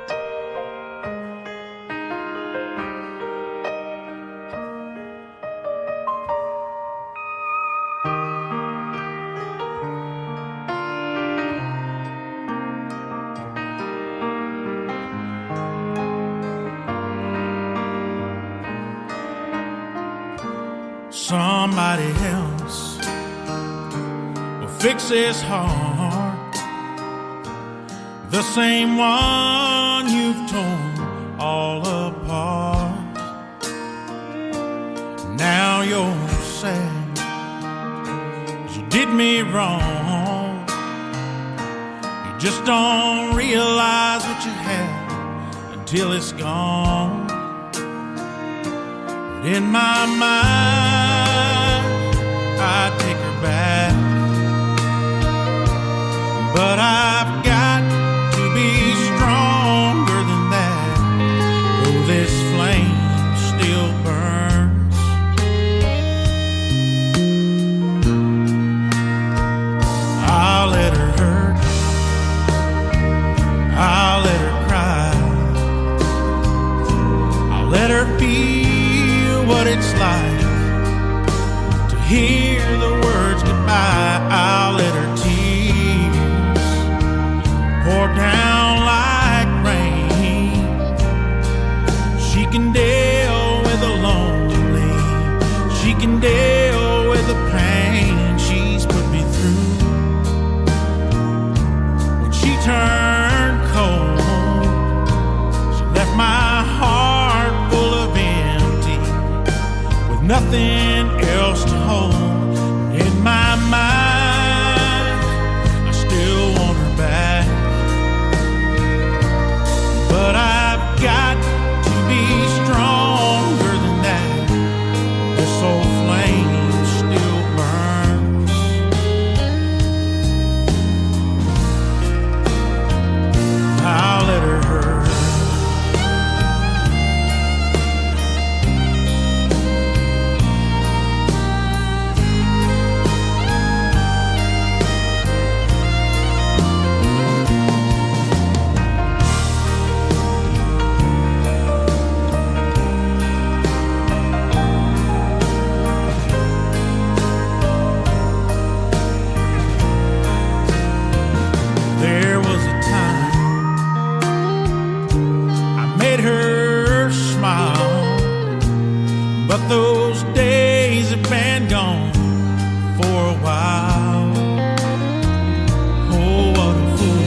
Somebody else will fix his heart, the same one you've torn all apart. Now you're sad 'cause you did me wrong. You just don't realize what you have until it's gone. In my mind, I take her back, but I've got to be stronger than that, though this flame still burns. I'll let her hurt, I'll let her cry, I'll let her feel what it's like to hear the words goodbye. I'll let her tears pour down like rain. She can deal with the lonely, she can deal with the pain she's put me through. When she turned cold, she left my heart full of nothing else to hold. In my mind, I still want her back, but I've got to be stronger than that. This old flame still burns. I'll let her hurt, but those days have been gone for a while. Oh, what a fool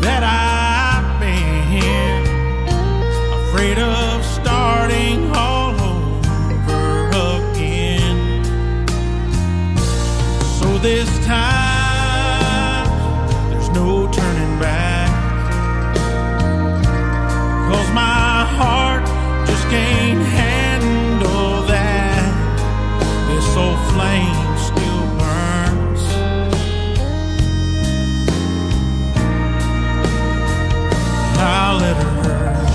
that I've been, afraid of starting all over again. So this time, there's no turning back, 'cause my heart just can't handle that. This old flame still burns. I'll let her hurt,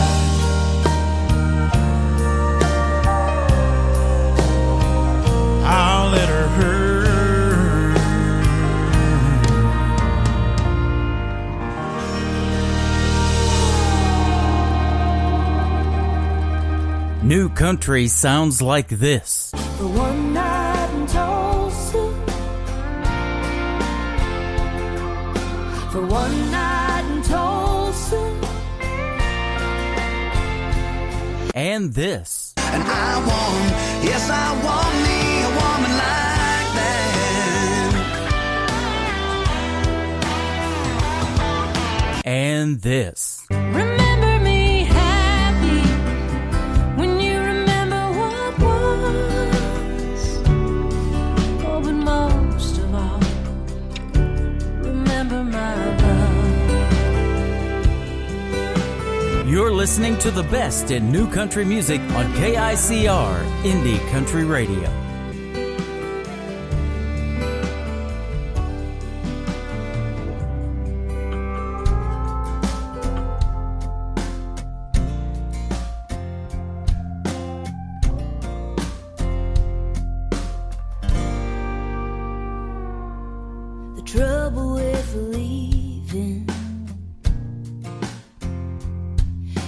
I'll let her hurt.
New country sounds like this.
For one night in Tulsa, for one night in Tulsa,
and this.
And I want, yes, I want me a woman like that.
And this.
remember me happy when you remember what was. Oh, but most of all, remember my love.
You're listening to the best in new country music on KICR, Indie Country Radio.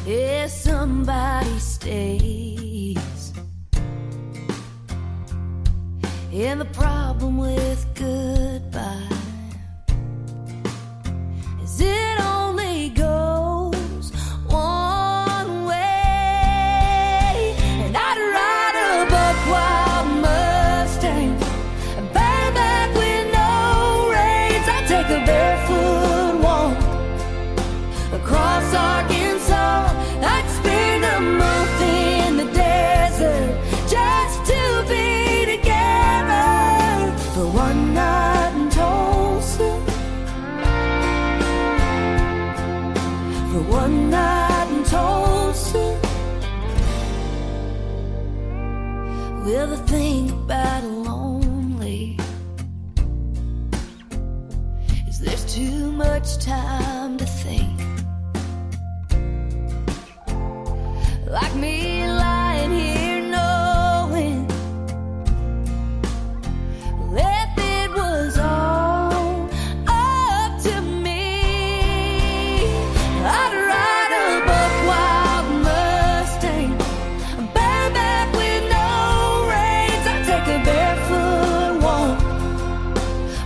if somebody stays. And the problem with goodbye is it only goes one way. And I'd ride a buck wild Mustang, bareback with no reins. I'd take a barefoot walk across Arkansas. I'd spend a month in the desert just to be together for one night in Tulsa. For one night in Tulsa. Well, the thing about lonely is there's too much time to think. Like me lying here knowing if it was all up to me, I'd ride a buck wild Mustang, bareback with no reins. I'd take a barefoot walk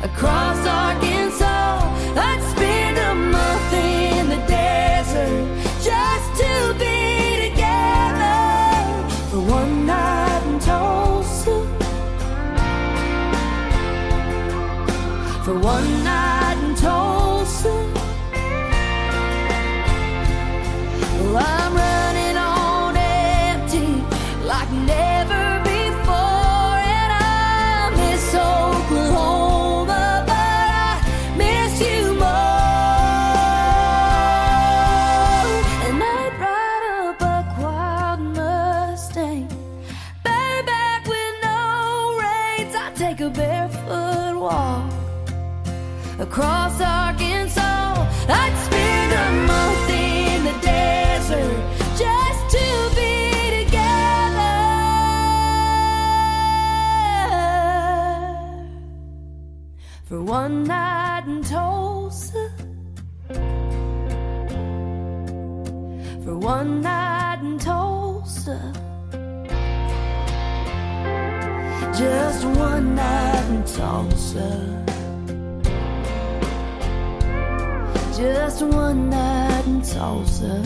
across Arkansas. I'd spend a month in the desert just to be for one night in Tulsa. For one night in Tulsa. Well, I'm running on empty like never before, and I miss Oklahoma, but I miss you more. And I'd ride a buck wild Mustang, bareback with no reins. I'd take a barefoot walk across Arkansas. I'd spend a month in the desert just to be together for one night in Tulsa. For one night in Tulsa. Just one night in Tulsa. Just one night in Tulsa.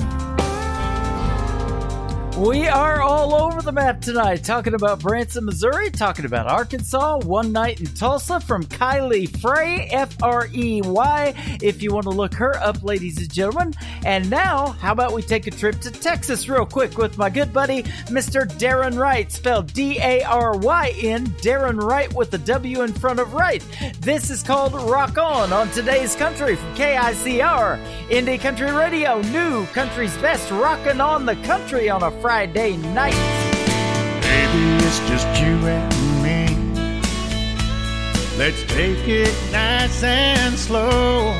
We are all over the map tonight, talking about Branson, Missouri, talking about Arkansas, one night in Tulsa from Kylie Frey, F-R-E-Y, if you want to look her up, ladies and gentlemen. And now, how about we take a trip to Texas real quick with my good buddy, Mr. Darren Wright, spelled D-A-R-Y-N, Darren Wright with the W in front of right. This is called Rock On Today's Country from KICR, Indie Country Radio, new country's best, rockin' on the country on a Friday night.
Baby, it's just you and me. Let's take it nice and slow.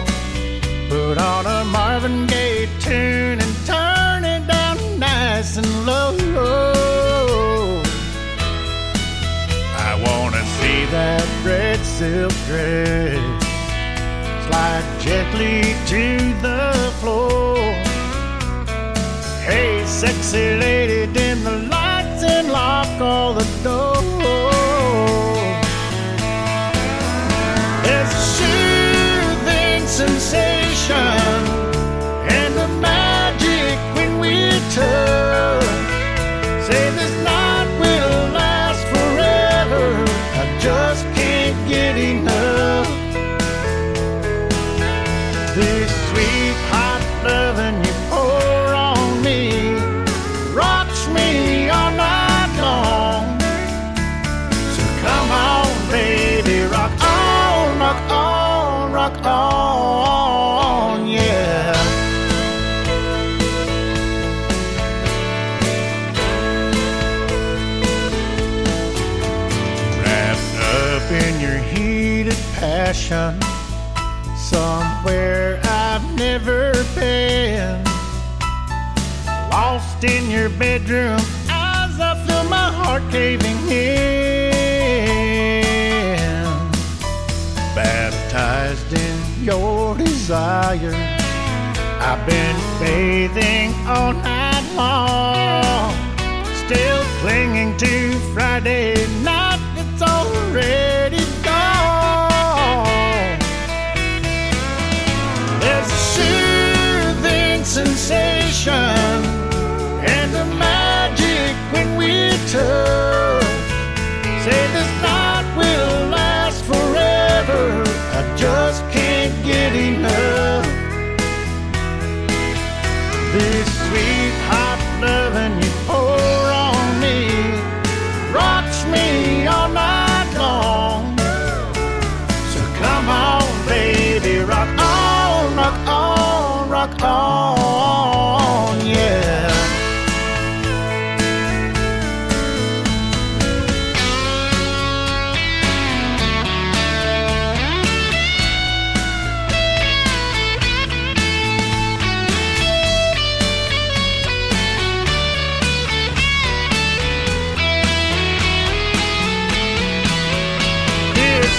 Put on a Marvin Gaye tune and turn it down nice and low. I wanna see that red silk dress slide gently to the floor. Hey, sexy lady, dim the lights and lock all the doors. There's a soothing sensation and the magic when we touch. Say this night will last forever. I just can't get enough. This sweet hot loving you pour on me rocks me all night long. So come on, baby, rock on, rock on, rock on, yeah. Wrapped up in your heated passion, somewhere I've never been. Lost in your bedroom as I feel my heart caving in. Baptized in your desire, I've been bathing all night This sweet hot loving you pour on me rocks me all night long. So come on, baby, rock on, rock on, rock on, yeah.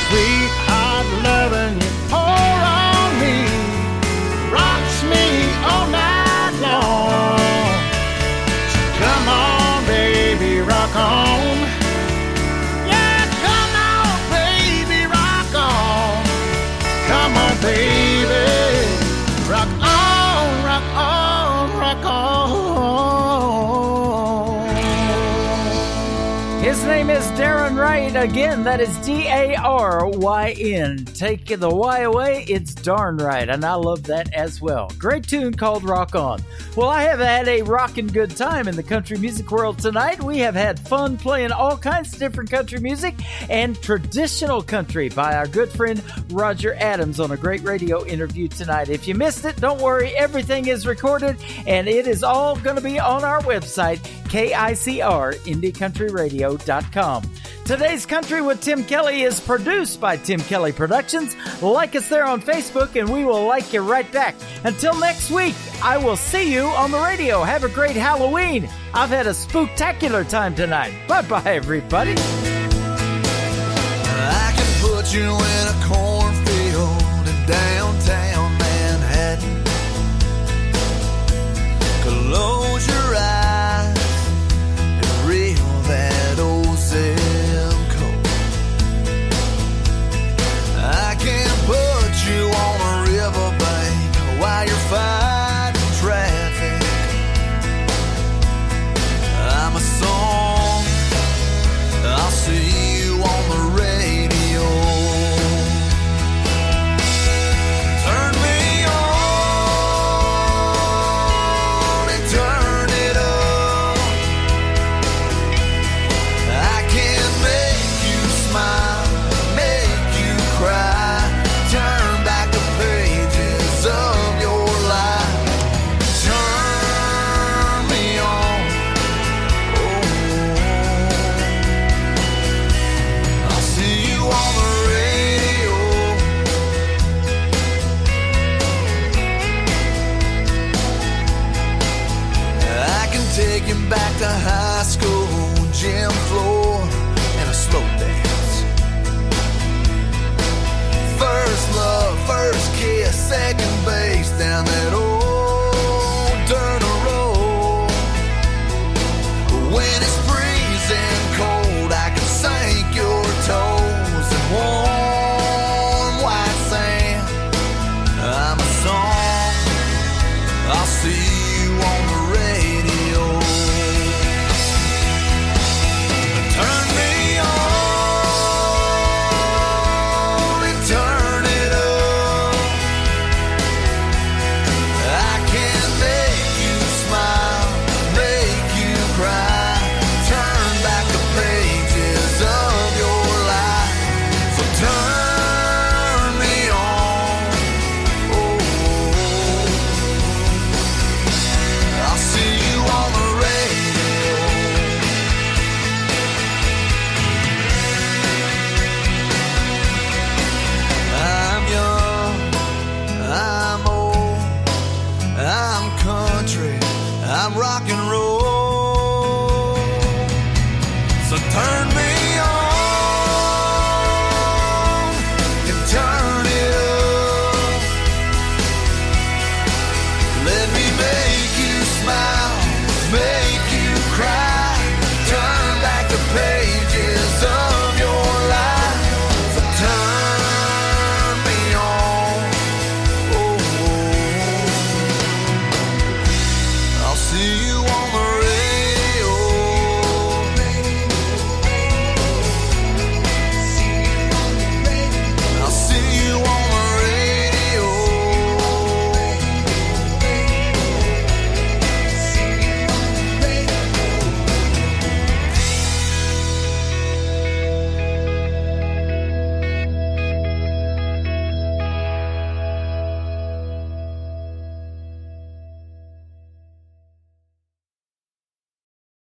Sweet hot loving you pour on me rocks me all night long. So come on, baby, rock on. Yeah, come on, baby, rock on. Come on, baby, rock on, rock on, rock on.
His name is Darren Wright. Again, that is D-A-R-Y-N. Take the Y away, it's darn right. And I love that as well. Great tune called Rock On. Well, I have had a rockin' good time in the country music world tonight. We have had fun playing all kinds of different country music and traditional country by our good friend Roger Adams on a great radio interview tonight. If you missed it, don't worry. Everything is recorded and it is all going to be on our website, KICR, IndieCountryRadio.com. Today's Country with Tim Kelly is produced by Tim Kelly Productions. Like us there on Facebook, and we will like you right back. Until next week, I will see you on the radio. Have a great Halloween. I've had a spooktacular time tonight. Bye-bye, everybody.
I can put you in a cornfield in downtown Manhattan. Close your eyes and reel that old zip code. I can put you on a riverbank while you're fighting traffic. I'm a song, I'll see you on the radio. Turn me on and turn it up. I can make you smile, make you cry, turn back the pages of your life. Turn me on, oh, I'll see you on the radio. I can take you back to high school, gym floor, and a slow dance. First love, first kiss, second base down that old dirt road. When it's freezing cold, I can sink your toes in warm white sand. I'm a song, I'll see you on the radio. Turn me on and turn it up. I can make you smile, make you cry, turn back the pages of your life. So turn me on, oh, I'll see you on the radio. I'm young, I'm old, I'm country, I'm rock and roll.